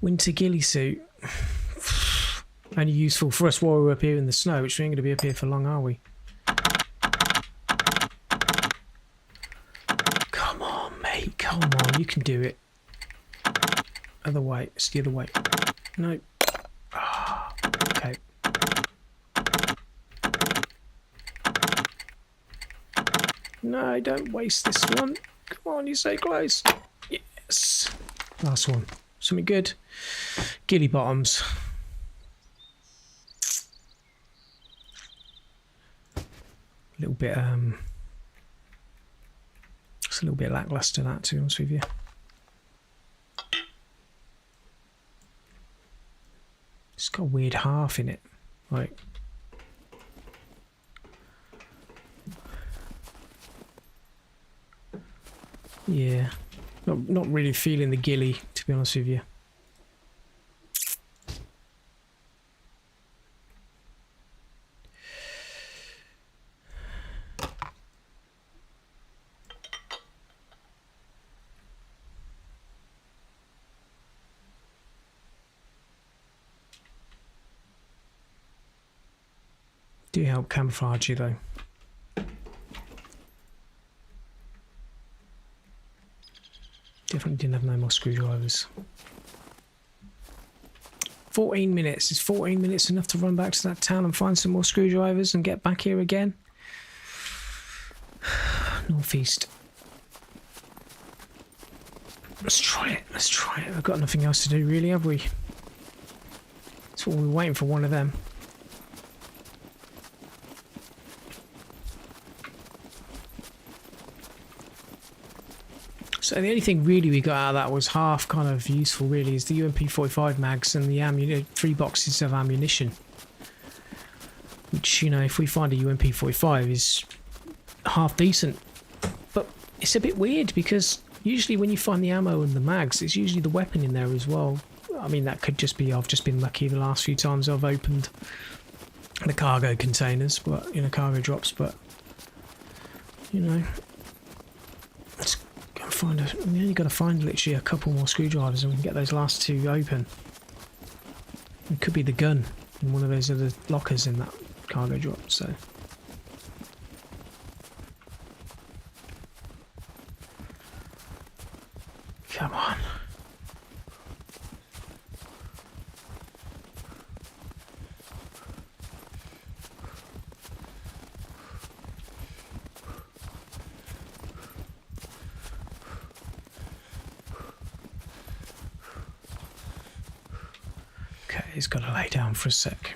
Winter ghillie suit. Only useful for us while we're up here in the snow, which we ain't going to be up here for long, are we? Come on, mate. Come on. You can do it. Other way. It's the other way. No. Ah, okay. No, don't waste this one. Come on, you're so close. Yes. Last one. Something good. Gilly bottoms. A little bit, it's a little bit lackluster, that, to be honest with you. It's got a weird half in it. Like, yeah, not really feeling the gilly, to be honest with you. Do help camouflage you though. Definitely didn't have no more screwdrivers. 14 minutes. Is 14 minutes enough to run back to that town and find some more screwdrivers and get back here again? Northeast. Let's try it. Let's try it. We've got nothing else to do really, have we? That's what we're waiting for, one of them. So the only thing really we got out of that was half kind of useful really is the UMP45 mags and the 3 boxes of ammunition. Which, you know, if we find a UMP45 is half decent. But it's a bit weird because usually when you find the ammo and the mags, it's usually the weapon in there as well. I mean, that could just be I've just been lucky the last few times I've opened the cargo containers, but, you know, cargo drops, but, you know, we only got to find literally a couple more screwdrivers and we can get those last 2 open. It could be the gun in one of those other lockers in that cargo drop, so. Come on. He's got to lay down for a sec.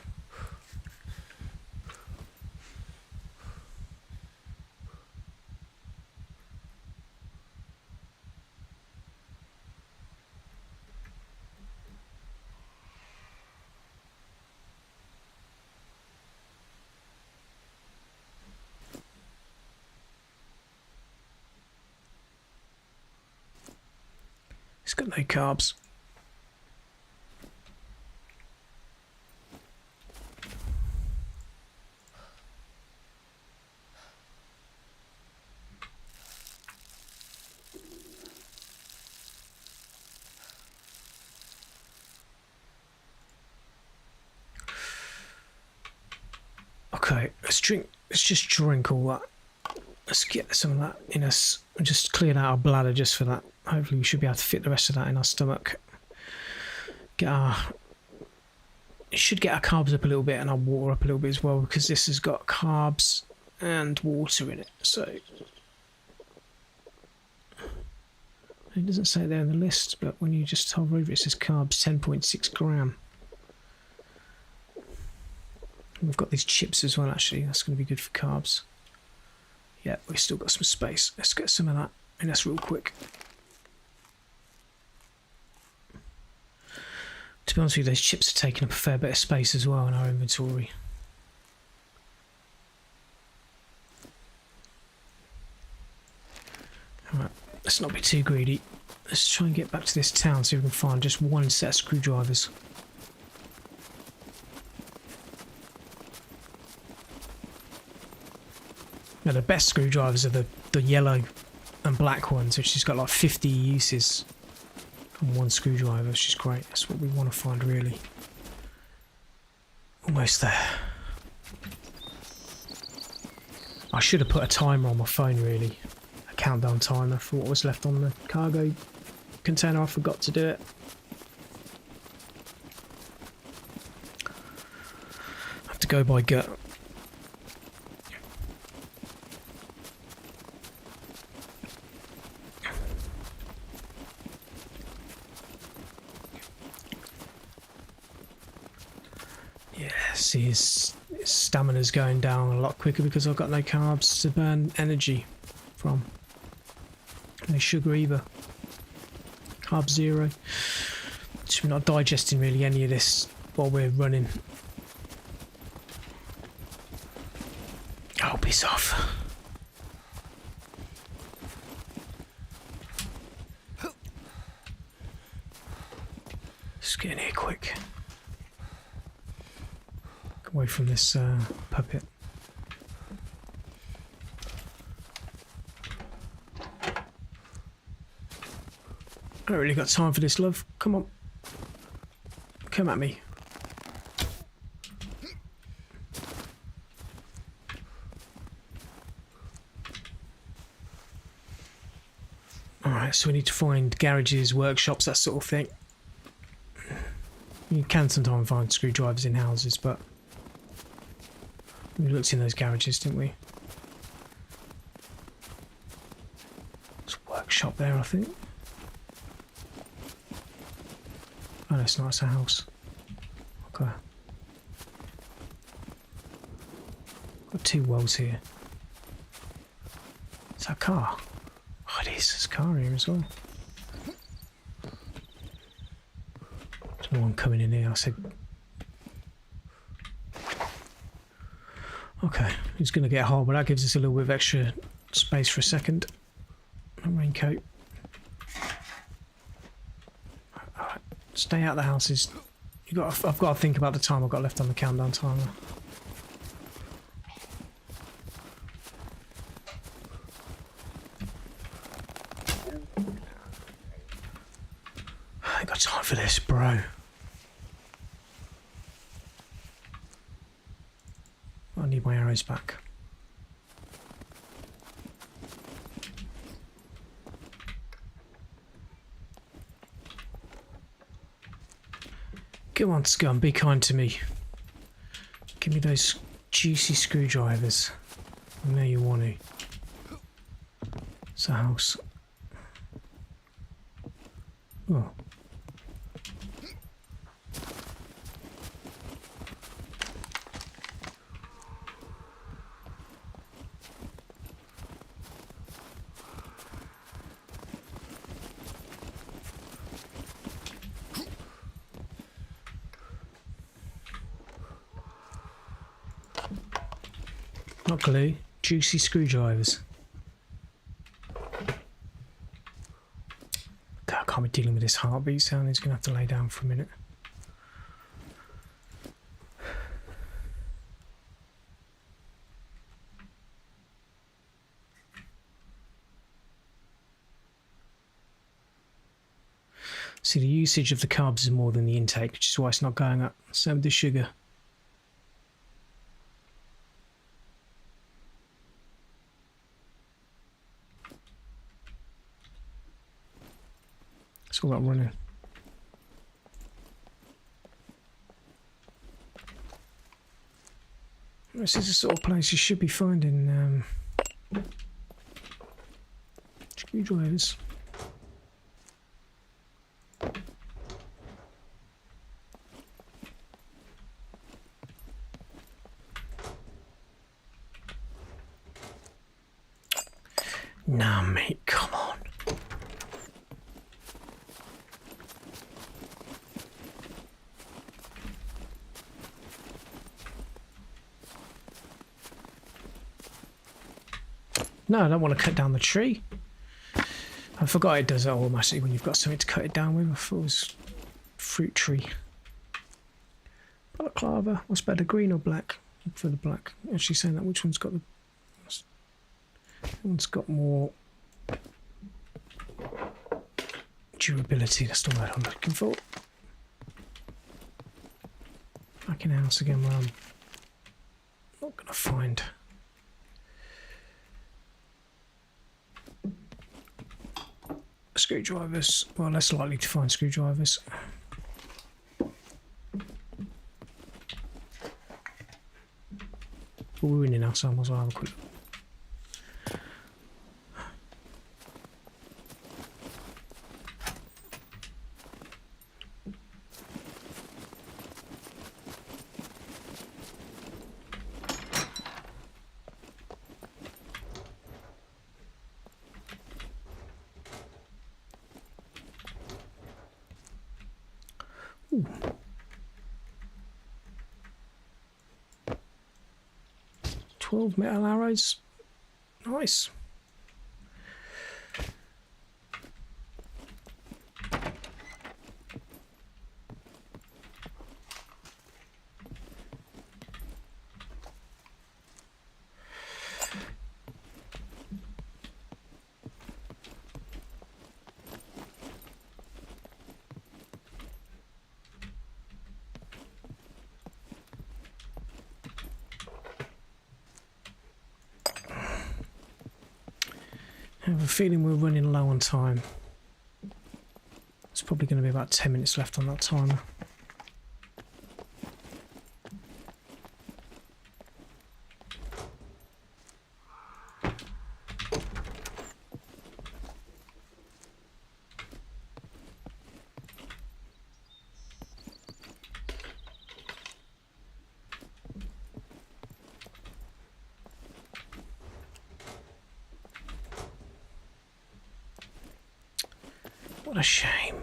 He's got no carbs. Okay, let's just drink all that. Let's get some of that in us. Just cleared out our bladder just for that. Hopefully we should be able to fit the rest of that in our stomach. It should get our carbs up a little bit and our water up a little bit as well, because this has got carbs and water in it. So it doesn't say there in the list, but when you just hover over it, it says carbs 10.6 gram. We've got these chips as well, actually. That's going to be good for carbs. Yeah, we've still got some space. Let's get some of that in us real quick. To be honest with you, those chips are taking up a fair bit of space as well in our inventory. Alright, let's not be too greedy. Let's try and get back to this town, see if we can find just one set of screwdrivers. Now the best screwdrivers are the yellow and black ones, which has got like 50 uses on one screwdriver, which is great. That's what we want to find really. Almost there. I should have put a timer on my phone, really. A countdown timer for what was left on the cargo container. I forgot to do it. I have to go by gut. Yeah, see his stamina's going down a lot quicker because I've got no carbs to burn energy from. No sugar either. Carb zero. Just we're not digesting really any of this while we're running. Oh, piss off. Just get in here quick. Away from this puppet. I don't really got time for this, love. Come on. Come at me. Alright, so we need to find garages, workshops, that sort of thing. You can sometimes find screwdrivers in houses, but we looked in those garages, didn't we? There's a workshop there, I think. Oh, no, it's not. It's a house. Okay. Got two wells here. Is that a car? Oh, it is. There's a car here as well. There's no one coming in here. I said... Okay, he's going to get hot, but that gives us a little bit of extra space for a second. A raincoat. Alright, stay out of the houses. I've got to think about the time I've got left on the countdown timer. I ain't got time for this, bro. I need my arrows back. Come on, Scum, be kind to me. Give me those juicy screwdrivers. I know you want to. It's a house. Oh. Not glue, juicy screwdrivers. God, I can't be dealing with this heartbeat sound. He's going to have to lay down for a minute. See, the usage of the carbs is more than the intake, which is why it's not going up. Same with the sugar. It's all about running. This is the sort of place you should be finding screwdrivers. Nah, mate, come on. No, I don't want to cut down the tree. I forgot it does it automatically when you've got something to cut it down with. I thought it was fruit tree. Balaclava. What's better, green or black? Look for the black. Actually saying that, which one's got the... One's got more durability. That's the word I'm looking for. fucking house again where I'm not gonna find. Screwdrivers. Well, less likely to find screwdrivers. But we're winning now, so I might as well have a quick look. Ooh. 12 metal arrows. Nice. I have a feeling we're running low on time. It's probably going to be about 10 minutes left on that timer. What a shame.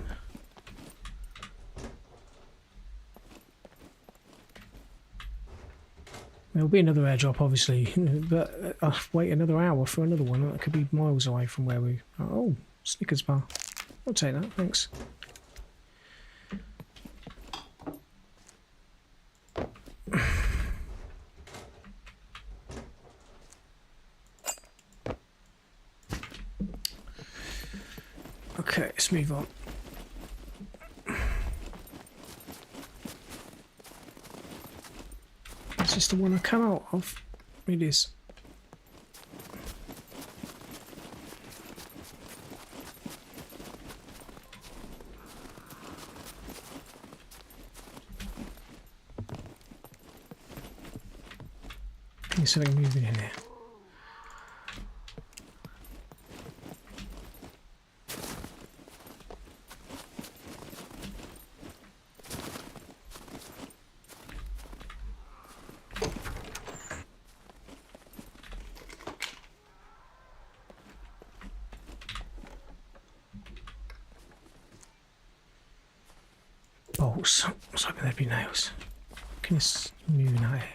There'll be another airdrop, obviously, but I'll wait another hour for another one. That could be miles away from where we... Oh, Snickers bar. I'll take that, thanks. Okay, let's move on. Is this the one I come out of? It is. There's something moving in here. Bolts. I was hoping there'd be nails. Can this moving out here?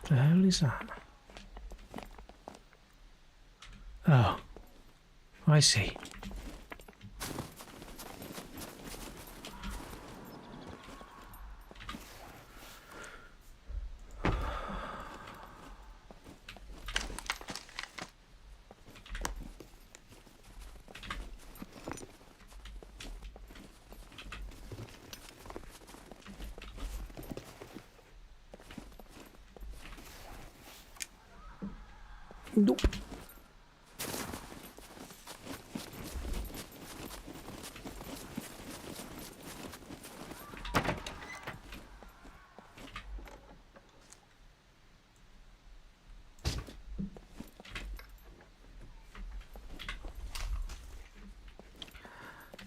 The hell is that? Oh, I see. Nope.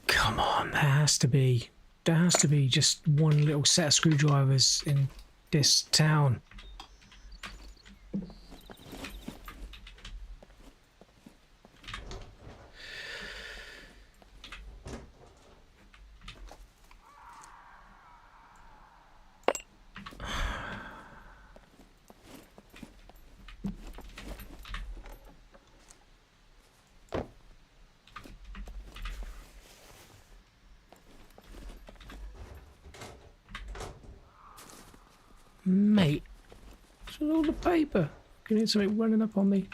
Come on, there has to be just one little set of screwdrivers in this town. Mate, what's with all the paper? Can you need something running up on me?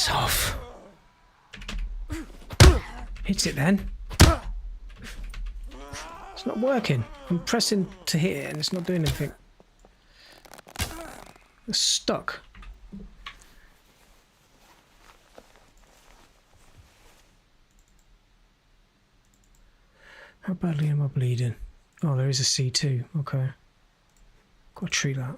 piss off. Hit it then. It's not working. I'm pressing to hit it and it's not doing anything. It's stuck. How badly am I bleeding? Oh, there is a C2. Okay. Got to treat that.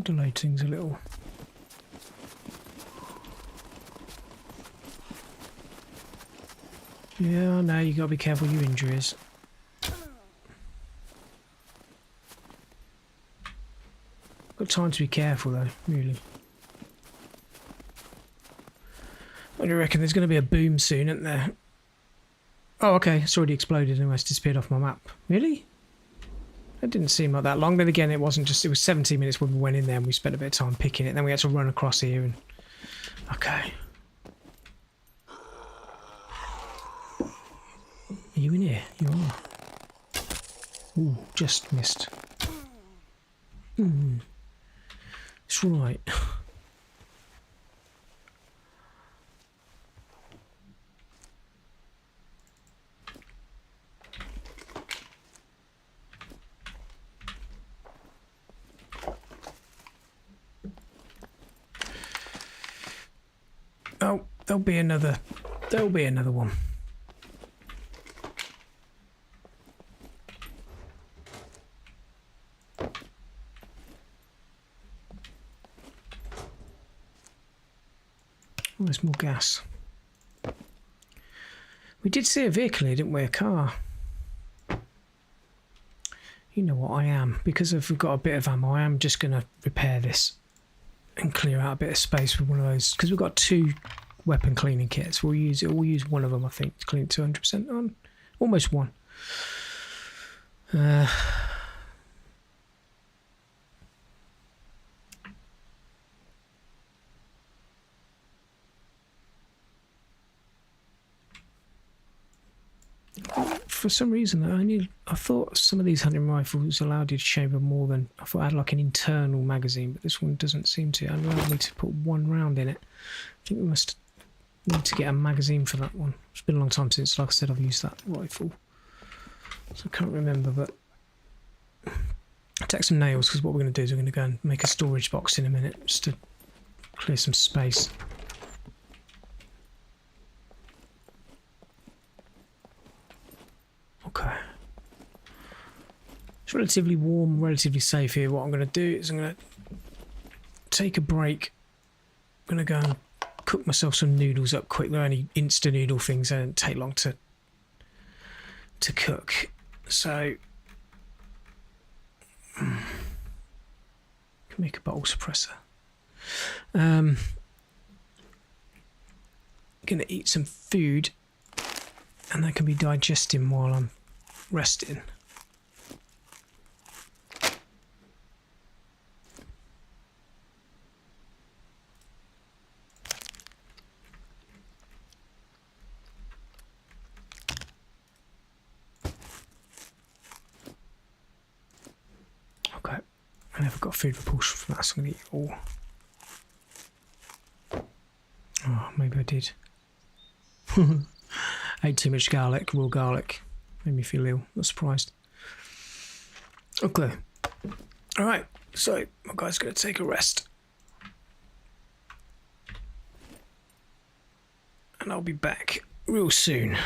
Delayed things a little. Yeah, no, you gotta be careful with your injuries. Got time to be careful though, really. What do you reckon? There's gonna be a boom soon, isn't there? Oh, okay, it's already exploded and it's disappeared off my map. Really? It didn't seem like that long. Then again, it wasn't just, it was 17 minutes when we went in there and we spent a bit of time picking it. Then we had to run across here and... Okay. Are you in here? You are. Ooh, just missed. It's right. Oh, there'll be another one. Oh, there's more gas. We did see a vehicle here, didn't we? A car. You know what I am. Because if we've got a bit of ammo, I am just going to repair this and clear out a bit of space with one of those. Because we've got 2 weapon cleaning kits. We'll use one of them, I think, to clean 200% on. Almost one. For some reason, I thought some of these hunting rifles allowed you to chamber more than... I thought I had like an internal magazine, but this one doesn't seem to. It allowed me to put 1 round in it. I think we must need to get a magazine for that one. It's been a long time since, like I said, I've used that rifle. So I can't remember, but... I'll take some nails, because what we're going to do is we're going to go and make a storage box in a minute, just to clear some space. Okay. It's relatively warm, relatively safe here. What I'm going to do is I'm going to take a break. I'm going to go and cook myself some noodles up quick. They're only instant noodle things. They don't take long to cook. So, can make a bottle suppressor. Going to eat some food, and that can be digesting while I'm resting. Okay, I never got food repulsion from that, so I'm going to eat it all. Oh, maybe I did. Ate too much garlic, raw garlic. Made me feel ill, not surprised. Okay. Alright, so my guy's going to take a rest. And I'll be back real soon.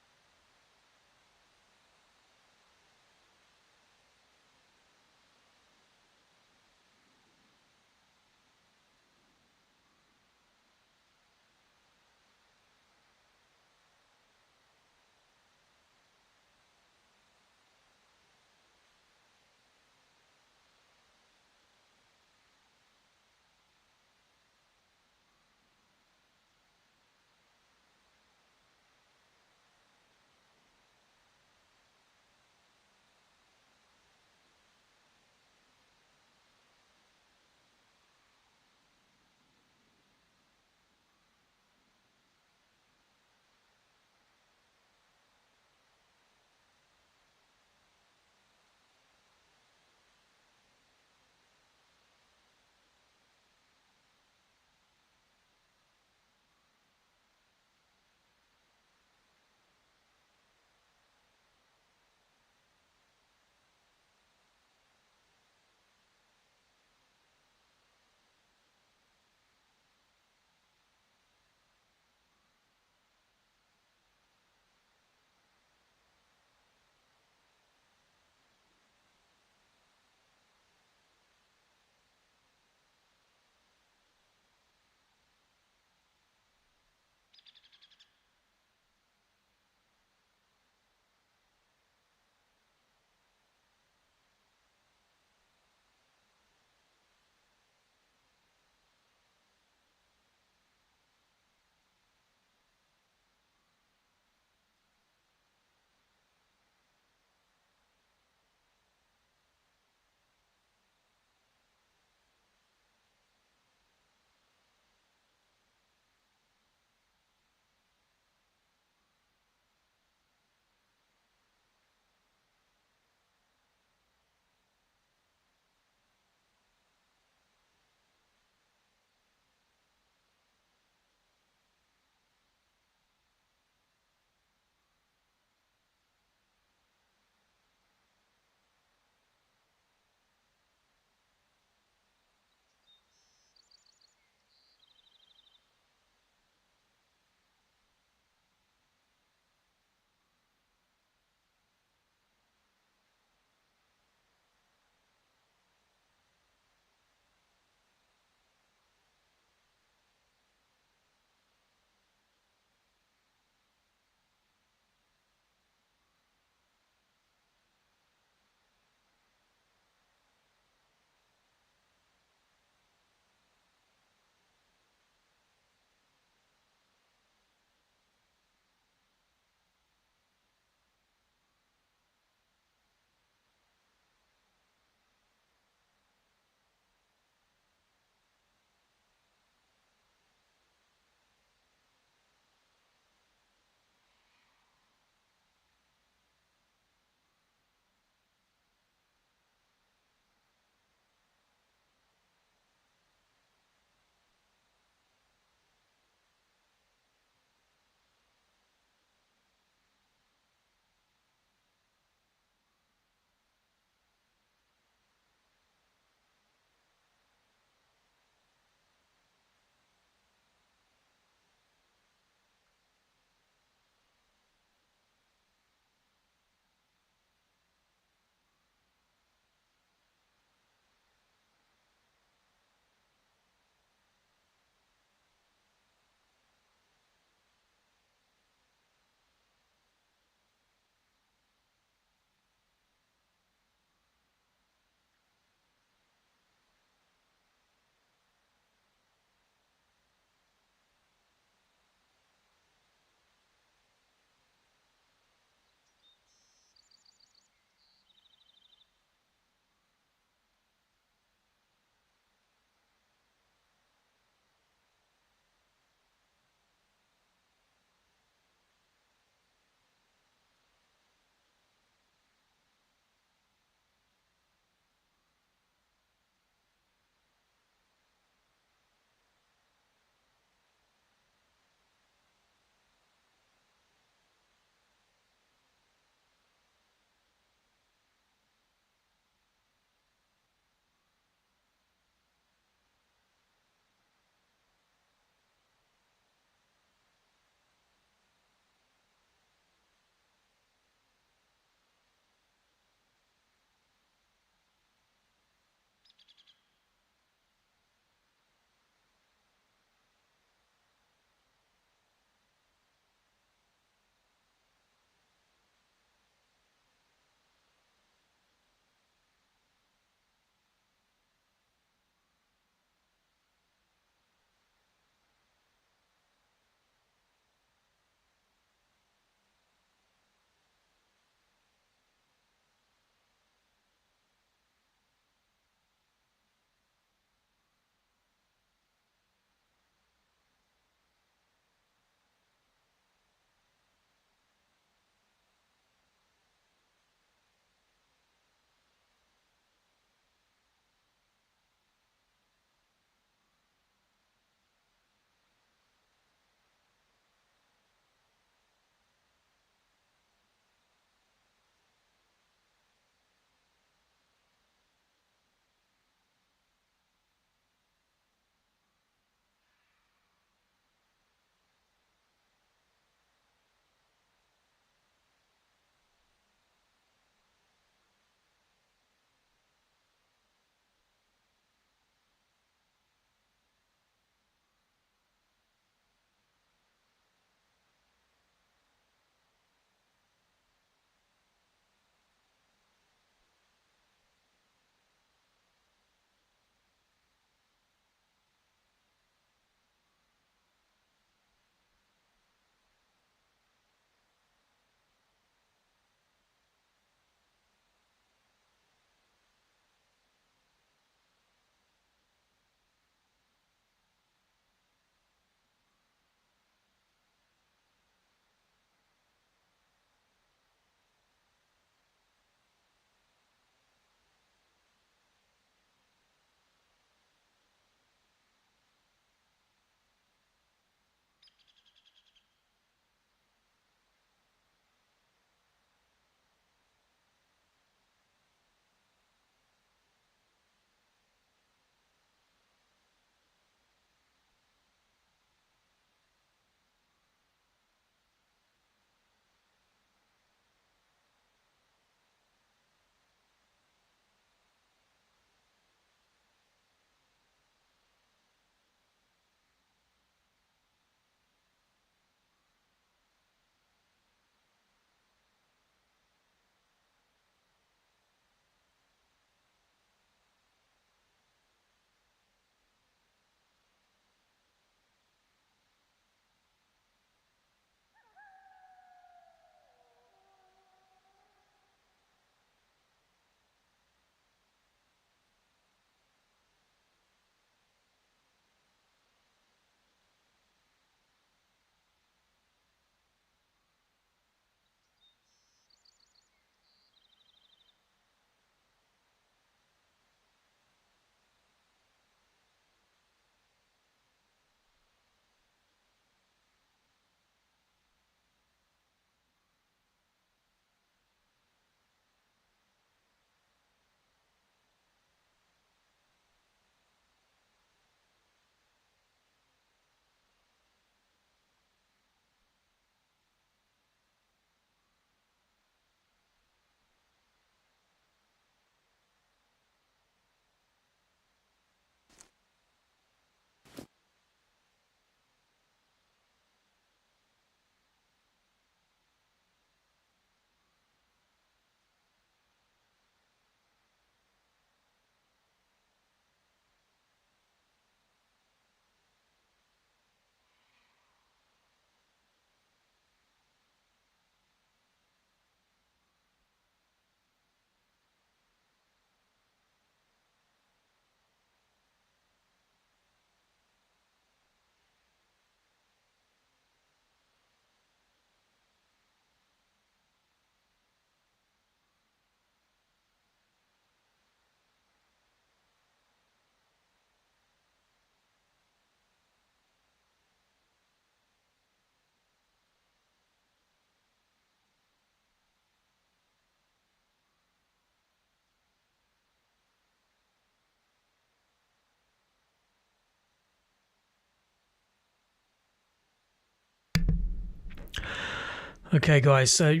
Okay, guys, so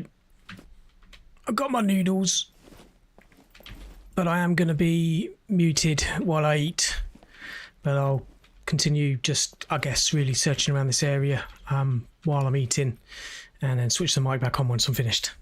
I've got my noodles, but I am going to be muted while I eat. But I'll continue just, I guess, really searching around this area while I'm eating, and then switch the mic back on once I'm finished.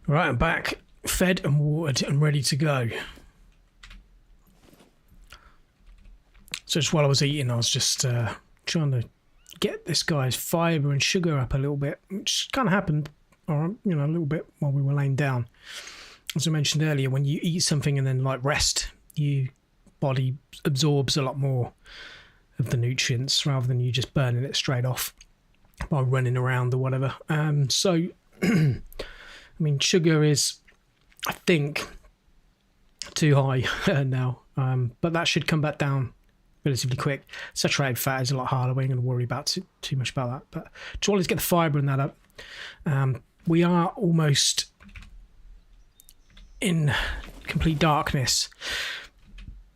Right, I'm back, fed and watered and ready to go. So just while I was eating, I was just trying to get this guy's fibre and sugar up a little bit, which kind of happened, or a little bit while we were laying down. As I mentioned earlier, when you eat something and then like rest, your body absorbs a lot more of the nutrients rather than you just burning it straight off by running around or whatever. So, I mean, sugar is, I think, too high now, but that should come back down relatively quick. Saturated fat is a lot harder. We ain't going to worry about too much about that. But to always get the fibre and that up, we are almost in complete darkness.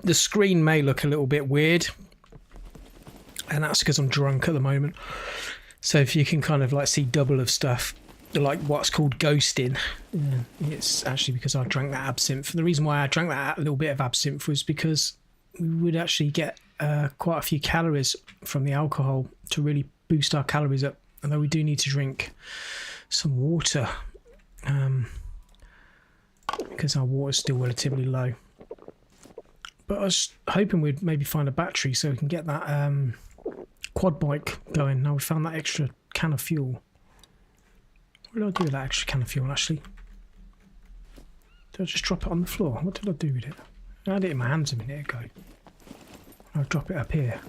The screen may look a little bit weird, and that's because I'm drunk at the moment. So if you can kind of like see double of stuff, like what's called ghosting, it's actually because I drank that absinthe. The reason why I drank that little bit of absinthe was because we would actually get quite a few calories from the alcohol to really boost our calories up, although we do need to drink some water because our water's still relatively low. But I was hoping we'd maybe find a battery so we can get that quad bike going. Now we found that extra can of fuel. What did I do with that extra can of fuel, actually? Did I just drop it on the floor? What did I do with it? I had it in my hands a minute ago. I'll drop it up here.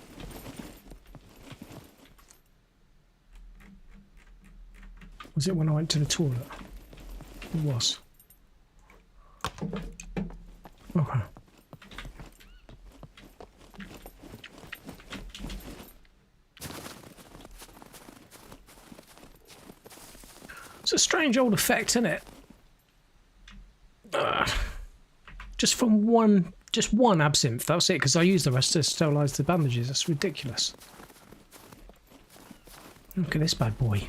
Was it when I went to the toilet? It was. Okay. It's a strange old effect, isn't it? Just from just one absinthe. That's it, because I used the rest to sterilise the bandages. That's ridiculous. Look at this bad boy.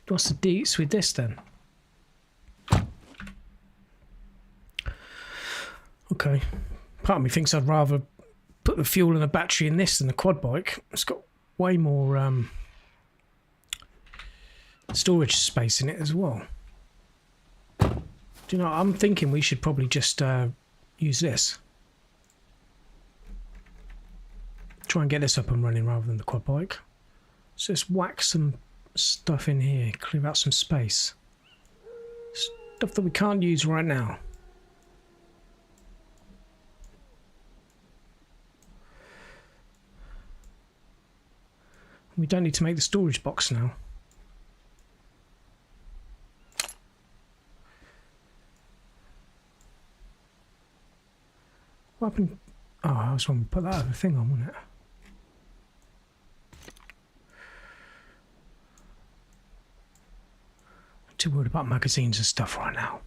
What's the deets with this then? Okay. Part of me thinks I'd rather put the fuel and a battery in this than the quad bike. It's got way more storage space in it as well. Do you know, I'm thinking we should probably just use this. Try and get this up and running rather than the quad bike. So just whack some stuff in here, clear out some space. Stuff that we can't use right now. We don't need to make the storage box now. What happened? Oh, I was going to put that other thing on, wasn't it? I'm too worried about magazines and stuff right now.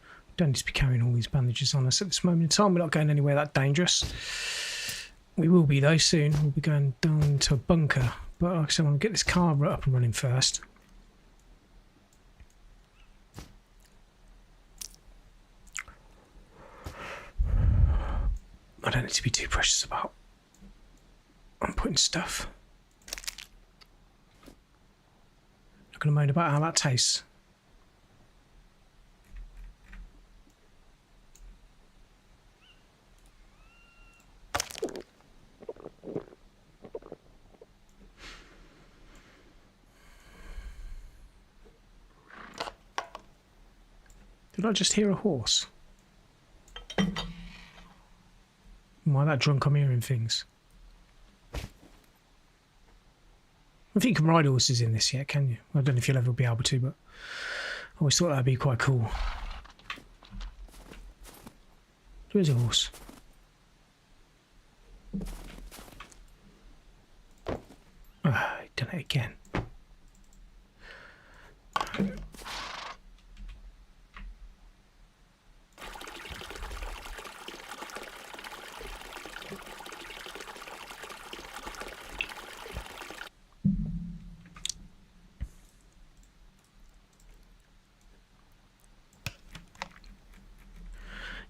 We don't need to be carrying all these bandages on us at this moment in time. We're not going anywhere that dangerous. We will be though soon. We'll be going down into a bunker. But like I said, I want to get this car up and running first. I don't need to be too precious about. I'm putting stuff. Not going to moan about how that tastes. Did I just hear a horse? Am I that drunk I'm hearing things? I don't think you can ride horses in this yet, can you? I don't know if you'll ever be able to, but I always thought that'd be quite cool. There is a horse. Ah, I've done it again.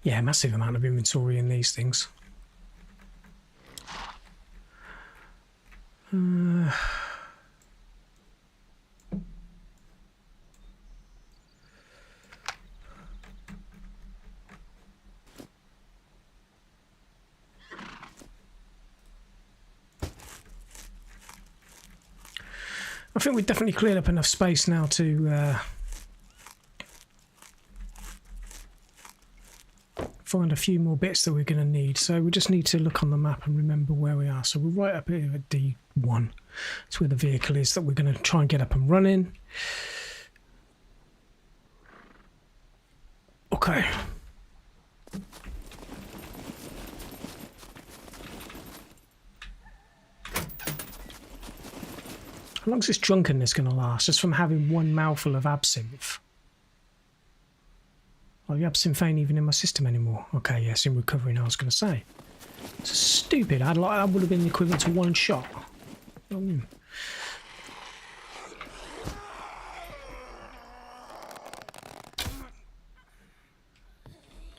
Yeah, massive amount of inventory in these things. I think we've definitely cleared up enough space now to find a few more bits that we're going to need. So we just need to look on the map and remember where we are. So we're right up here at D1. It's where the vehicle is that we're going to try and get up and running. Okay. How long is this drunkenness going to last? Just from having one mouthful of absinthe. Oh, the absinthe ain't even in my system anymore. Okay, yes, in recovery now, I was going to say. It's stupid. That would have been the equivalent to one shot. Well,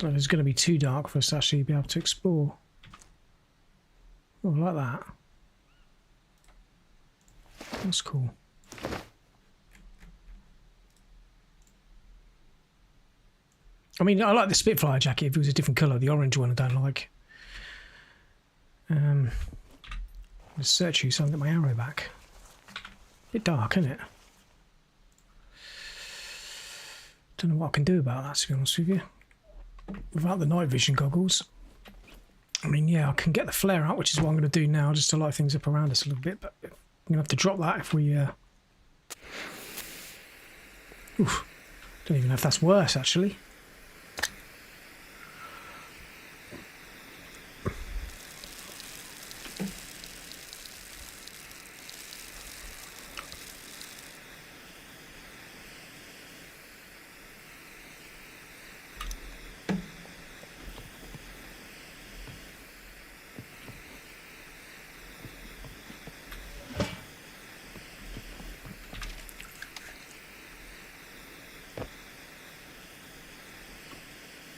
it's going to be too dark for us to actually be able to explore. Oh, like that. That's cool. I mean, I like the Spitfire jacket if it was a different colour. The orange one I don't like. Let's search you so I can get my arrow back. Bit dark, isn't it? Don't know what I can do about that, to be honest with you. Without the night vision goggles. I mean, yeah, I can get the flare out, which is what I'm going to do now, just to light things up around us a little bit. But I'm going to have to drop that if we... Oof. Don't even know if that's worse, actually.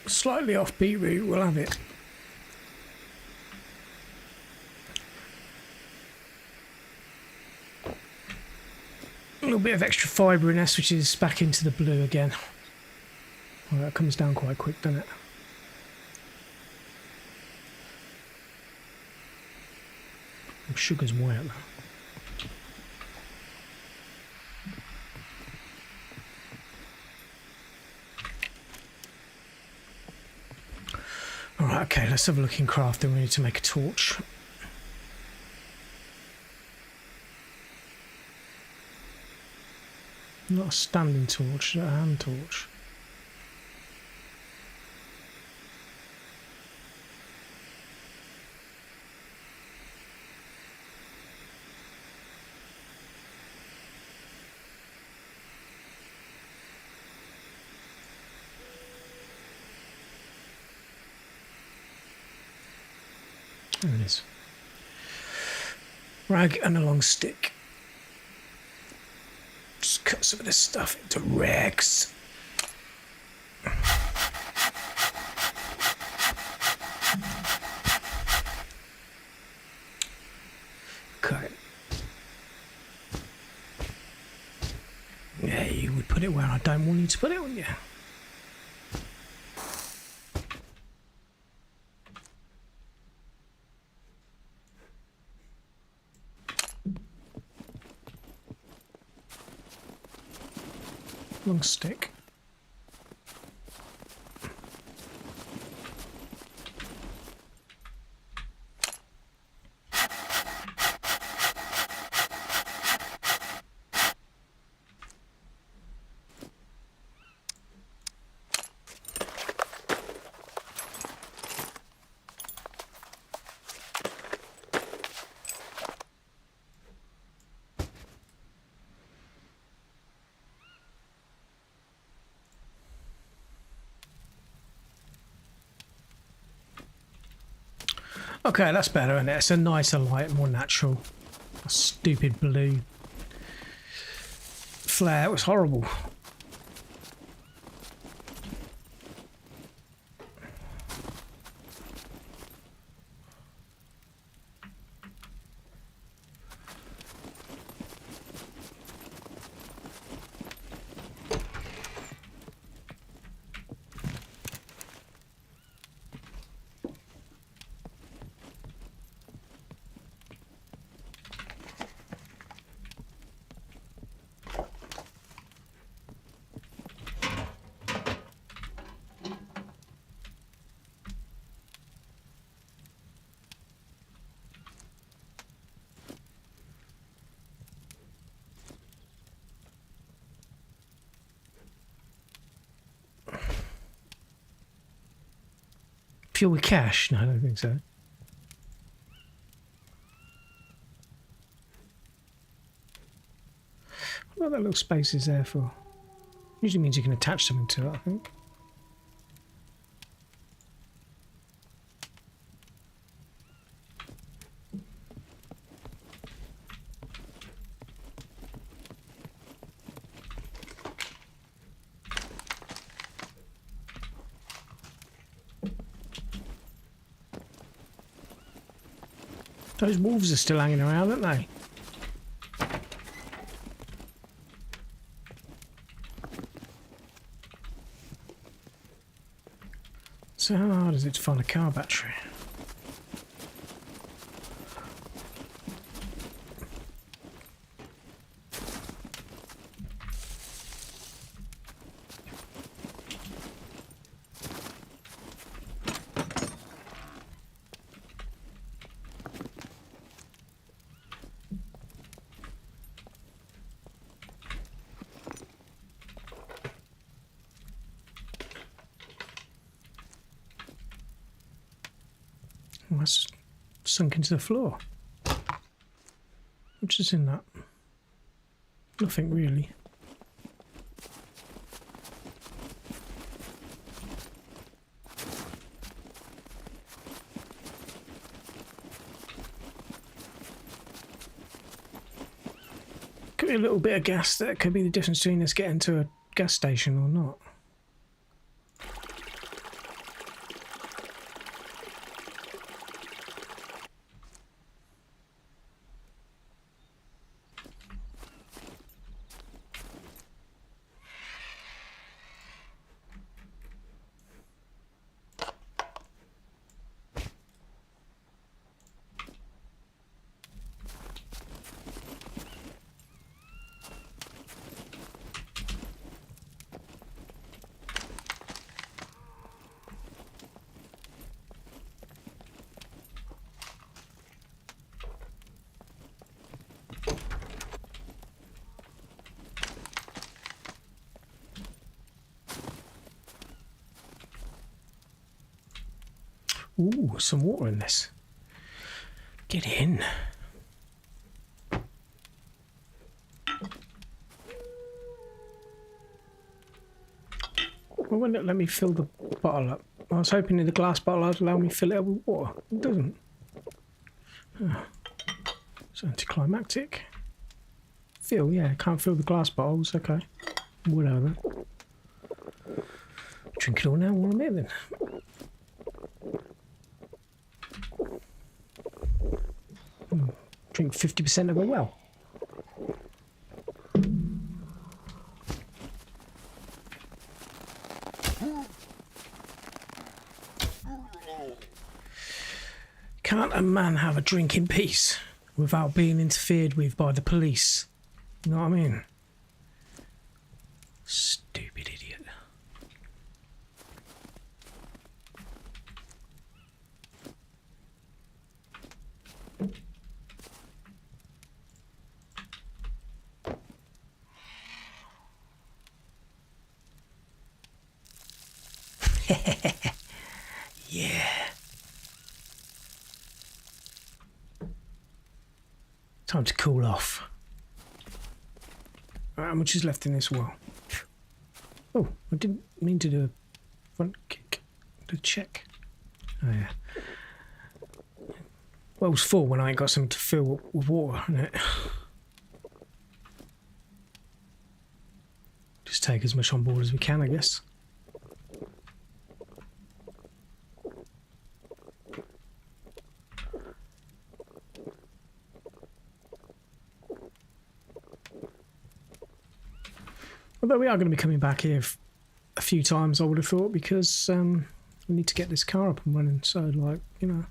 Slightly offbeat route, we'll have it. A little bit of extra fibre in there, switches back into the blue again. Well, that comes down quite quick, doesn't it? Sugar's wet though. Alright, okay, let's have a look in crafting. We need to make a torch. Not a standing torch, a hand torch. There it is. Rag and a long stick. Just cut some of this stuff into rags. Okay. Yeah, you would put it where I don't want you to put it, wouldn't you? Long stick. Okay, that's better, isn't it? It's a nicer light, more natural. A stupid blue flare was horrible. Fuel with cash? No, I don't think so. What that little space is there for? Usually means you can attach something to it, I think. Those wolves are still hanging around, aren't they? So how hard is it to find a car battery? Well, that's sunk into the floor. Which is in that? Nothing really. Could be a little bit of gas. That could be the difference between us getting to a gas station or not. Ooh, some water in this. Get in. Well, wouldn't it let me fill the bottle up? I was hoping in the glass bottle would allow me to fill it up with water. It doesn't. Oh. It's anticlimactic. Fill, yeah, can't fill the glass bottles. Okay. Whatever. Drink it all now while I'm here then. Drink 50% of a well. Can't a man have a drink in peace without being interfered with by the police? You know what I mean? Stupid idiot. Yeah. Time to cool off. How much is left in this well? Oh, I didn't mean to do a front kick. To check. Oh yeah. Well's full when I ain't got something to fill with water in it. Just take as much on board as we can, I guess. Although we are going to be coming back here a few times, I would have thought, because we need to get this car up and running. So, like, you know.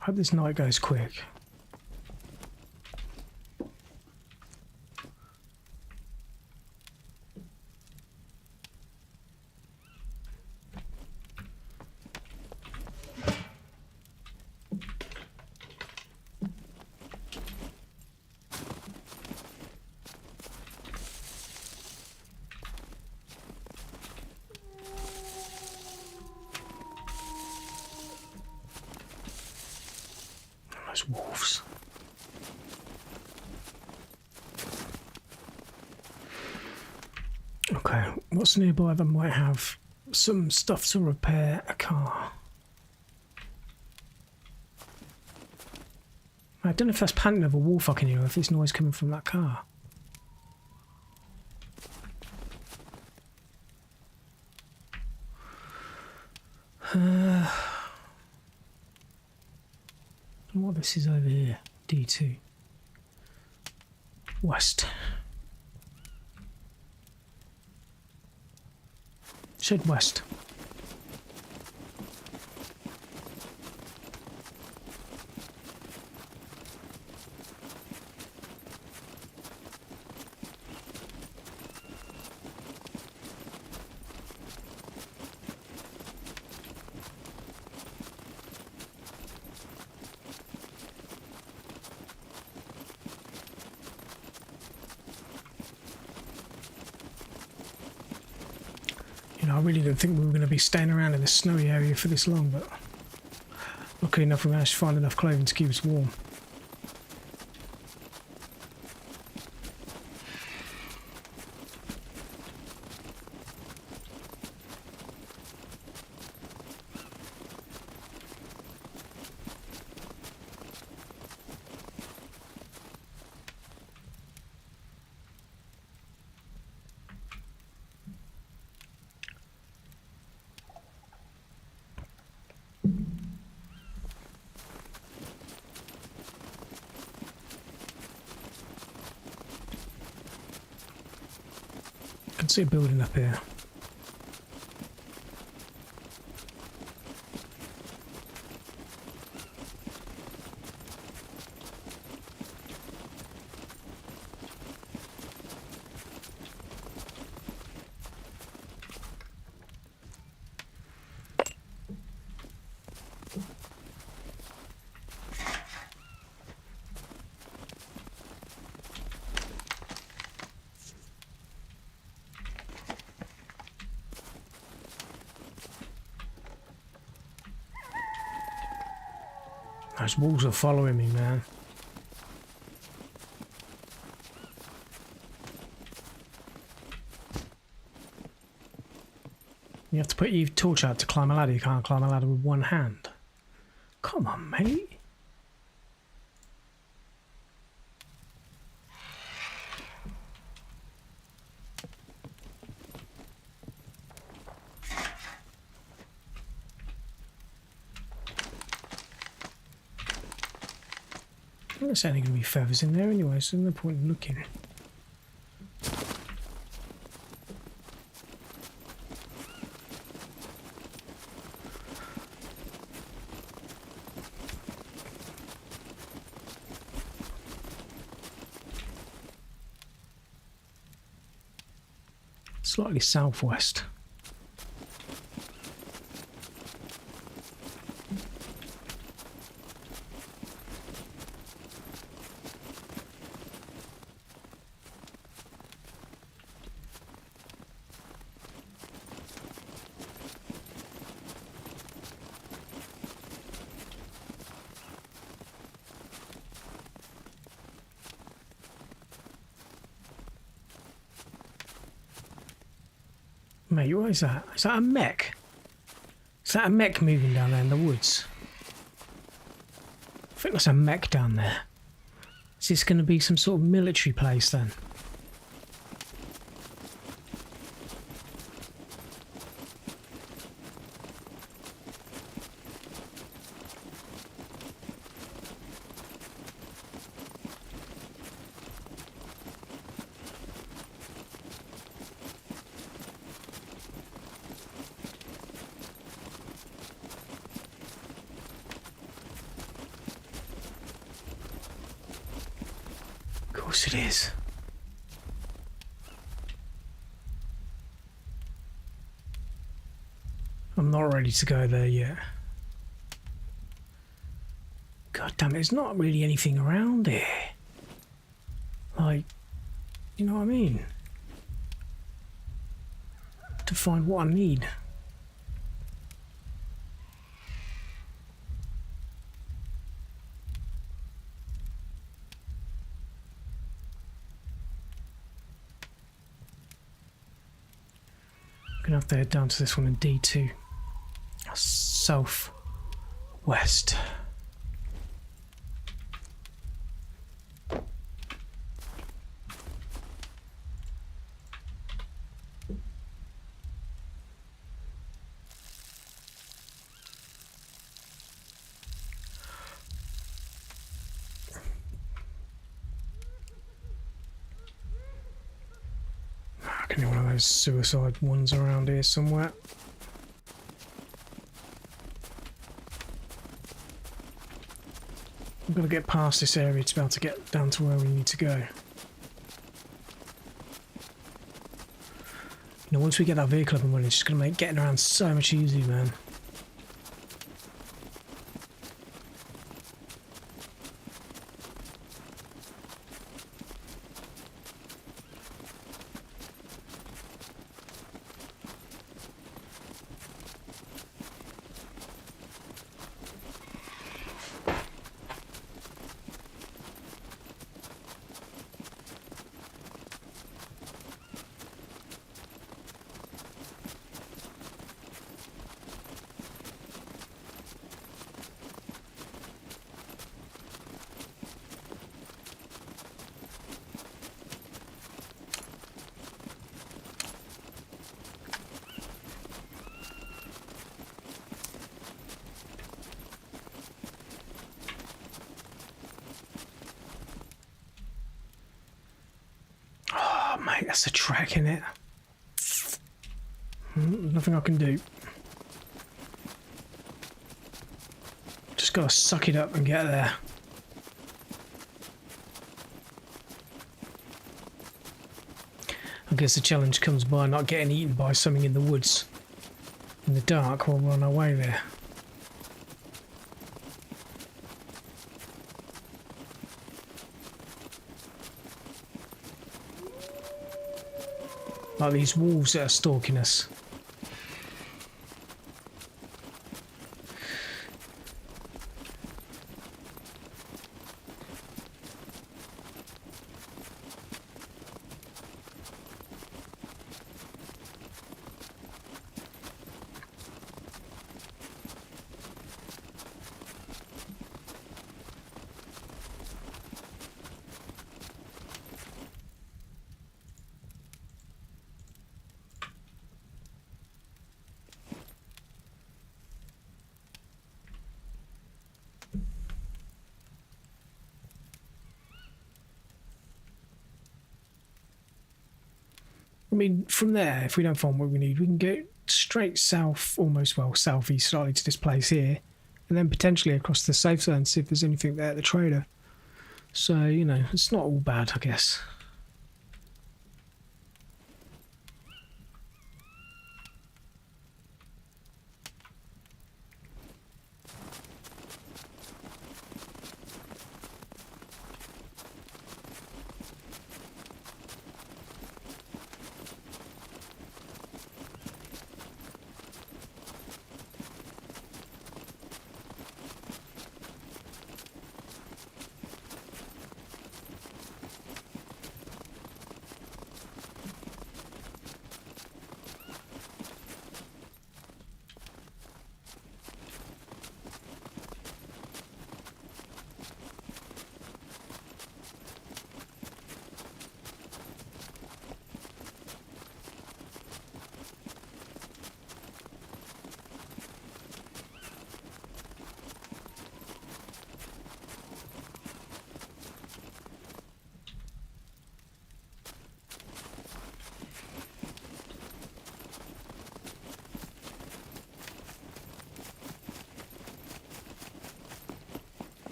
I hope this night goes quick. Wolves. Okay, what's nearby that might have some stuff to repair a car? I don't know if that's panting of a wolf I can hear, or if it's noise coming from that car. What this is over here, D2 West. Shed west. You know, I really didn't think we were going to be staying around in this snowy area for this long, but luckily enough we managed to find enough clothing to keep us warm. I can see a building up here. Those wolves are following me, man. You have to put your torch out to climb a ladder. You can't climb a ladder with one hand. Come on, mate. There's only going to be feathers in there anyway, so there's no point in looking. Slightly southwest. Mate, what is that? Is that a mech? Is that a mech moving down there in the woods? I think there's a mech down there. Is this going to be some sort of military place then? Of course it is. I'm not ready to go there yet. God damn it, there's not really anything around here. Like, you know what I mean? To find what I need. Gonna have to head down to this one in D2. South west. I can hear one of those suicide ones around here somewhere. We've got to get past this area to be able to get down to where we need to go. You know, once we get that vehicle up and running, it's just going to make getting around so much easier, man. think that's a track, isn't it? Nothing I can do. Just gotta suck it up and get there. I guess the challenge comes by not getting eaten by something in the woods in the dark while we're on our way there. Like these wolves that are stalking us. I mean, from there, if we don't find what we need, we can go straight south, almost, well, southeast slightly to this place here, and then potentially across the safe zone, see if there's anything there at the trader. So, you know, it's not all bad, I guess.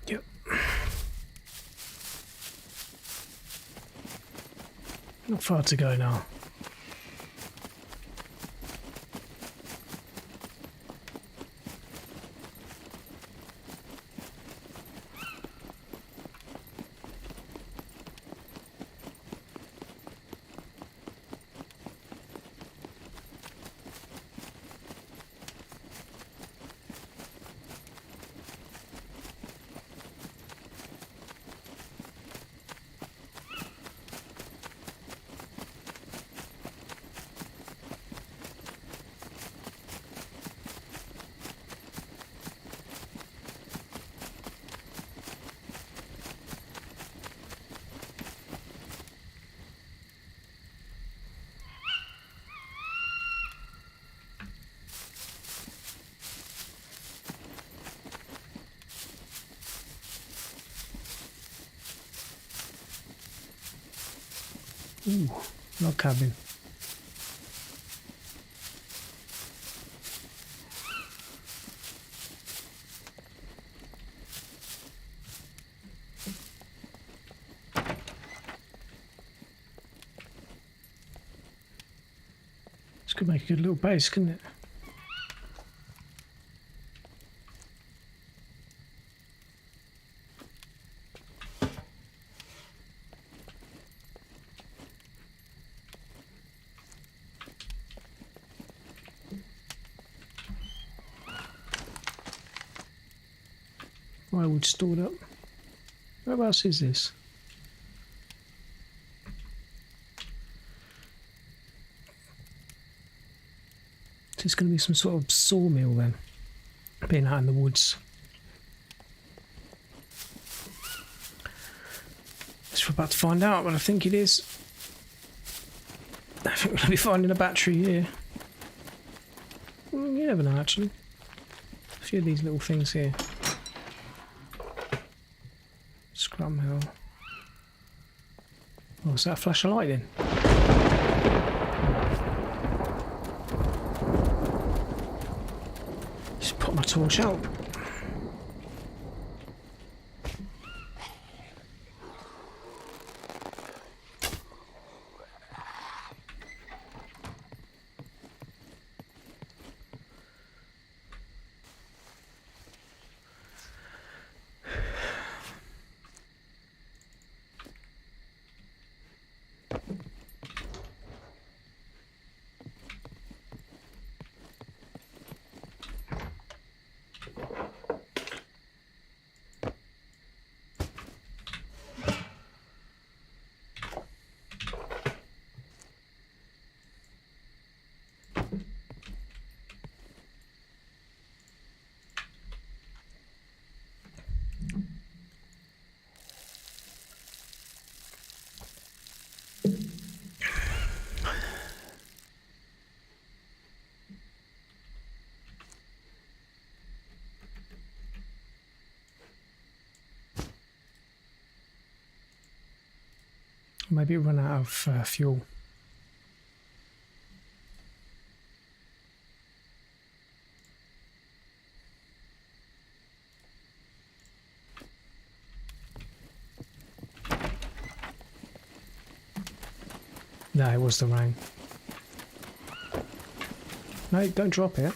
Yep. Not far to go now. Ooh, log cabin. This could make a good little base, couldn't it? Firewood stored up. Whereabouts is this? It's going to be some sort of sawmill then, being out in the woods. about to find out, but I think it is. I think we're going to be finding a battery here. You never know, actually. A few of these little things here. Scrum hill. Oh, is that a flash of light in? Just put my torch out. Maybe run out of fuel. No, it was the rain. No, don't drop it.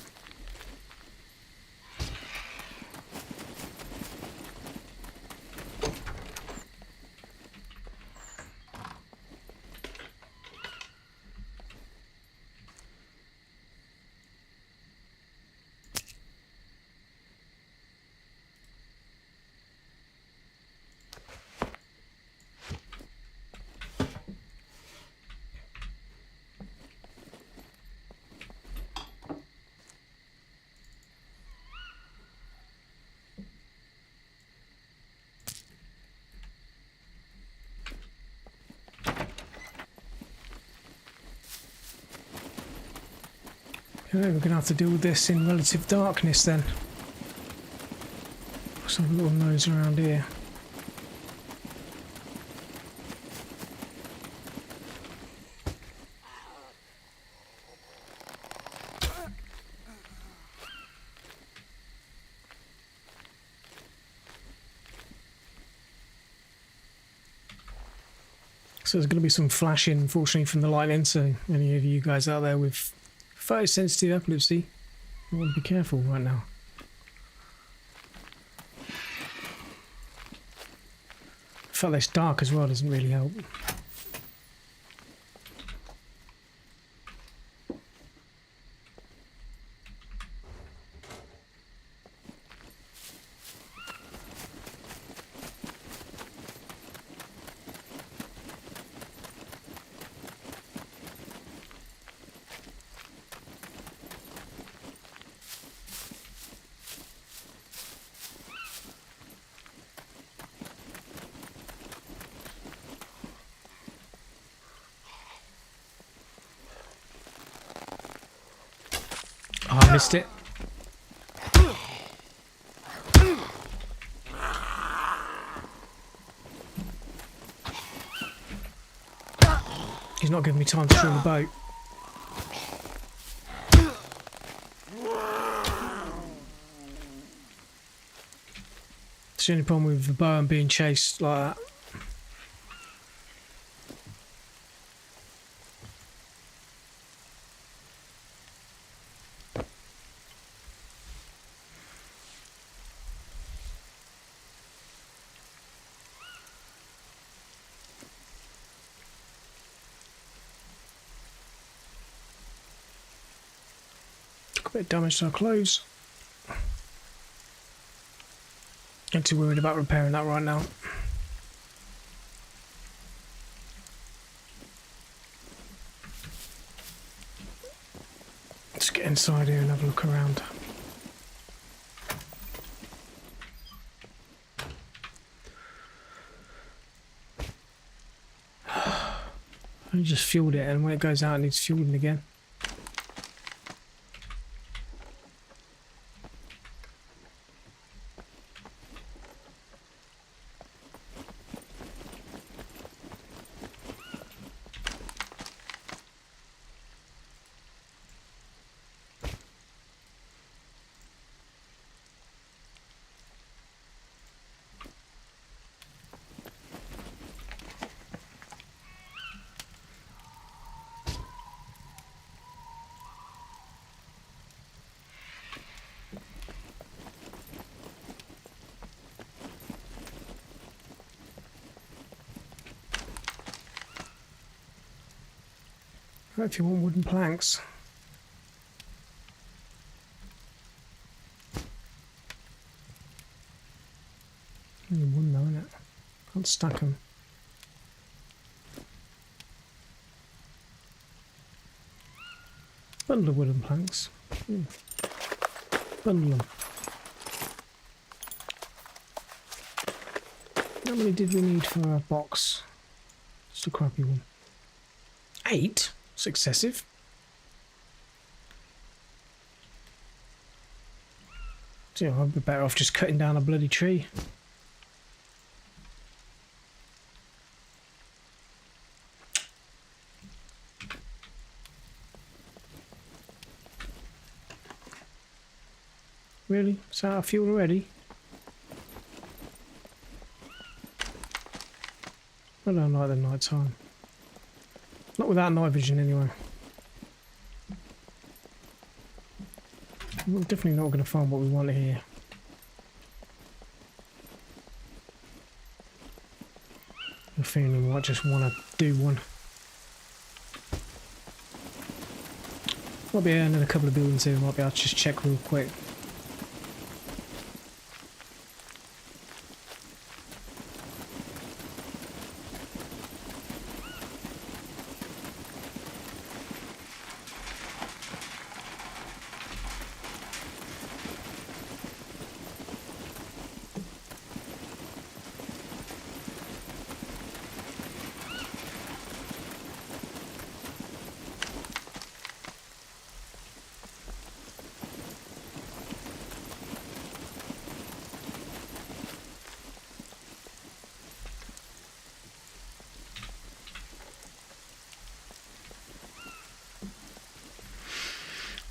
Okay, we're going to have to deal with this in relative darkness then. Let's have a little nose around here. So there's going to be some flashing, unfortunately, from the lightning, so any of you guys out there with photosensitive epilepsy, I want to be careful right now. The fact that it's dark as well doesn't really help. Oh, I missed it. He's not giving me time to throw the boat. It's the only problem with the bow and being chased like that. A bit of damage to our clothes. Not too worried about repairing that right now. Let's get inside here and have a look around. I just fueled it, and when it goes out, it needs fueling again. If you want wooden planks. Only one though, innit? Can't stack them. Bundle of wooden planks. Bundle them. How many did we need for a box? Just a crappy one. 8? It's excessive. So I'd be better off just cutting down a bloody tree. Really? It's out of fuel already? I don't like the night time. Not without night vision anyway. We're definitely not going to find what we want here. I'm feeling we might just want to do one. Might be another couple of buildings here. Might be able to just check real quick.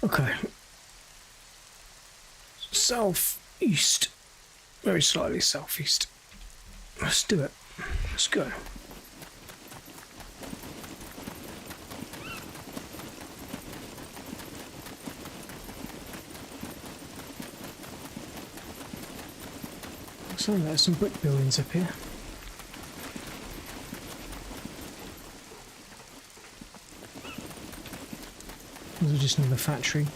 Okay. Southeast. Very slightly southeast. Let's do it. Let's go. So there's some brick buildings up here. There's just another factory.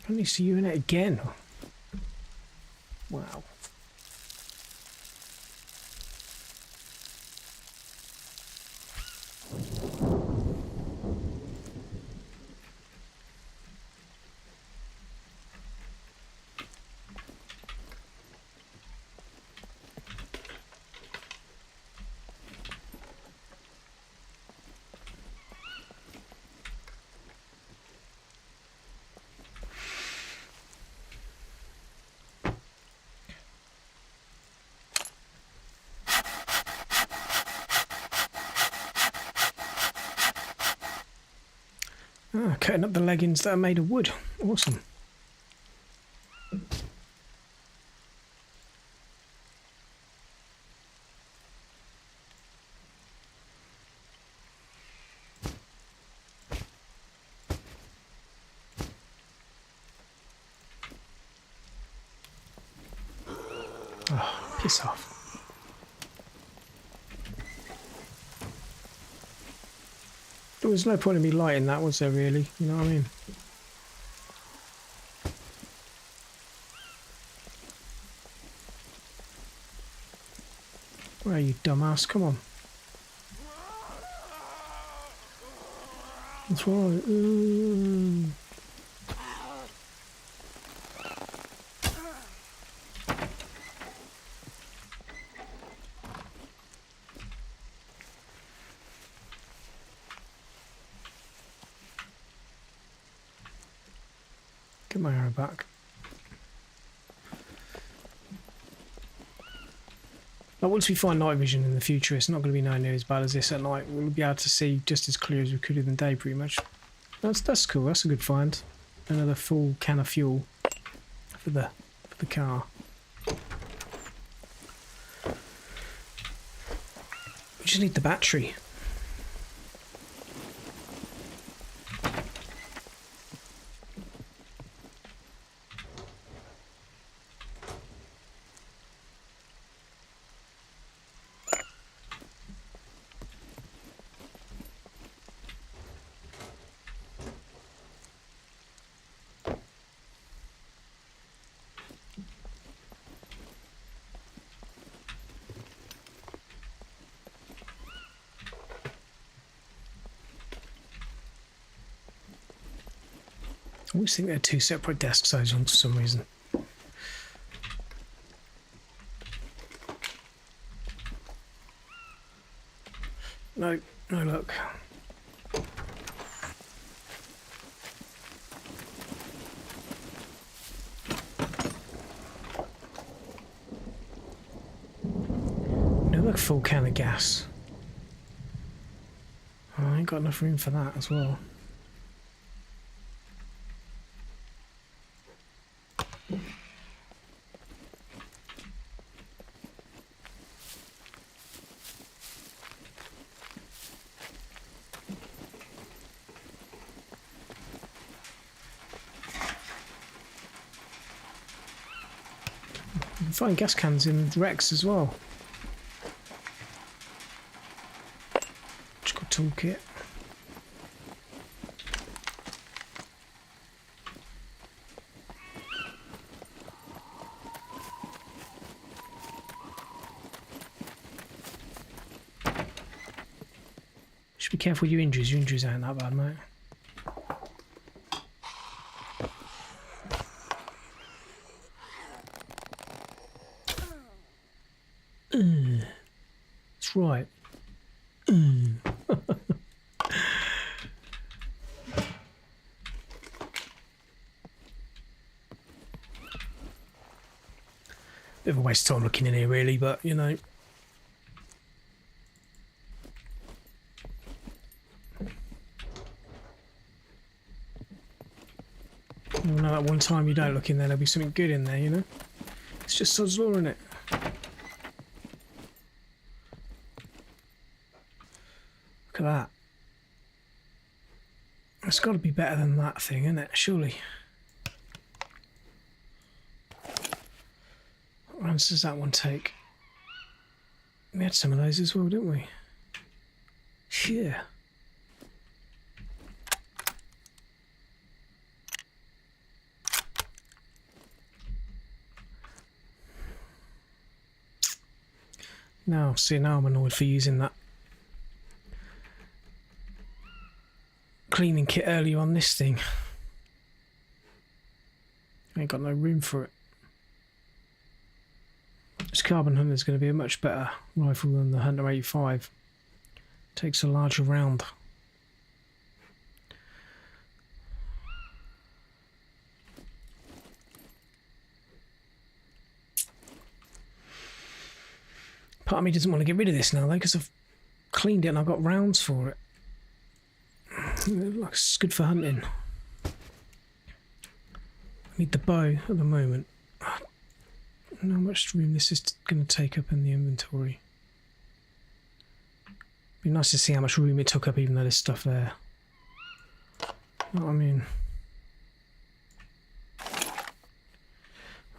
I only see you in it again. Wow. Ah, cutting up the leggings that are made of wood. Awesome. Oh, piss off. There was no point in me lighting that, was there really? You know what I mean? Oh, you dumbass, come on. That's right. Get my arrow back. Now, once we find night vision in the future, it's not going to be nowhere near as bad as this at night. We'll be able to see just as clear as we could in the day, pretty much. That's cool. That's a good find. Another full can of fuel for the car. We just need the battery. I always think they're two separate desk sizes for some reason. No, no luck. Another full can of gas. Oh, I ain't got enough room for that as well. You can find gas cans in wrecks as well. Just got a toolkit. Just be careful with your injuries. Your injuries aren't that bad, mate. That's right. Bit of a waste of time looking in here, really, but you know. You know, that one time you don't look in there, there'll be something good in there, you know. It's just sod's law, isn't it? Look at that. It's got to be better than that thing, isn't it? Surely. What rounds does that one take? We had some of those as well, didn't we? Yeah. Now, see, now I'm annoyed for using that cleaning kit earlier on this thing. I ain't got no room for it. This Carbon Hunter is going to be a much better rifle than the Hunter 85. Takes a larger round. Part of me doesn't want to get rid of this now though, because I've cleaned it and I've got rounds for it. It looks good for hunting. I need the bow at the moment. I don't know how much room this is going to take up in the inventory. Be nice to see how much room it took up, even though there's stuff there. You know what I mean?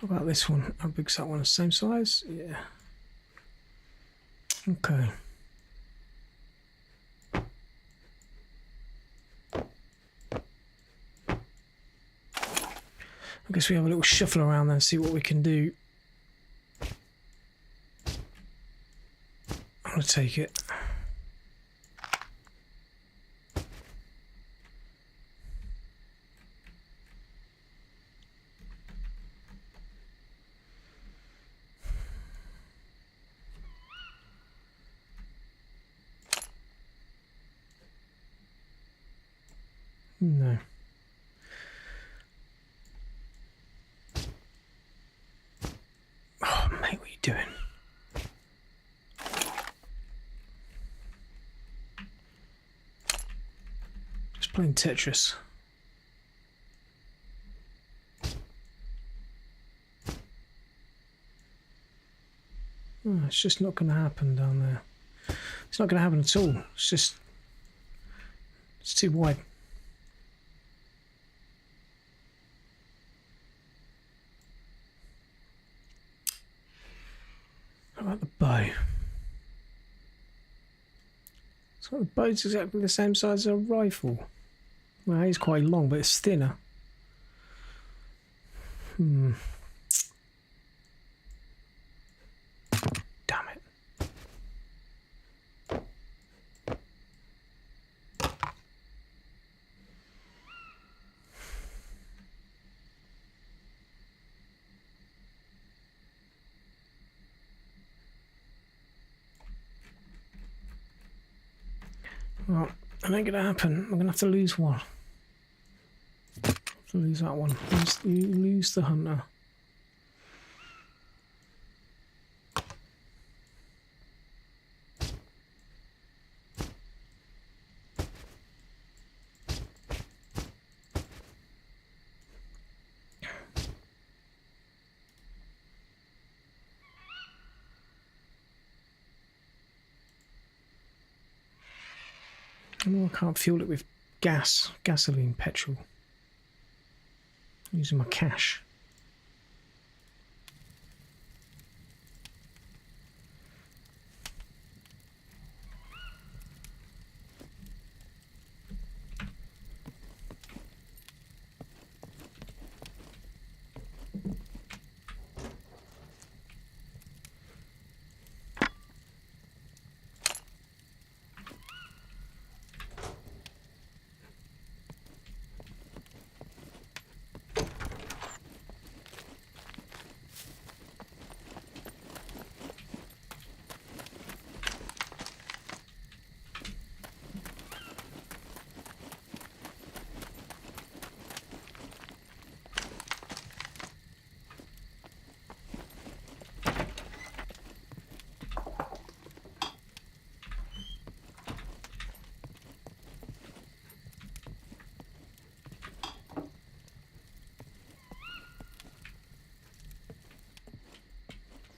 What about this one? How big's that one? The same size? Yeah. Okay. I guess we have a little shuffle around there and see what we can do. take it. No. Oh, mate, what are you doing? Just playing Tetris. Oh, it's just not going to happen down there. It's not going to happen at all. It's too wide. How about the bow? So the bow's exactly the same size as a rifle. Well, it's quite long, but it's thinner. Damn it. Well, it ain't gonna happen. I'm gonna have to lose one. Lose that one. Lose the hunter. Oh, I can't fuel it with gasoline, petrol. I'm using my cash.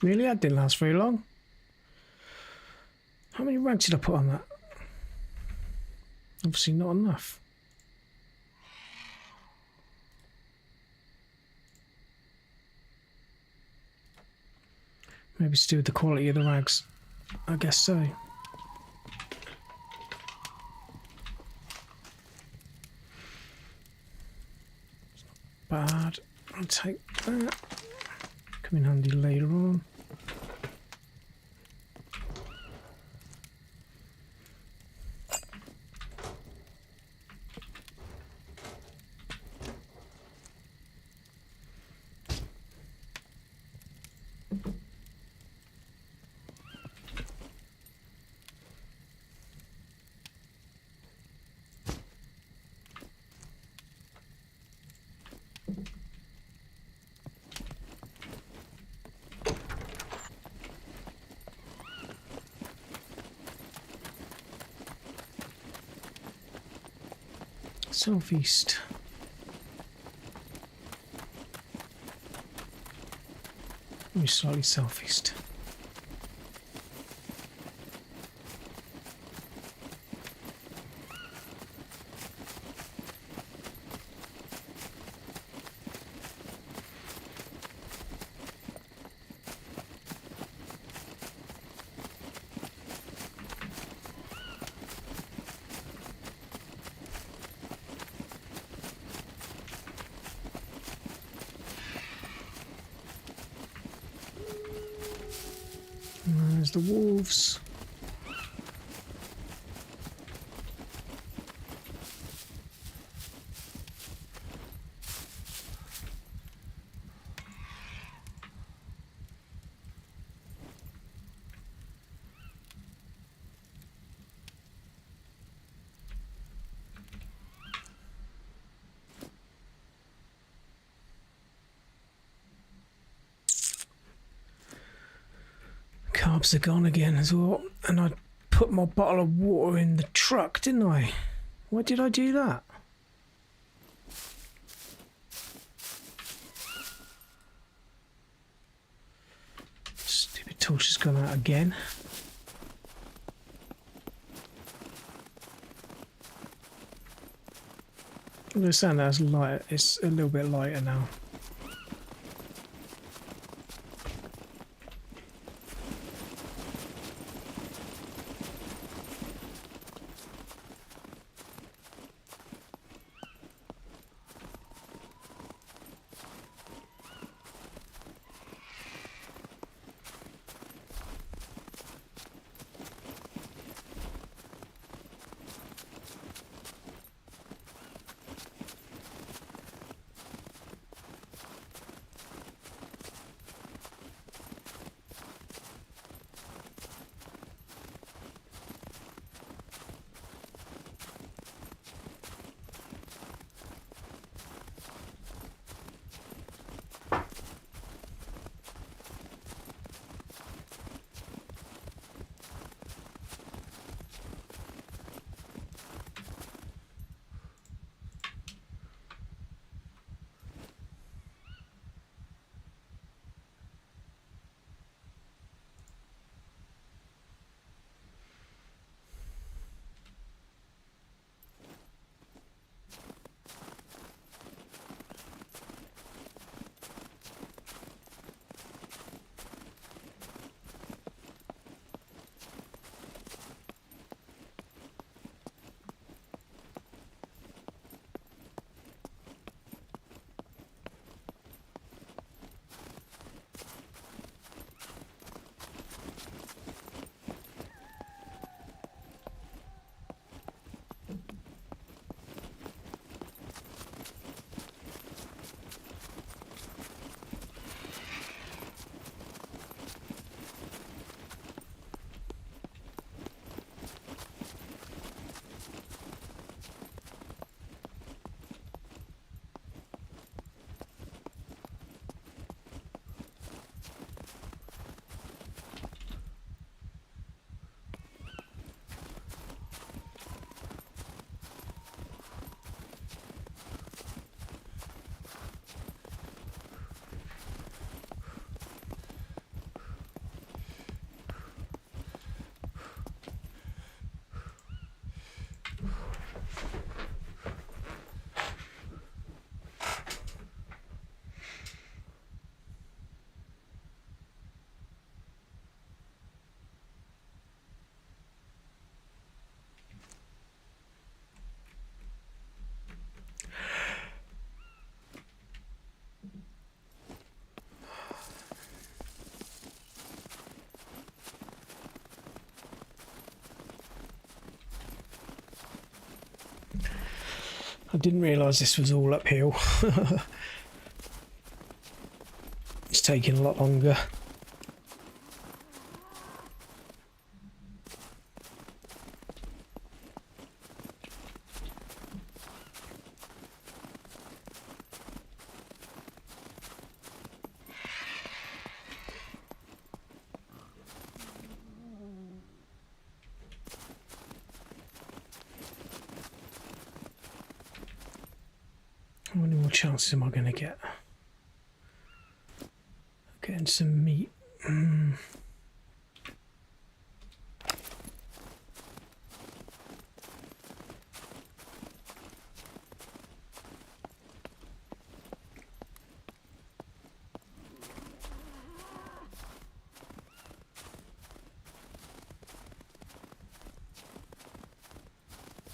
Really? That didn't last very long. How many rags did I put on that? Obviously not enough. Maybe it's to do with the quality of the rags. I guess so. It's not bad. I'll take that. Come in handy later on. Southeast. Maybe slightly southeast. There's the wolves. carbs are gone again as well. And I put my bottle of water in the truck, didn't I? Why did I do that? Stupid torch has gone out again. I'm going to sound that's light. It's a little bit lighter now. I didn't realise this was all uphill. It's taking a lot longer. How many more chances am I going to get? Getting some meat.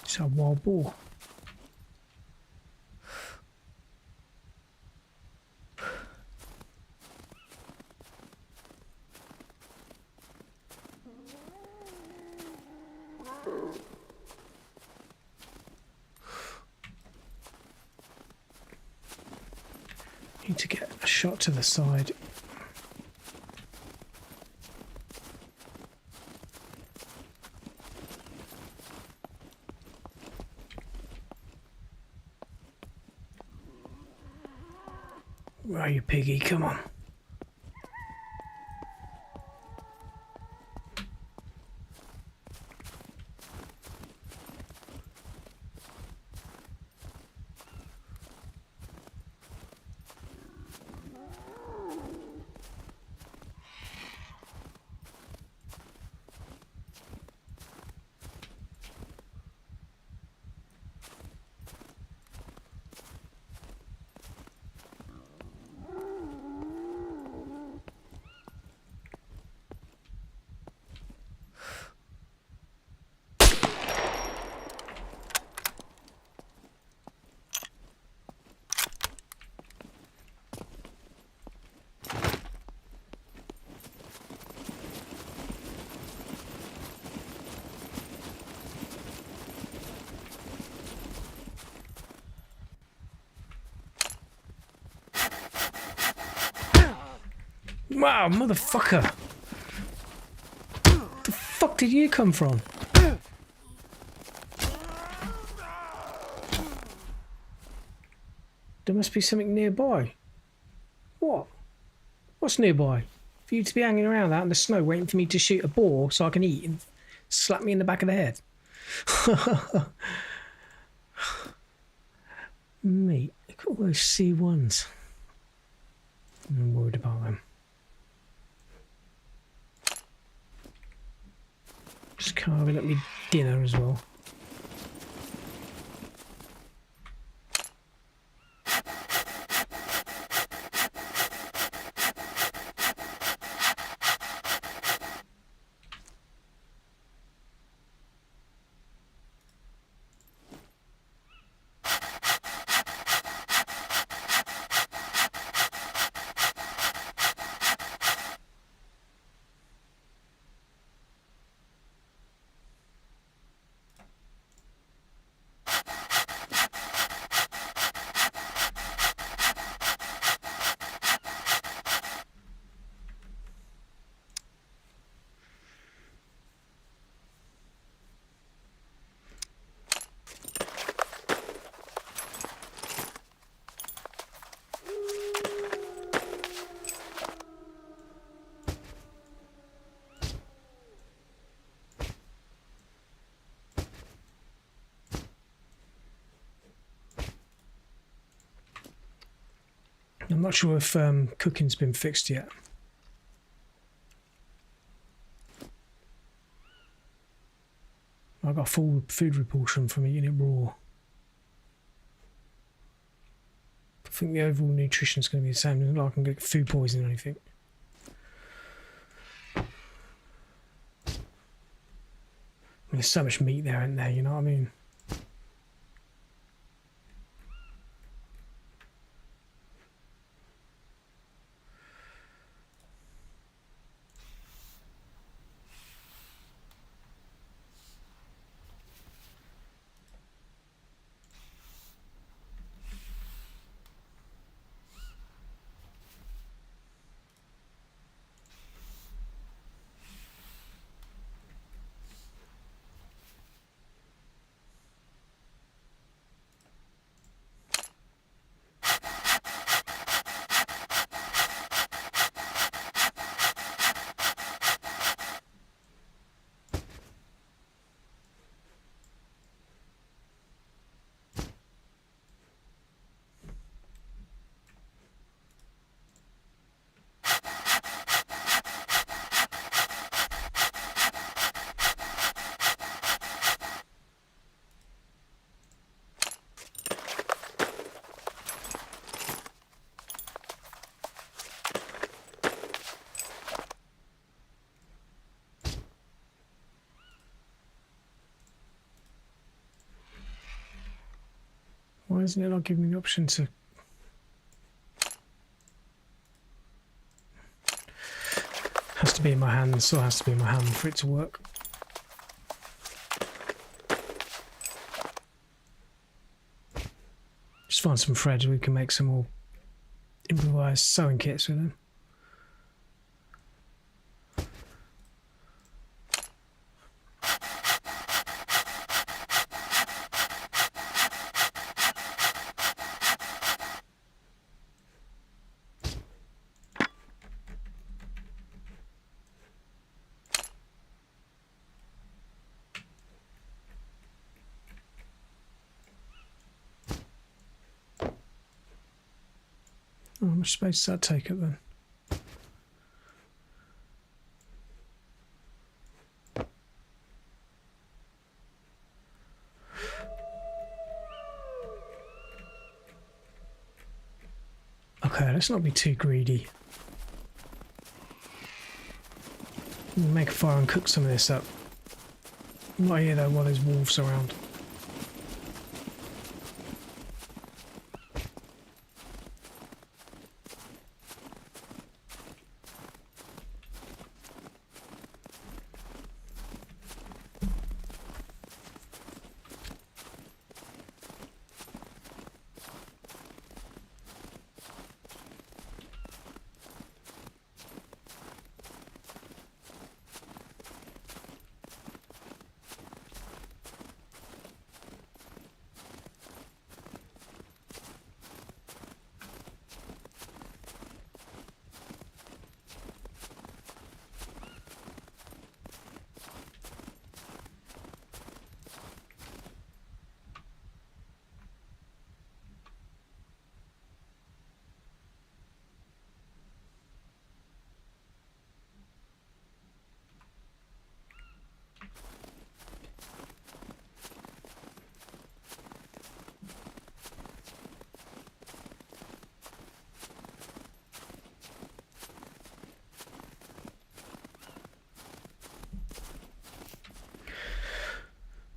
It's a wild boar. Need to get a shot to the side. Where are you, piggy? Come on. Wow, motherfucker! The fuck did you come from? There must be something nearby. What? What's nearby? For you to be hanging around out in the snow waiting for me to shoot a boar so I can eat and slap me in the back of the head. Mate, look at all those C1s. I'm worried about them. Just carving up me dinner as well. I'm not sure if cooking's been fixed yet. I got full food repulsion from eating it raw. I think the overall nutrition is going to be the same. It's not like I can get food poisoning or anything. I mean, there's so much meat there, isn't there? You know what I mean? Why isn't it not giving me the option to... Has to be in my hand, still has to be in my hand for it to work. Just find some threads, we can make some more improvised sewing kits with them. Oh, how much space does that take up then? Okay, let's not be too greedy. We'll make a fire and cook some of this up. I'm not here though while there's wolves around.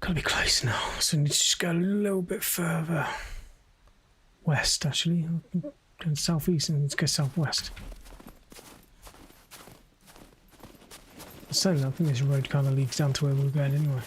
Gotta be close now, so we need to just go a little bit further west, actually. Going southeast and let's go southwest. So I think this road kind of leads down to where we were going anyway.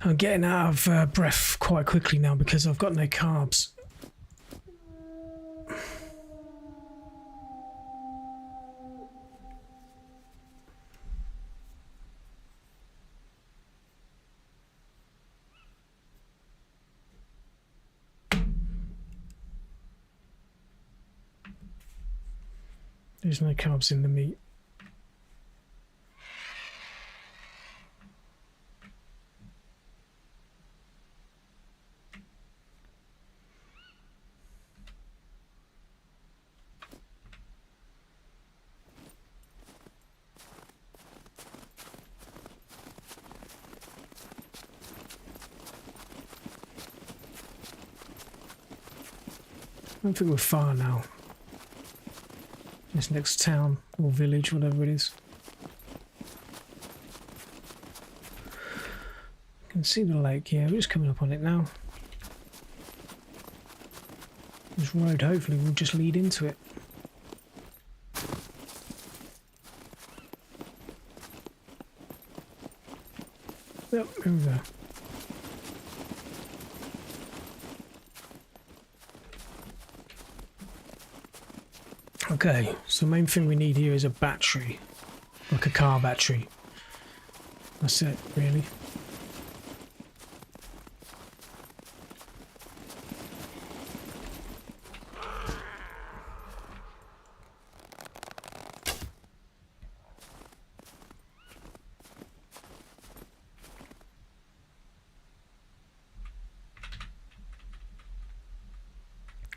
I'm getting out of breath quite quickly now because I've got no carbs. There's no carbs in the meat. I don't think we're far now. This next town or village, whatever it is. I can see the lake here. We're just coming up on it now. This road hopefully will just lead into it. Yep, here we go. Okay, so the main thing we need here is a battery, like a car battery. That's it, really.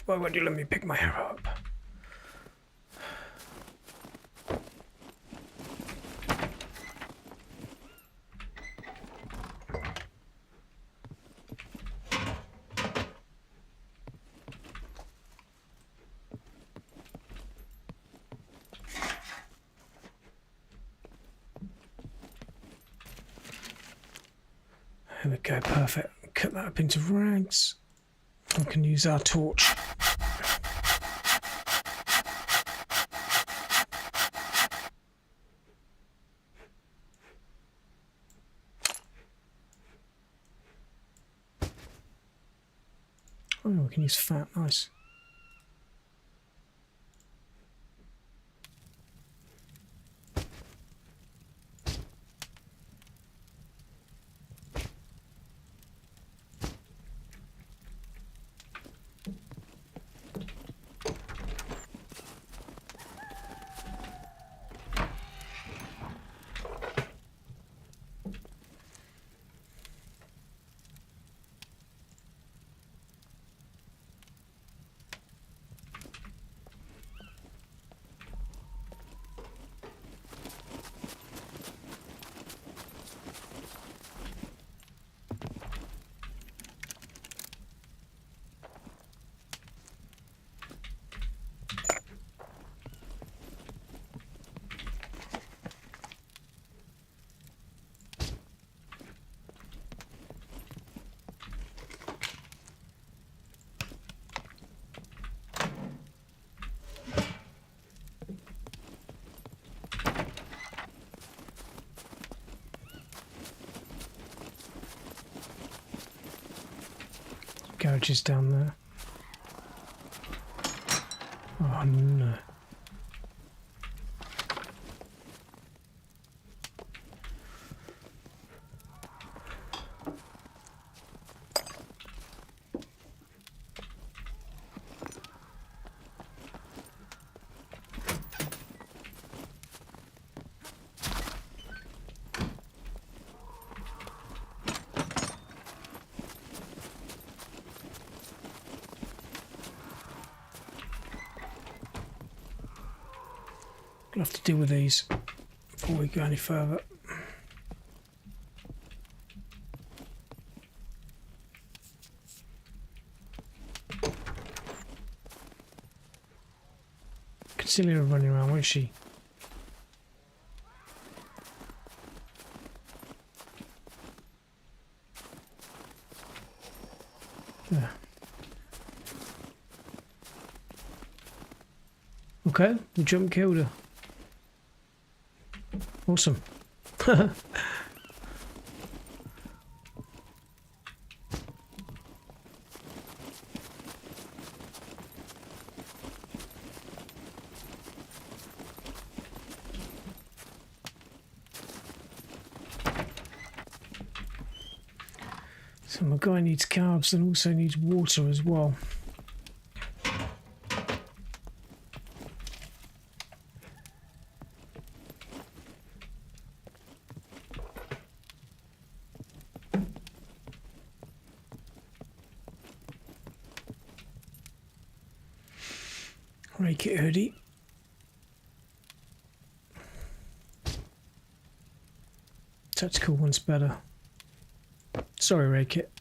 Why won't you let me pick my hair up? There we go, perfect. Cut that up into rags. We can use our torch. Oh, we can use fat, nice. garages down there. Oh no. We'll have to deal with these before we go any further. Consider her running around, won't she? Yeah. Okay, the jump killed her. Awesome. So my guy needs carbs and also needs water as well. Rake it, hoodie. Tactical one's better. Sorry, Rake it.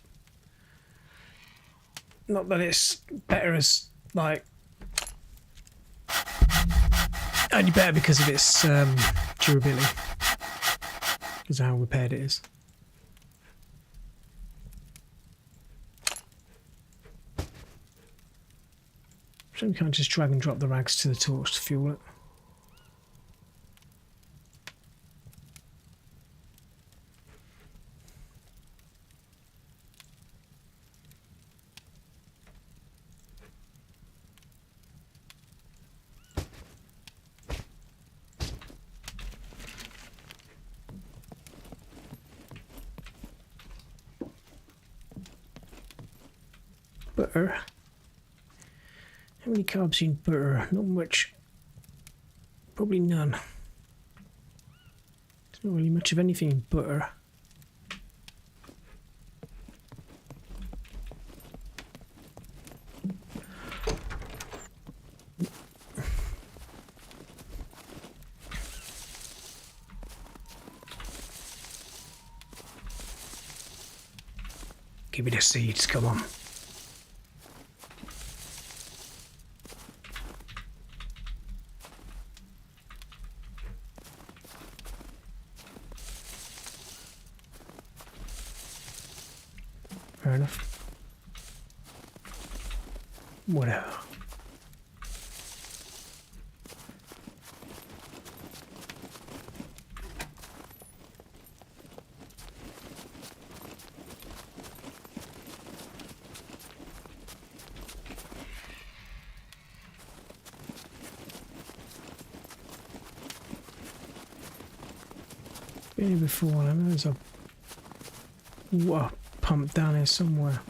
Not that it's better as, like, only better because of its durability. Because of how repaired it is. So we can't just drag and drop the rags to the torch to fuel it. Butter. How many carbs in butter? Not much. Probably none. There's not really much of anything in butter. Give me the seeds, come on. Fair enough. Whatever. Been here before, I know there's a water pump down here somewhere.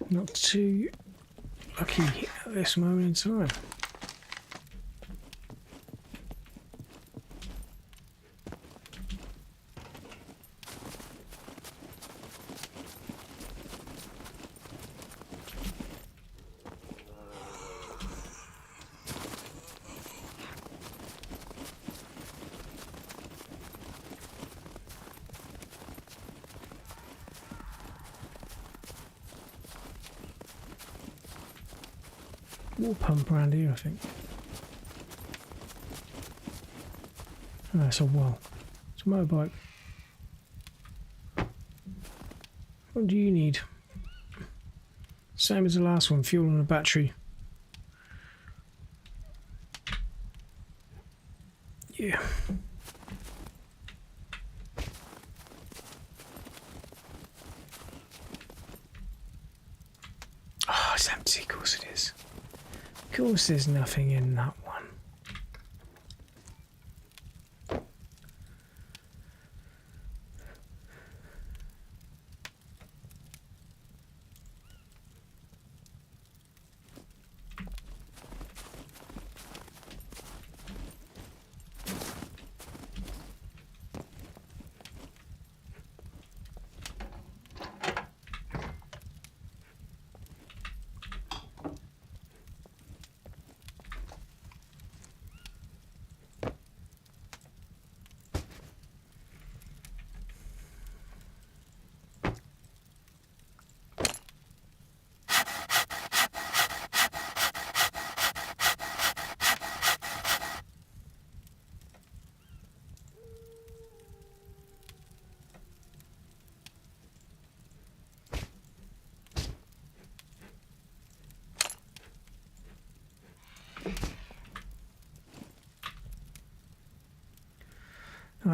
Not too lucky at this moment in time. water pump around here, I think. Oh, it's a well. It's a motorbike. What do you need? Same as the last one, fuel and a battery. Yeah. Oh, it's empty, of course it is. Of course there's nothing in that one.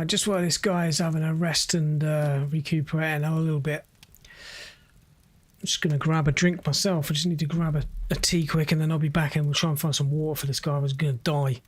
Just while this guy is having a rest and recuperating a little bit, I'm just going to grab a drink myself. I just need to grab a tea quick and then I'll be back and we'll try and find some water for this guy who's going to die.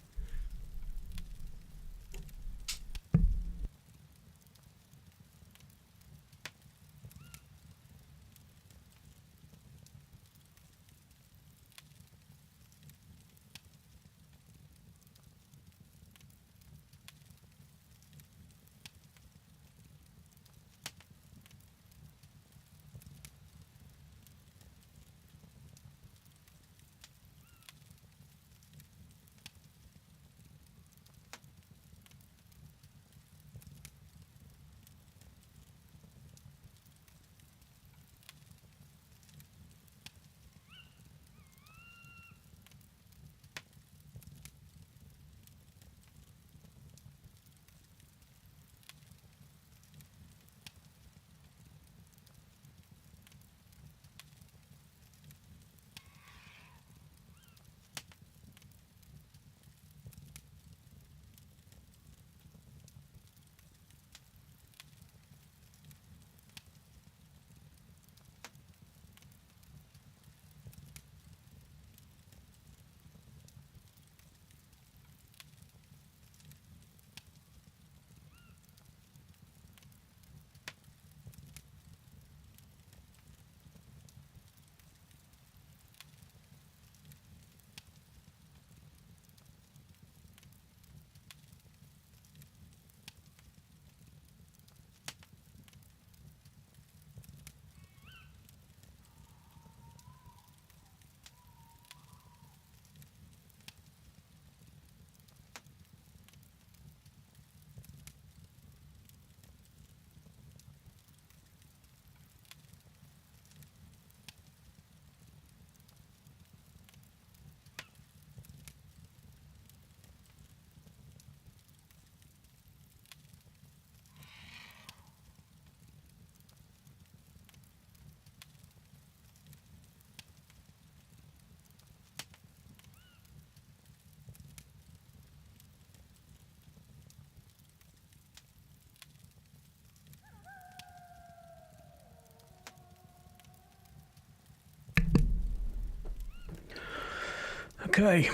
Okay,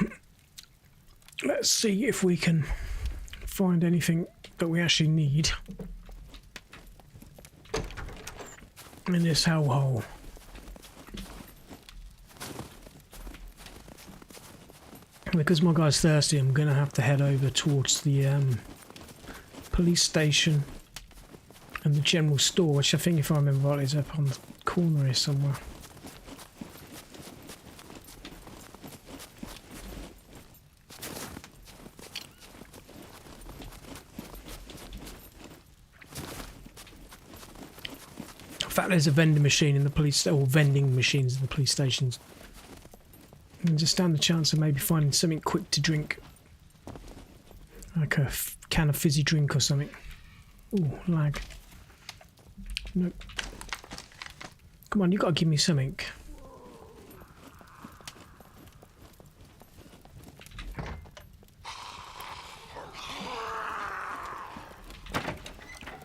let's see if we can find anything that we actually need in this hellhole. Because my guy's thirsty, I'm going to have to head over towards the police station and the general store, which I think, if I remember right, is up on the corner here somewhere. In fact, there's a vending machine in the police, or vending machines in the police stations And just stand the chance of maybe finding something quick to drink. Like a can of fizzy drink or something. Ooh, lag. Nope. Come on, you gotta give me something.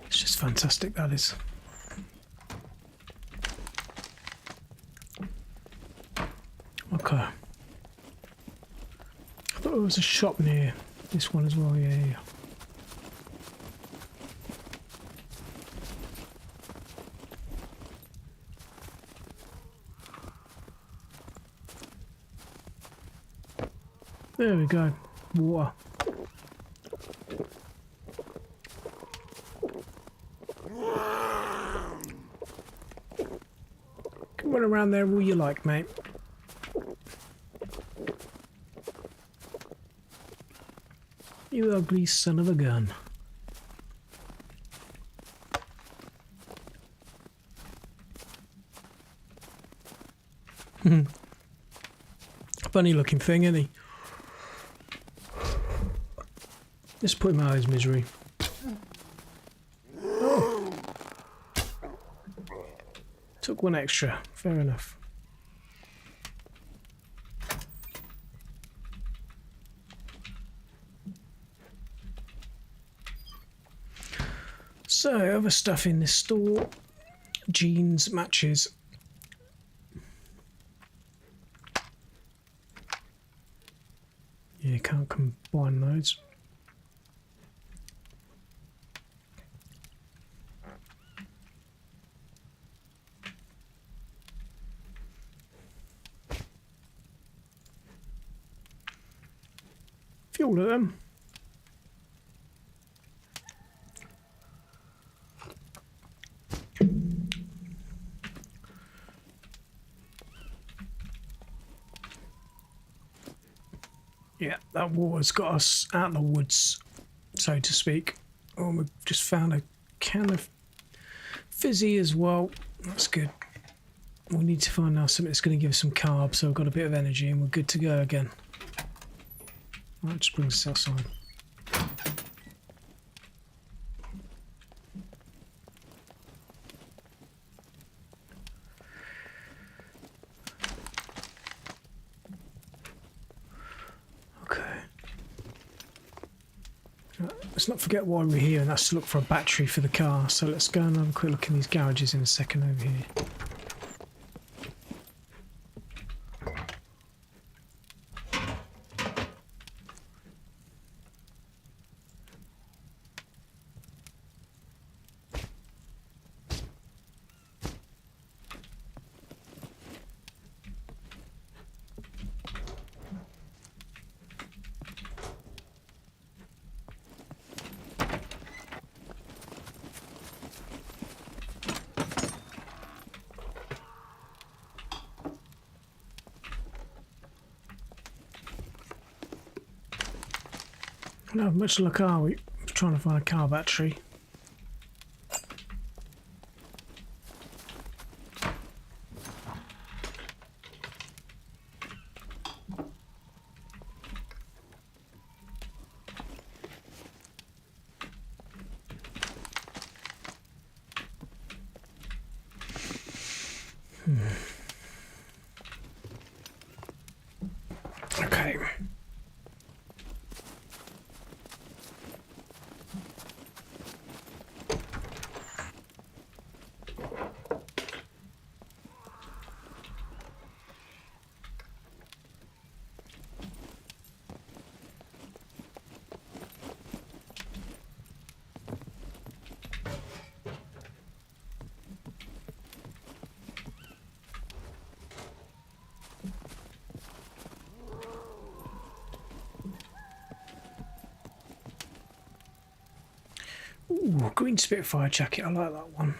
It's just fantastic, that is. Okay. I thought there was a shop near this one as well, yeah. There we go. Water. Come on around there all you like, mate. You ugly son of a gun. Funny looking thing, isn't he? Just put him out of his misery. Oh. Took one extra. Fair enough. So, other stuff in this store. Jeans, matches. Yeah, you can't combine those. Fuel at them. Yeah, that water's got us out of the woods, so to speak. Oh, we've just found a can of fizzy as well. That's good. We need to find now something that's going to give us some carbs, so we've got a bit of energy and we're good to go again. That just brings us outside. Let's not forget why we're here, and that's to look for a battery for the car. So let's go and have a quick look in these garages in a second over here. No, much luck are we? Trying to find a car battery. Okay. Ooh, green Spitfire jacket, I like that one.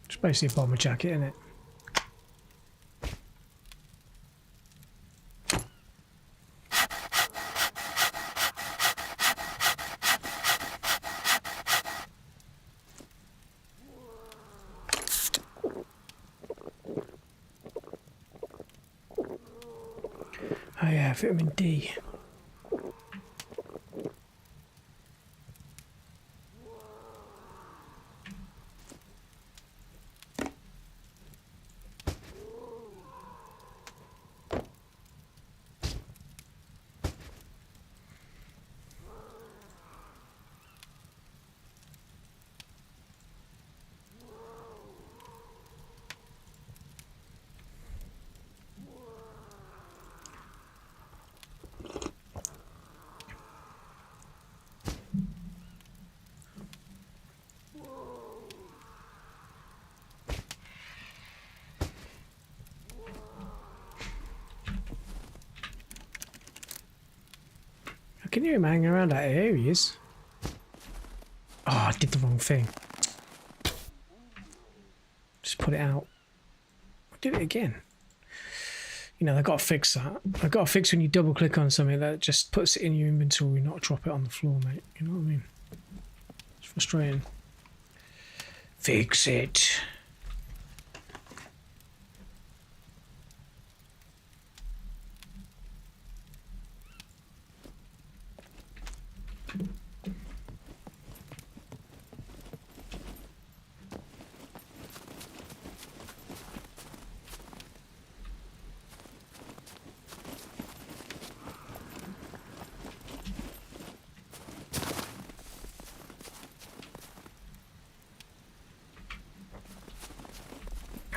It's basically a bomber jacket, isn't it? Oh yeah, vitamin D. I can hear him hanging around out here. Here he is. Oh, I did the wrong thing. Just put it out. I did it again. You know, they've got to fix that. They've got to fix when you double click on something that just puts it in your inventory, not drop it on the floor, mate. You know what I mean? It's frustrating. Fix it.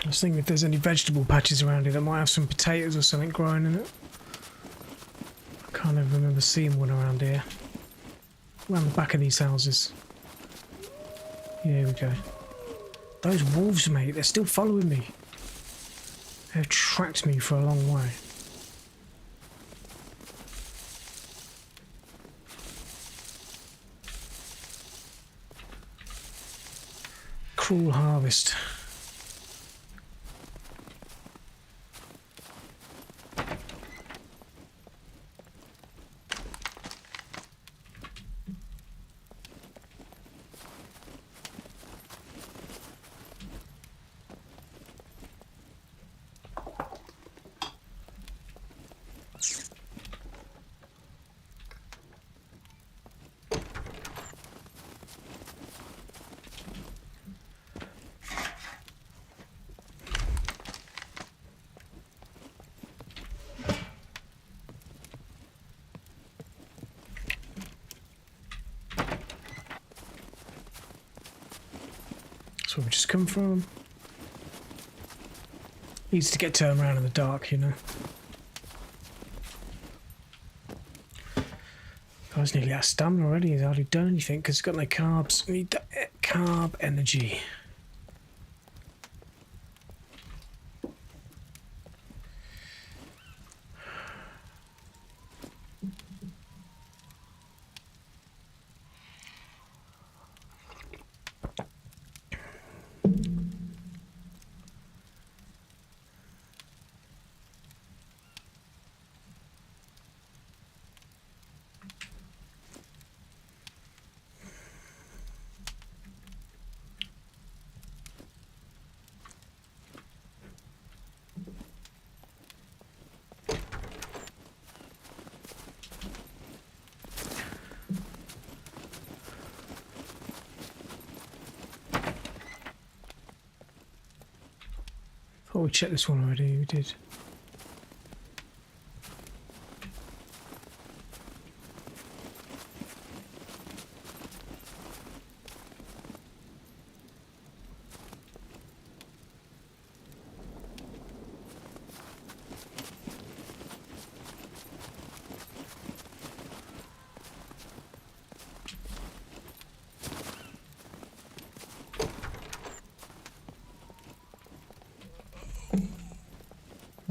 I was thinking if there's any vegetable patches around here that might have some potatoes or something growing in it. I can't even remember seeing one around here. Around the back of these houses. Yeah, here we go. Those wolves, mate, they're still following me. They've tracked me for a long way. Cruel harvest. That's where we just come from. Needs to get turned around in the dark, you know. Guy's nearly out of stamina already. He's hardly done anything because he's got no carbs. We need that carb energy. Oh, we checked this one already. We did.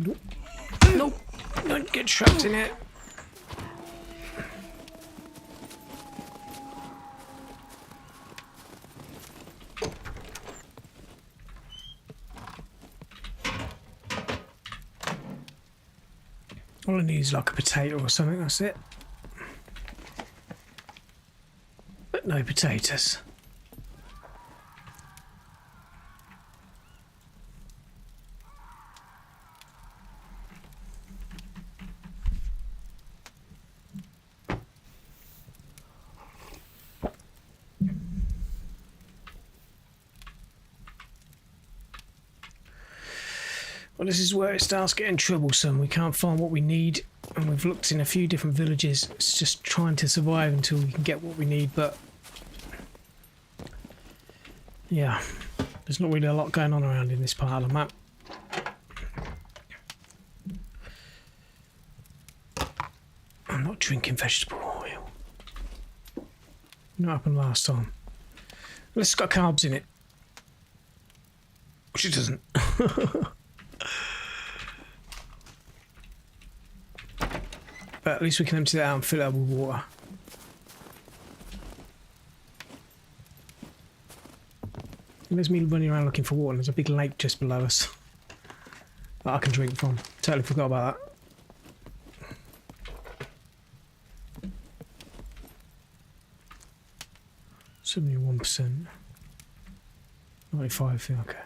Nope. Nope. Don't get trapped in it. All I need is like a potato or something, that's it. But no potatoes. Well, this is where it starts getting troublesome. We can't find what we need, and we've looked in a few different villages. It's just trying to survive until we can get what we need, but yeah, there's not really a lot going on around in this part of the map. I'm not drinking vegetable oil. What happened last time? Well, it's got carbs in it. Which it doesn't. But at least we can empty that out and fill it up with water. And there's me running around looking for water, and there's a big lake just below us that I can drink from. Totally forgot about that. 71%. 95, yeah, okay.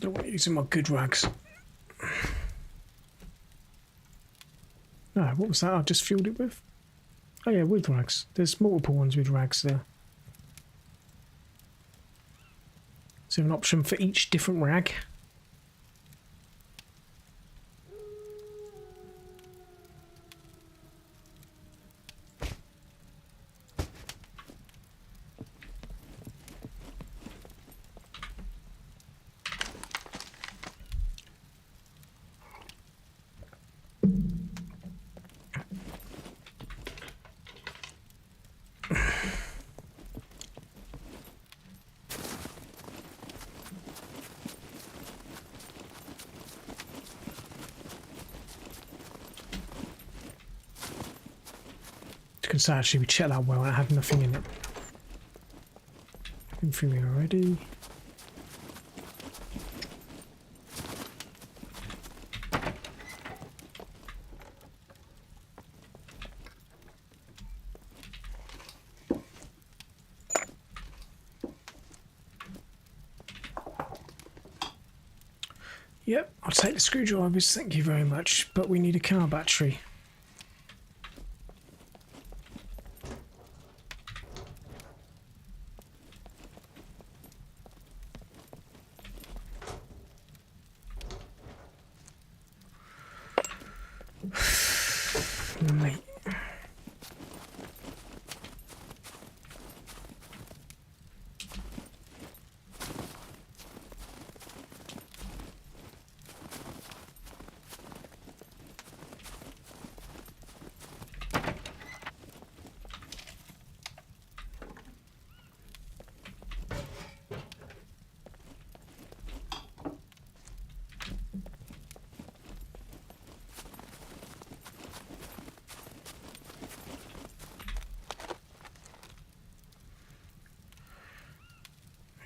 Don't want using my good rags. No, what was that I just filled it with? Oh yeah, with rags. There's multiple ones with rags there. Is there an option for each different rag? Because actually we checked that well and it had nothing in it. Been through here already. Yep, I'll take the screwdrivers, thank you very much, but we need a car battery. Mate.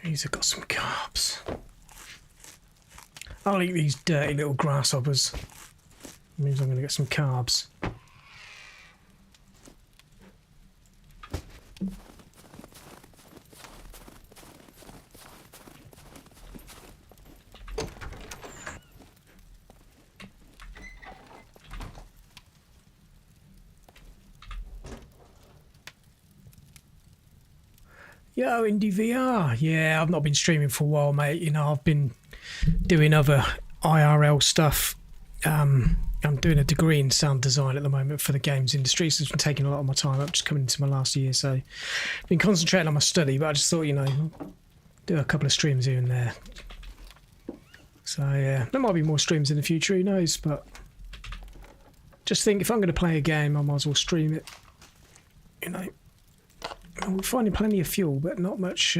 These have got some carbs. I'll eat these dirty little grasshoppers. It means I'm going to get some carbs. Yo, Indie VR. Yeah, I've not been streaming for a while, mate. You know, I've been doing other IRL stuff. I'm doing a degree in sound design at the moment for the games industry, so it's been taking a lot of my time up, just coming into my last year. So I've been concentrating on my study, but I just thought, you know, do a couple of streams here and there. So yeah, there might be more streams in the future, who knows, but just think if I'm going to play a game, I might as well stream it, you know. We're finding plenty of fuel, but not much.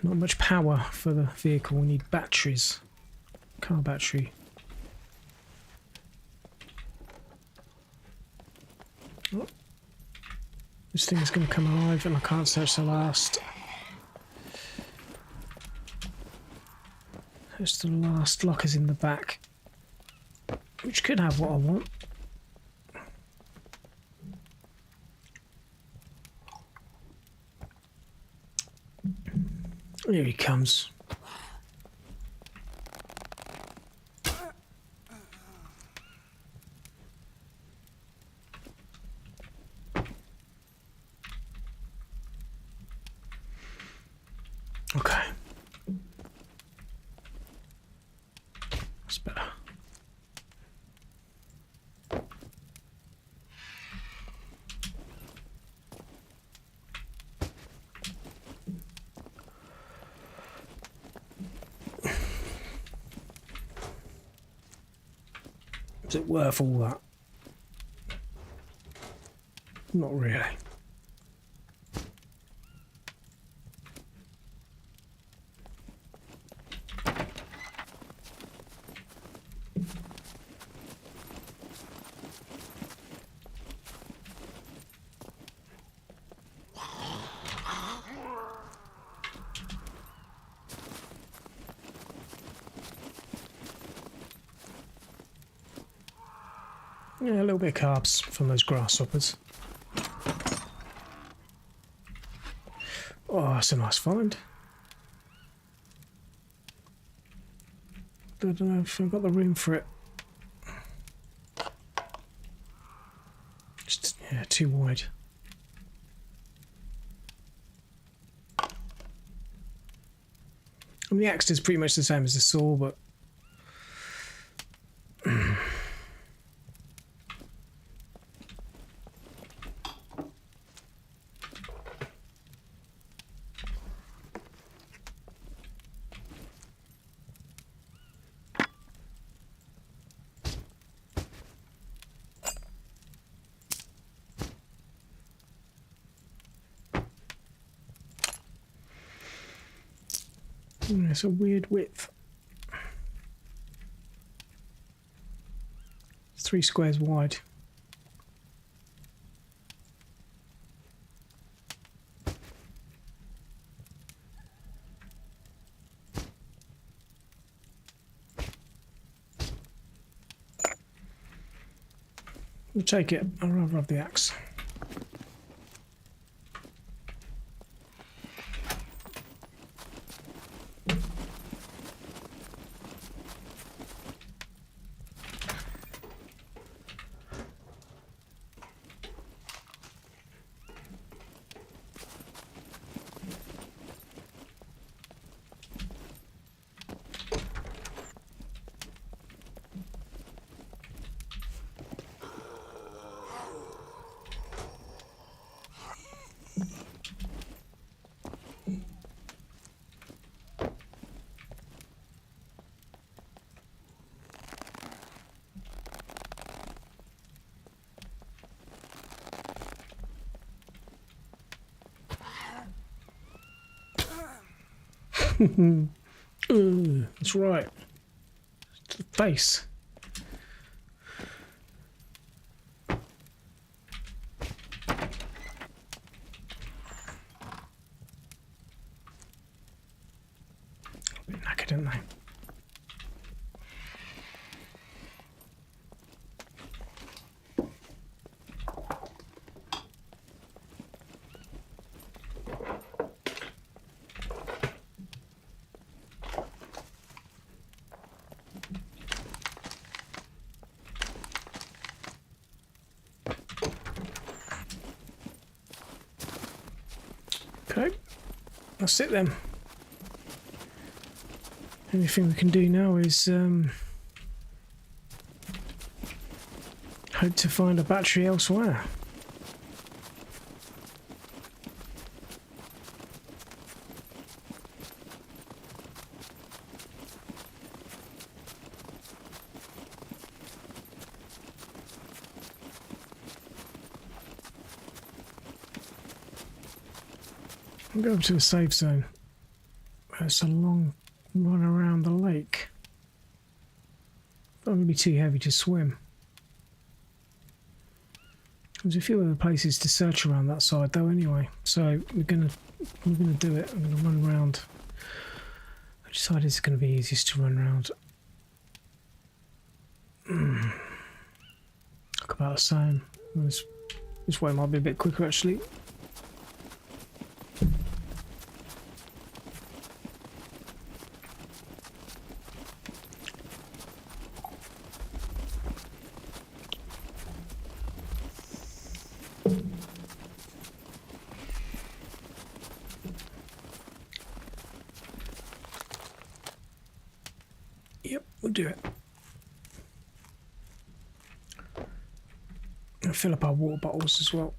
not much power for the vehicle. We need batteries. Car battery. Oh. This thing is going to come alive and I can't search the last. Search the last lockers in the back. Which could have what I want. Here he comes. Okay. That's better. Is it worth all that? Not really. Yeah, a little bit of carbs from those grasshoppers. Oh, that's a nice find. I don't know if I've got the room for it. Just, yeah, too wide. I mean, the axe is pretty much the same as the saw, but it's a weird width. It's 3 squares wide. We'll take it. I'd rather have the axe. That's right. To the face. A bit knackered, aren't they? Okay, that's it then. Anything we can do now is hope to find a battery elsewhere. I'll go to the safe zone. It's a long run around the lake. Not going to be too heavy to swim. There's a few other places to search around that side though anyway. So we're gonna do it. I'm gonna run around. Which side is going to be easiest to run around? Look about the same. This way might be a bit quicker actually. Yep, we'll do it. And fill up our water bottles as well.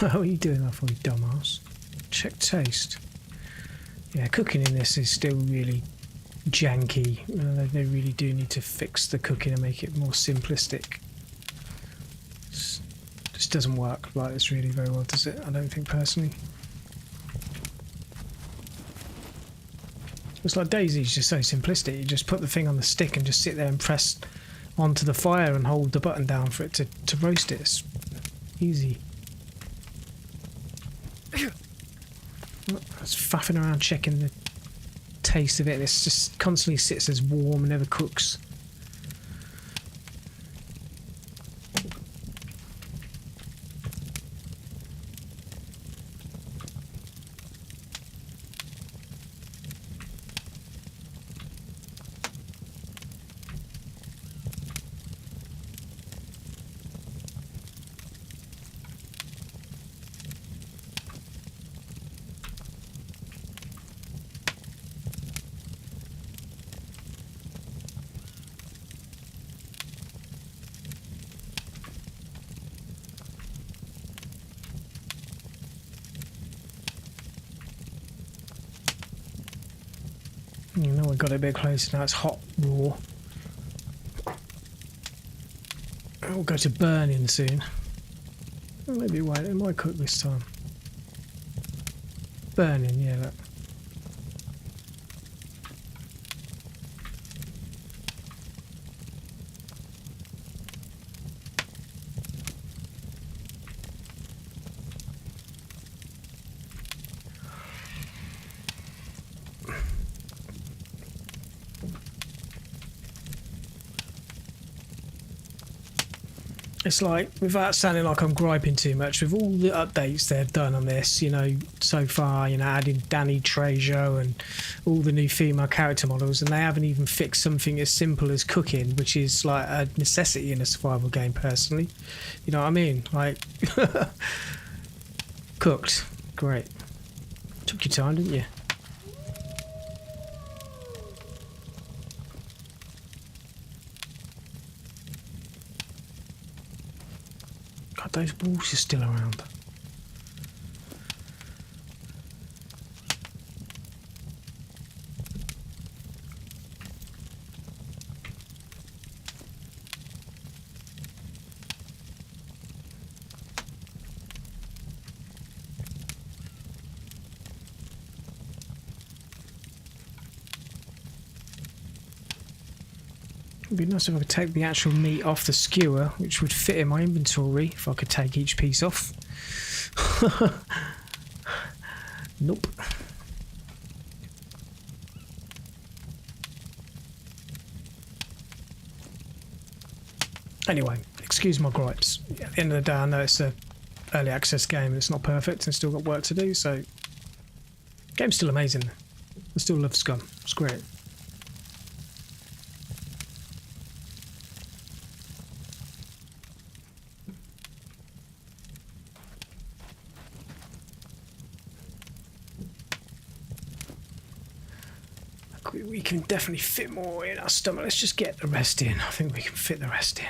What are you doing that for, you dumbass? Check taste. Yeah, cooking in this is still really janky. They really do need to fix the cooking and make it more simplistic. This doesn't work like this really very well, does it? I don't think personally. It's like Daisy's just so simplistic. You just put the thing on the stick and just sit there and press onto the fire and hold the button down for it to roast it. It's easy. It's faffing around checking the taste of it. This just constantly sits as warm and never cooks. You know, we got it a bit closer now. It's hot raw. We'll go to burning soon. Well, maybe wait. It might cook this time. Burning, yeah. Look. It's like, without sounding like I'm griping too much, with all the updates they've done on this, you know, so far, you know, adding Danny Trejo and all the new female character models, and they haven't even fixed something as simple as cooking, which is like a necessity in a survival game, personally. You know what I mean? Like, cooked. Great. Took your time, didn't you? God, those walls are still around. It'd be nice if I could take the actual meat off the skewer, which would fit in my inventory if I could take each piece off. Nope. Anyway, excuse my gripes. At the end of the day, I know it's an early access game and it's not perfect and still got work to do, so... Game's still amazing. I still love Scum. It's great. We can definitely fit more in our stomach. Let's just get the rest in. I think we can fit the rest in.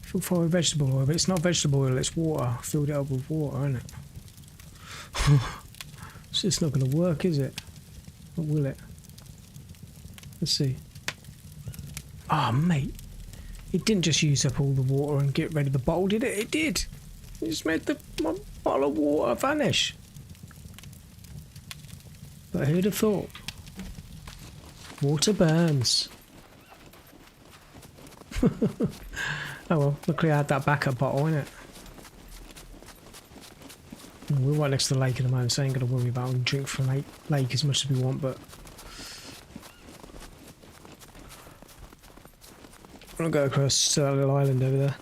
Fill fire with vegetable oil, but it's not vegetable oil, it's water. I filled it up with water, isn't it? It's just not going to work, is it? Or will it? Let's see. Ah, oh, mate. It didn't just use up all the water and get rid of the bottle, did it? It did. It just made my bottle of water vanish. But who'd have thought? Water burns. Oh well, luckily I had that backup bottle, innit? We're right next to the lake at the moment, so I ain't got to worry about drink from the lake as much as we want, but... I'm going to go across to that little island over there.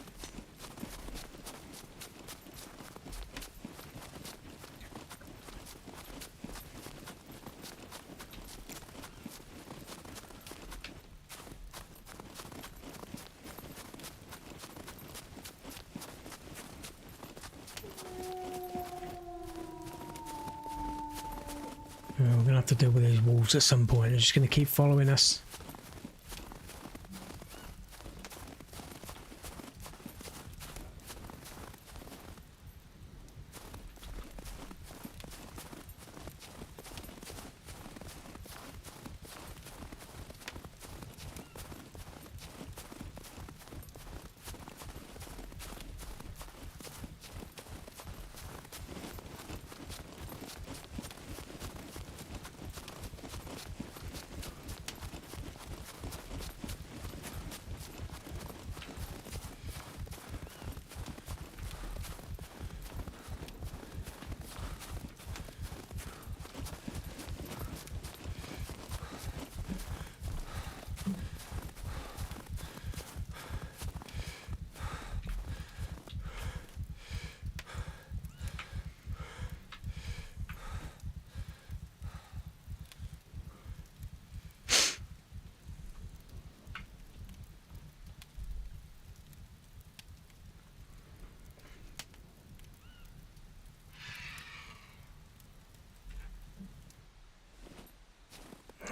We're going to have to deal with these wolves at some point. They're just going to keep following us.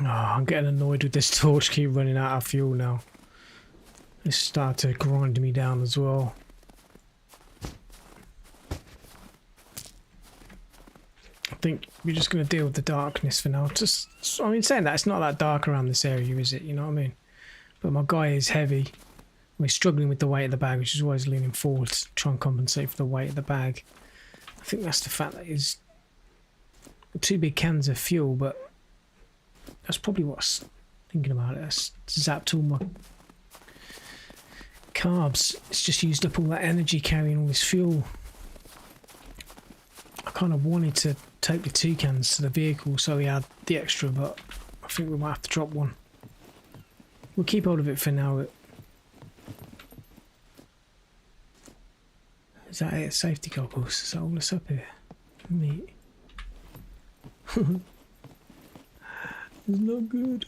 Oh, I'm getting annoyed with this torch. Keep running out of fuel now. It's started to grind me down as well. I think we're just going to deal with the darkness for now. I mean, saying that, it's not that dark around this area, is it? You know what I mean? But my guy is heavy. We're struggling with the weight of the bag, which is always leaning forward to try and compensate for the weight of the bag. I think that's the fact that it's 2 big cans of fuel, but that's probably what's thinking about it. That's zapped all my carbs. It's just used up all that energy carrying all this fuel. I kind of wanted to take the 2 cans to the vehicle so we had the extra, but I think we might have to drop one. We'll keep hold of it for now. Is that it? Safety goggles? Is that all that's up here? Meat. It's not good.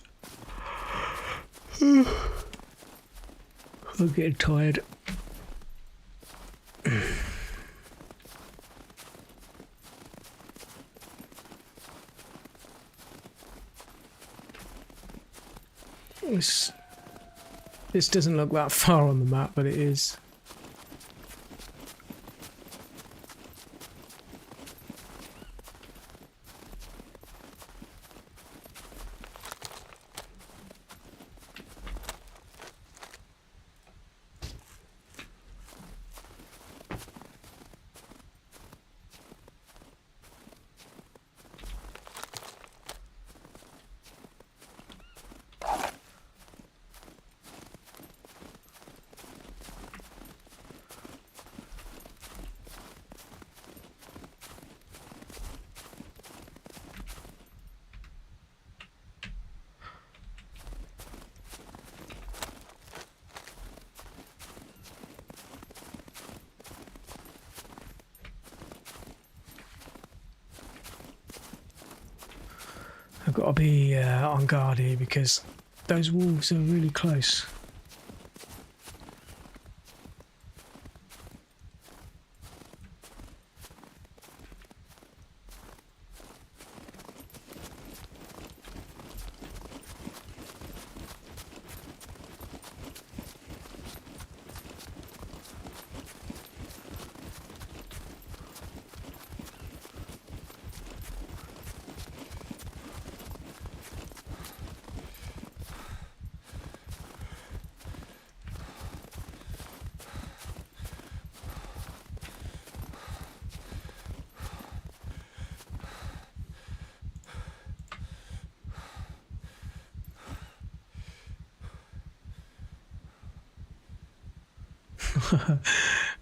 I'm getting tired. This doesn't look that far on the map, but it is. I've got to be on guard here because those wolves are really close.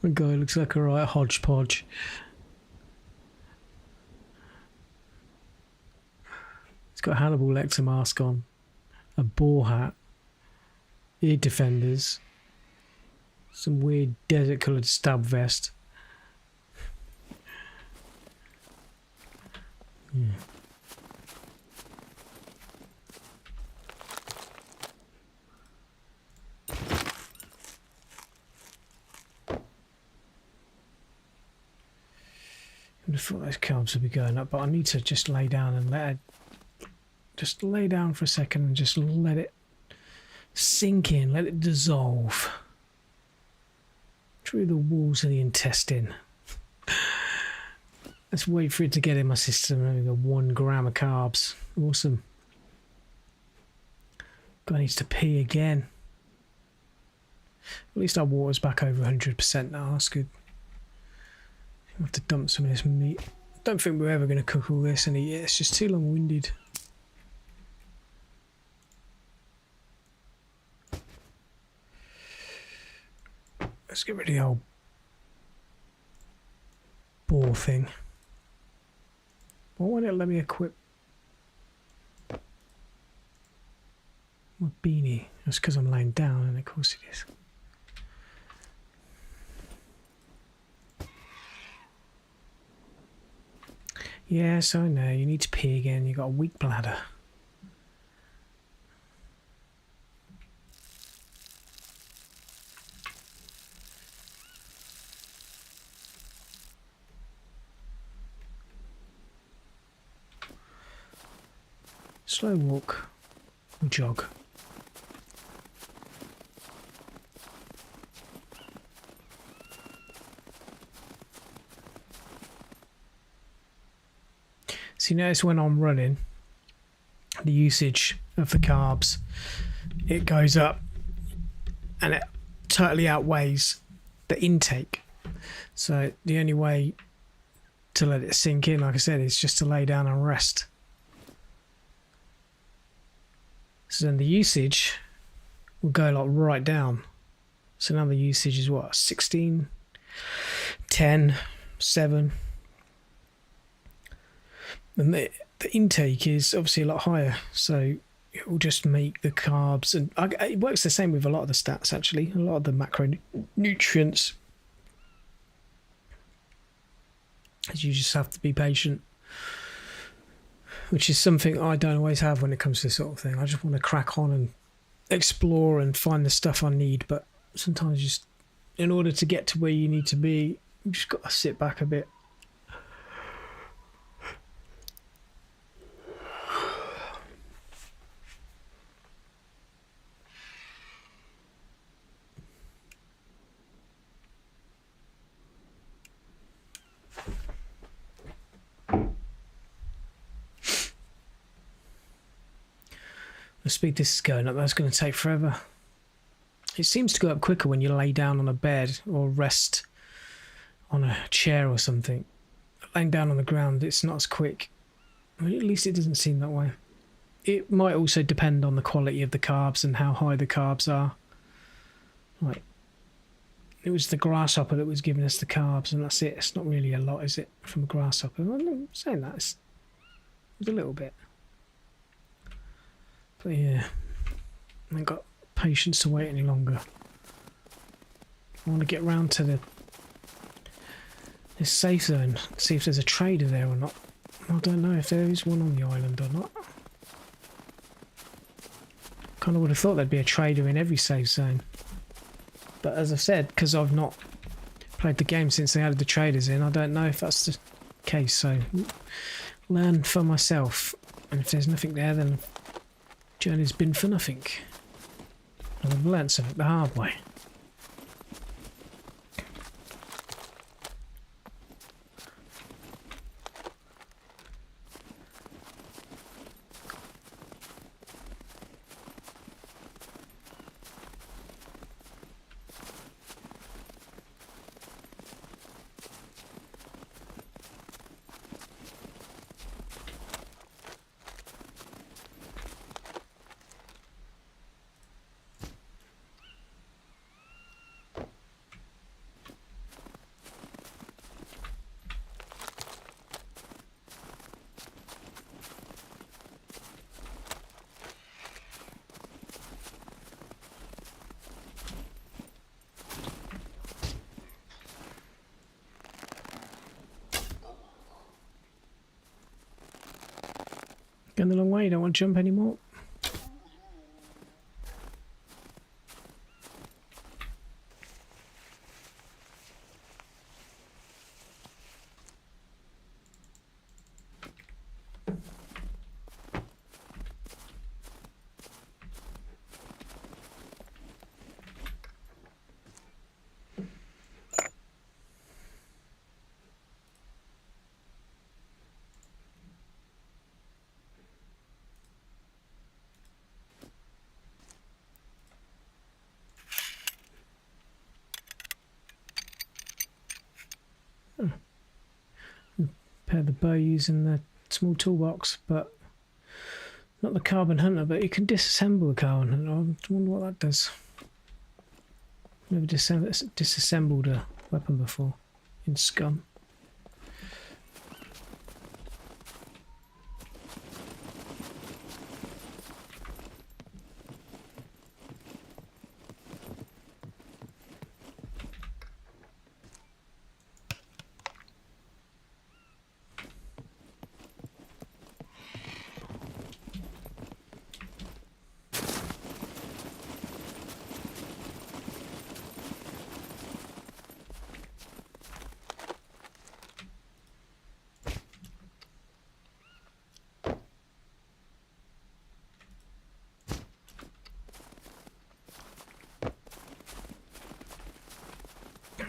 The guy looks like a right hodgepodge. He's got a Hannibal Lecter mask on, a boar hat, ear defenders, some weird desert coloured stab vest. Yeah. I thought those carbs would be going up, but I need to just lay down and let Just lay down for a second and just let it sink in, let it dissolve through the walls of the intestine. Let's wait for it to get in my system. Only got 1 gram of carbs. Awesome. Guy needs to pee again. At least our water's back over 100% now. That's good. I'll have to dump some of this meat. Don't think we're ever going to cook all this and eat it. It's just too long-winded. Let's get rid of the old ball thing. Why won't it let me equip my beanie? That's because I'm laying down, and of course it is. Yes, I know. You need to pee again. You've got a weak bladder. Slow walk or jog. So you notice when I'm running, the usage of the carbs, it goes up and it totally outweighs the intake. So the only way to let it sink in, like I said, is just to lay down and rest. So then the usage will go like right down. So now the usage is what? 16, 10, 7. And the intake is obviously a lot higher, so it will just make the carbs, and it works the same with a lot of the stats actually, a lot of the macronutrients. You just have to be patient, which is something I don't always have when it comes to this sort of thing. I just want to crack on and explore and find the stuff I need, but sometimes just in order to get to where you need to be, you just got to sit back a bit. The speed this is going up, that's going to take forever. It seems to go up quicker when you lay down on a bed or rest on a chair or something. Laying down on the ground, it's not as quick. At least it doesn't seem that way. It might also depend on the quality of the carbs and how high the carbs are. Like, it was the grasshopper that was giving us the carbs, and that's it. It's not really a lot, is it, from a grasshopper? I'm saying that, it's a little bit. But yeah, I ain't got patience to wait any longer. I want to get round to this safe zone, see if there's a trader there or not. I don't know if there is one on the island or not. Kind of would have thought there'd be a trader in every safe zone. But as I've said, because I've not played the game since they added the traders in, I don't know if that's the case. So learn for myself, and if there's nothing there, then journey's been for nothing. And I've learnt something the hard way. Going the long way, you don't want to jump anymore. Repair the bow using the small toolbox, but not the carbon hunter. But you can disassemble the carbon hunter. I wonder what that does. Never disassembled a weapon before in Scum.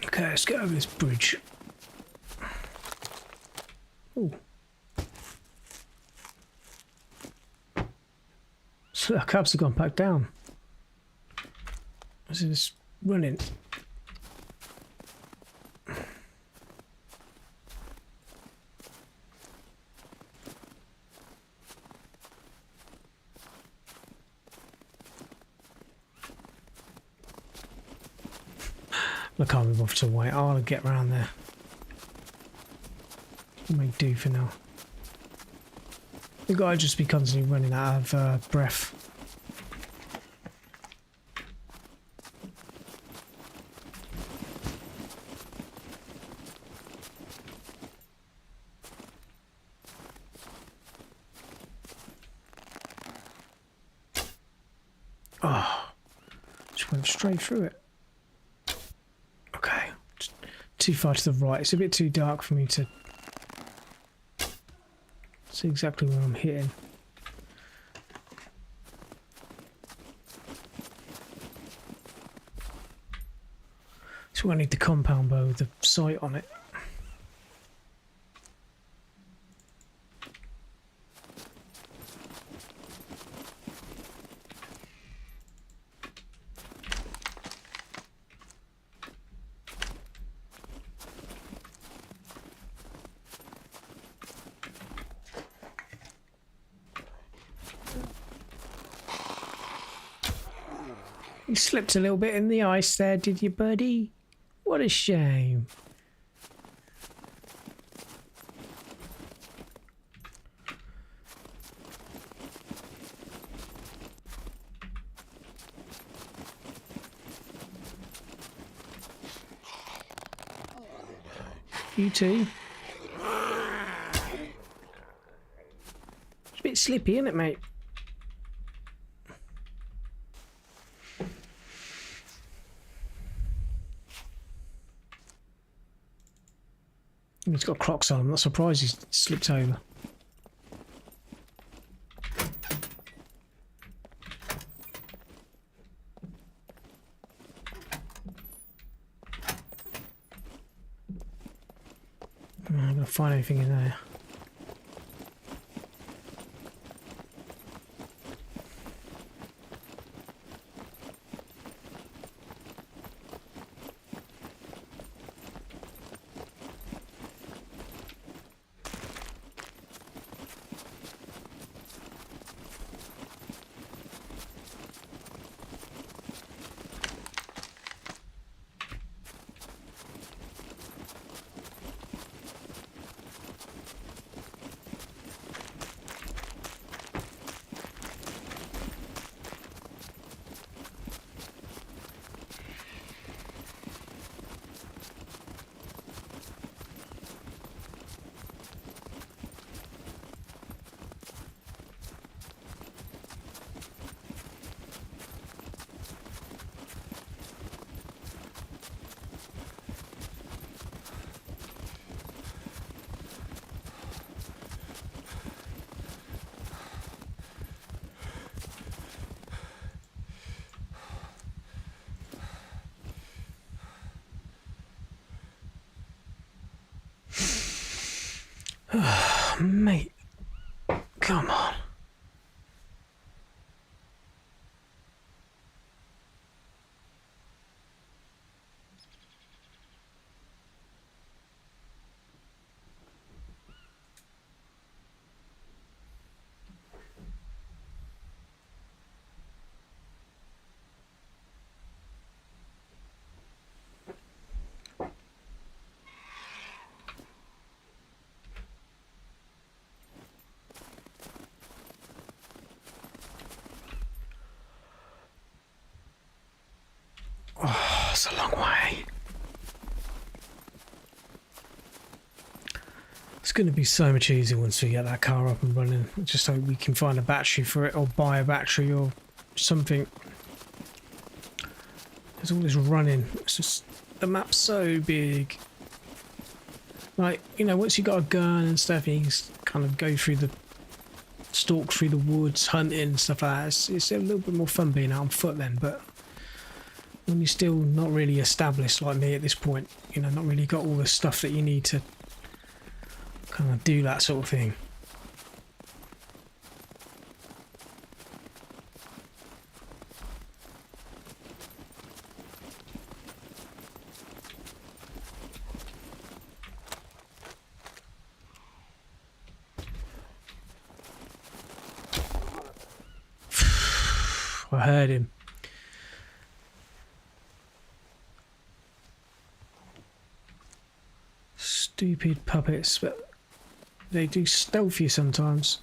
Okay, let's get over this bridge. Oh. So our cabs have gone back down. This is running. I can't move off to the white. I'll get around there. What may do for now. The guy just be constantly running out of breath. Oh, just went straight through it. Okay, just too far to the right. It's a bit too dark for me to see exactly where I'm hitting. So I need the compound bow with the sight on it. You slipped a little bit in the ice there, did you, buddy? What a shame. You too. It's a bit slippy, isn't it, mate? He's got Crocs on. I'm not surprised he's slipped over. I'm not going to find anything in there. Mate, come on. That's a long way. It's going to be so much easier once we get that car up and running. I just hope we can find a battery for it or buy a battery or something. There's all this running. It's just, the map's so big. Like, you know, once you got a gun and stuff, you can kind of go through the, stalk through the woods, hunting and stuff like that. It's a little bit more fun being out on foot then, but when you're still not really established like me at this point, you know, not really got all the stuff that you need to kind of do that sort of thing. I heard him. Stupid puppets, but they do stealth you sometimes.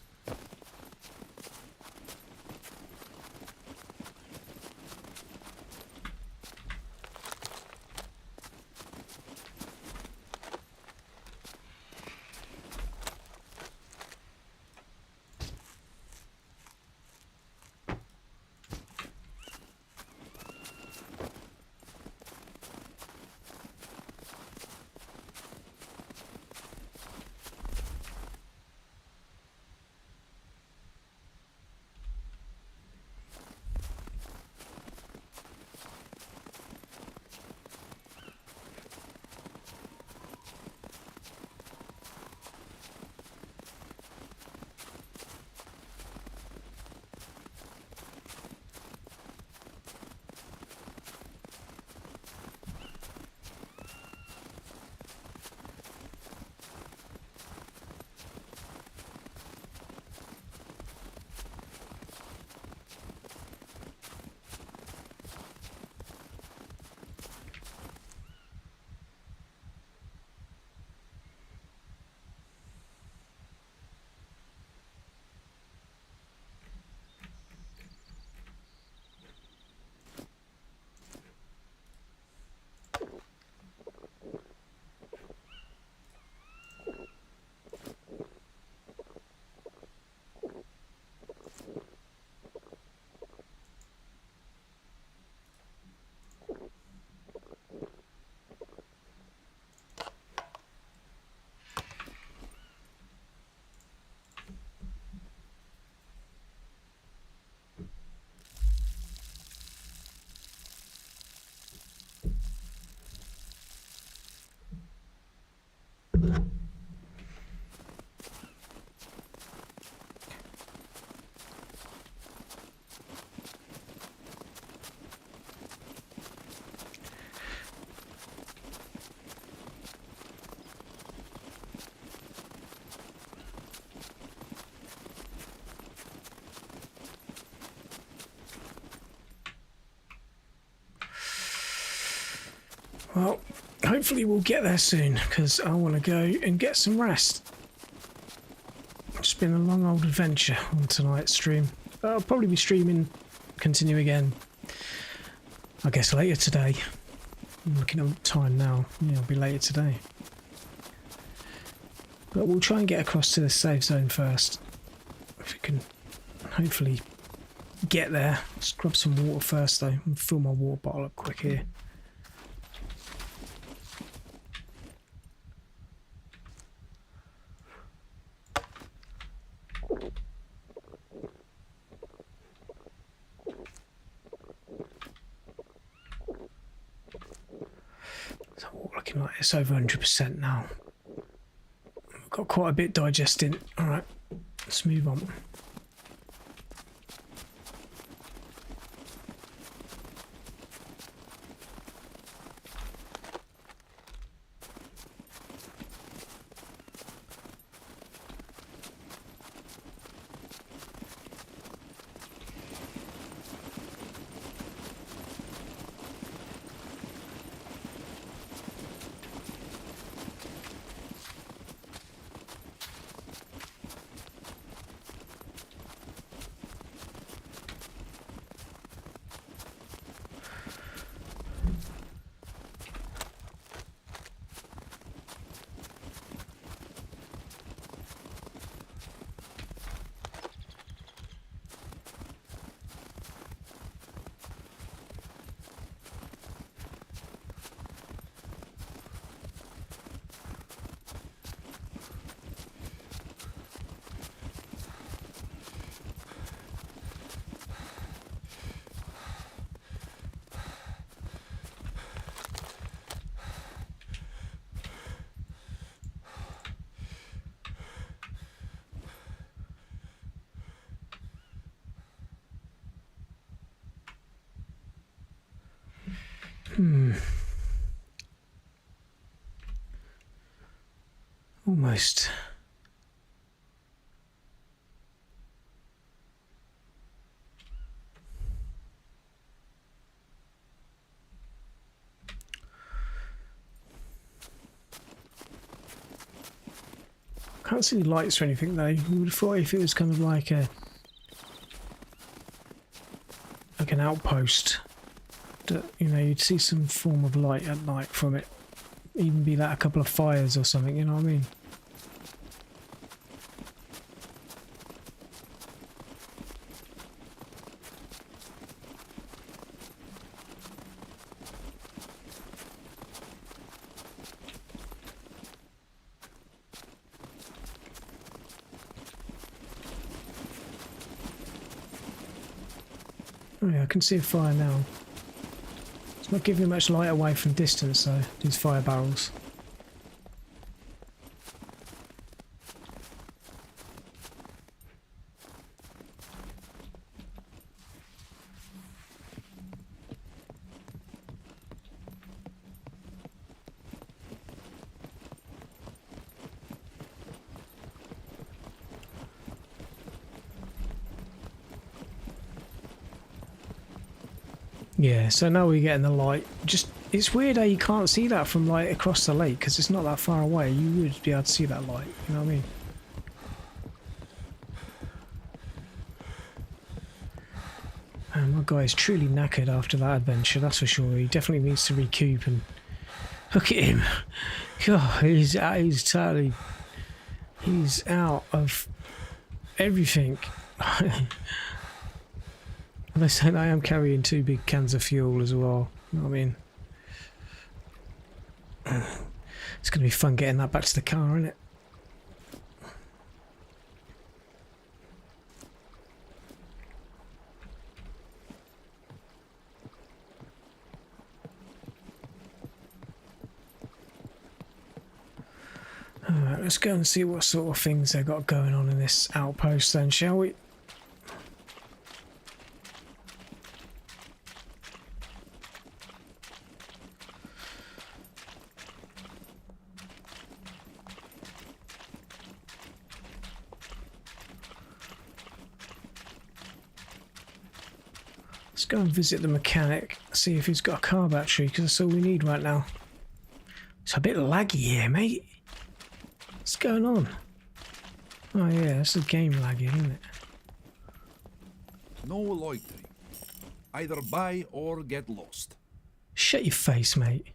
Well, hopefully we'll get there soon, because I want to go and get some rest. It's been a long old adventure on tonight's stream. I'll probably be streaming, continue again, I guess later today. I'm looking at time now. Yeah, it'll be later today. But we'll try and get across to the safe zone first. If we can hopefully get there. Let's grab some water first though, and fill my water bottle up quick here. Looking like it's over 100% now. We've got quite a bit digesting. Alright, let's move on. Almost. Can't see any lights or anything though. We would have thought if it was kind of like an outpost, that you'd see some form of light at night from it. Even be like a couple of fires or something, you know what I mean? Oh yeah, I can see a fire now. It's not giving much light away from distance though, these fire barrels. Yeah, so now we're getting the light. Just, it's weird how you can't see that from like across the lake because it's not that far away. You would be able to see that light, you know what I mean? And my guy is truly knackered after that adventure, that's for sure. He definitely needs to recoup and look at him. God, he's out of everything. They say I am carrying 2 big cans of fuel as well. You know what I mean? It's going to be fun getting that back to the car, isn't it? Alright, let's go and see what sort of things they've got going on in this outpost then, shall we? Let's go and visit the mechanic, see if he's got a car battery, because that's all we need right now. It's a bit laggy here, mate. What's going on? Oh yeah, that's the game lagging, isn't it? No loitering. Either buy or get lost. Shut your face, mate.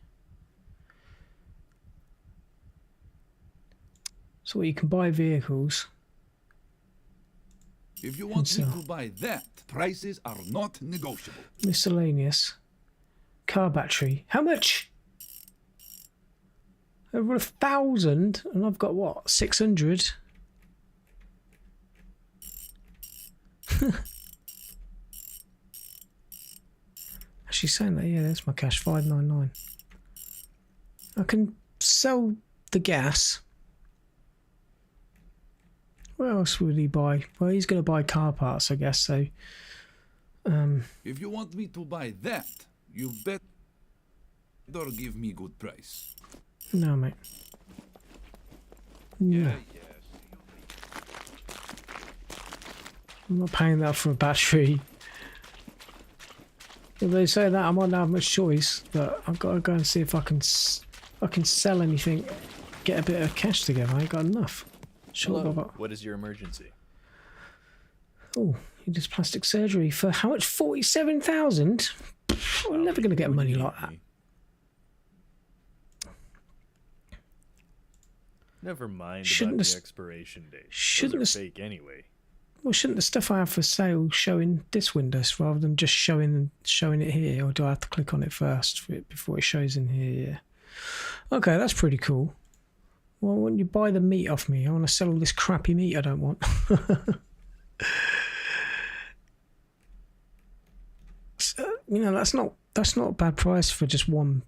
So you can buy vehicles. If you want me to buy that, prices are not negotiable. Miscellaneous. Car battery. How much? Over 1,000, and I've got what? 600. She's saying that, yeah, that's my cash, 599. I can sell the gas. What else would he buy? Well, he's going to buy car parts, I guess, so... If you want me to buy that, you better give me good price. No, mate. No. I'm not paying that for a battery. If they say that, I might not have much choice, but I've got to go and see if I can sell anything, get a bit of cash together. I ain't got enough. Sure. Hello. What is your emergency? Oh, he does plastic surgery for how much? 47,000? I'm never going to get money like that. Never mind about the expiration date. Those are fake anyway. Well, shouldn't the stuff I have for sale show in this window rather than just showing it here? Or do I have to click on it first before it shows in here? Yeah. Okay, that's pretty cool. Well, why don't you buy the meat off me? I want to sell all this crappy meat I don't want. So, you know, that's not a bad price for just one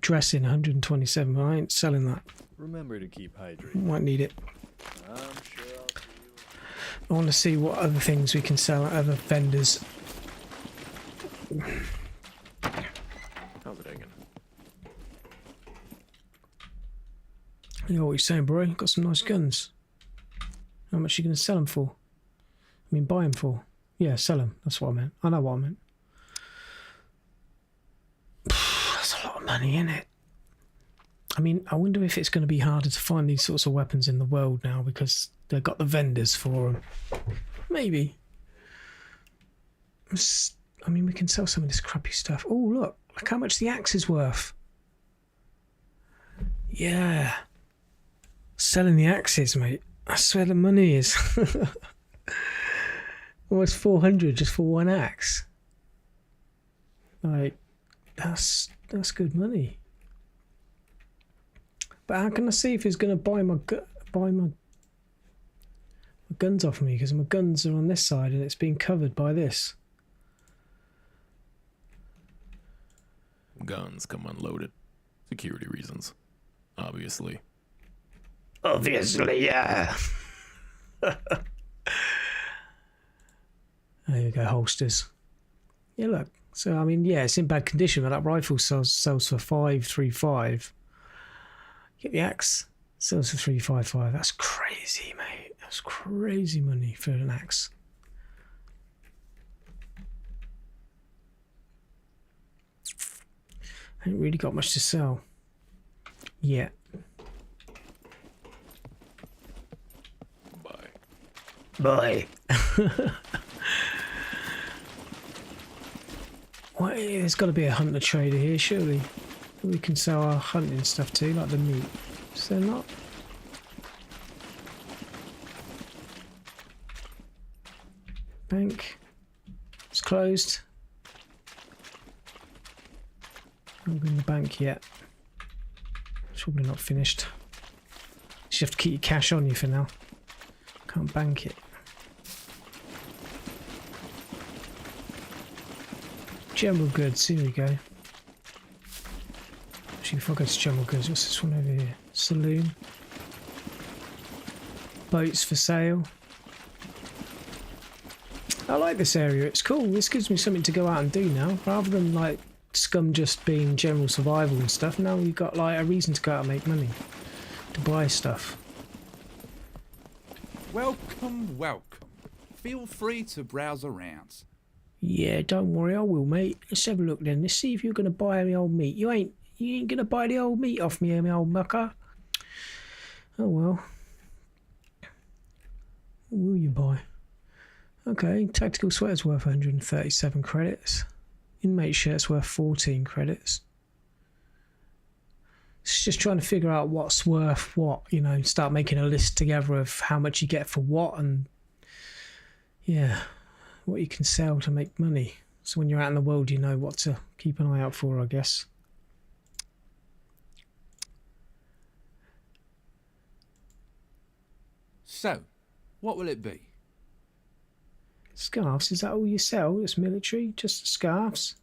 dressing, 127. I ain't selling that. Remember to keep hydrated. Might need it. I'm sure I'll see you. I want to see what other things we can sell at other vendors. How's it hanging? You know what you're saying, bro? Got some nice guns. How much are you going to sell them for? I mean, buy them for. Yeah, sell them. That's what I meant. I know what I meant. That's a lot of money, isn't it? I mean, I wonder if it's going to be harder to find these sorts of weapons in the world now because they've got the vendors for them. Maybe. I mean, we can sell some of this crappy stuff. Oh, look how much the axe is worth. Yeah. Selling the axes, mate. That's where the money is. Almost 400 just for one axe. Like, that's good money. But how can I see if he's going to buy my guns off me? Because my guns are on this side and it's being covered by this. Guns come unloaded. Security reasons. Obviously. Obviously, yeah. There you go, holsters. Yeah, look. So, I mean, yeah, it's in bad condition, but that rifle sells for 535. Get the axe, sells for 355. That's crazy, mate. That's crazy money for an axe. I ain't really got much to sell yet. Bye. Well, there's got to be a hunter trader here, surely. We can sell our hunting stuff too, like the meat. Is there not? Bank. It's closed. Not in the bank yet. It's probably not finished. You have to keep your cash on you for now. Can't bank it. General goods, here we go. Actually, if I go to general goods, what's this one over here? Saloon. Boats for sale. I like this area, it's cool. This gives me something to go out and do now. Rather than like Scum just being general survival and stuff, now we've got like a reason to go out and make money. To buy stuff. Welcome, welcome. Feel free to browse around. Yeah, don't worry, I will, mate. Let's have a look then. Let's see if you're gonna buy me old meat. You ain't gonna buy the old meat off me, old mucker. Oh well. What will you buy? Okay, tactical sweater's worth 137 credits. Inmate shirt's worth 14 credits. It's just trying to figure out what's worth what, you know, start making a list together of how much you get for what and yeah, what you can sell to make money. So when you're out in the world, you know what to keep an eye out for, I guess. So, what will it be? Scarves, is that all you sell? It's military, just scarves?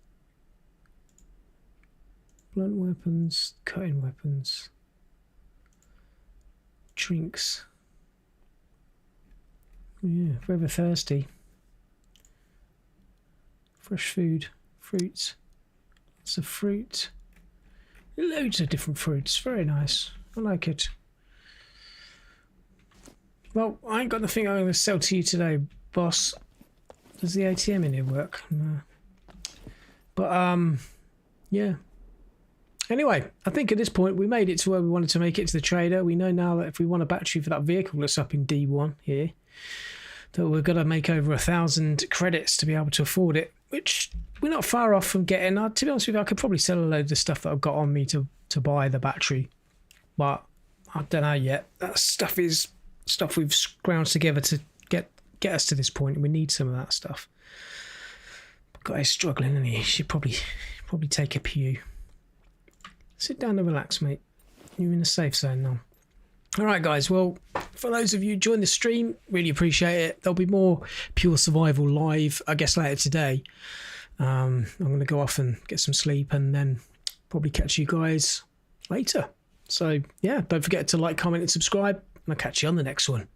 Blunt weapons, cutting weapons, drinks. Yeah, forever thirsty. Fresh food, fruits, lots of fruit. Loads of different fruits, very nice. I like it. Well, I ain't got nothing I'm going to sell to you today, boss. Does the ATM in here work? No. But, yeah. Anyway, I think at this point we made it to where we wanted to make it to the trader. We know now that if we want a battery for that vehicle that's up in D1 here, that we're going to make over 1,000 credits to be able to afford it, which we're not far off from getting. To be honest with you, I could probably sell a load of the stuff that I've got on me to buy the battery. But I don't know yet. That stuff is stuff we've scrounged together to get us to this point, and we need some of that stuff. But guy's struggling, isn't he? He should probably take a pew. Sit down and relax, mate. You're in a safe zone now. Alright guys, well, for those of you who joined the stream, really appreciate it. There'll be more Pure Survival live, I guess, later today. I'm going to go off and get some sleep and then probably catch you guys later. So, yeah, don't forget to like, comment and subscribe, and I'll catch you on the next one.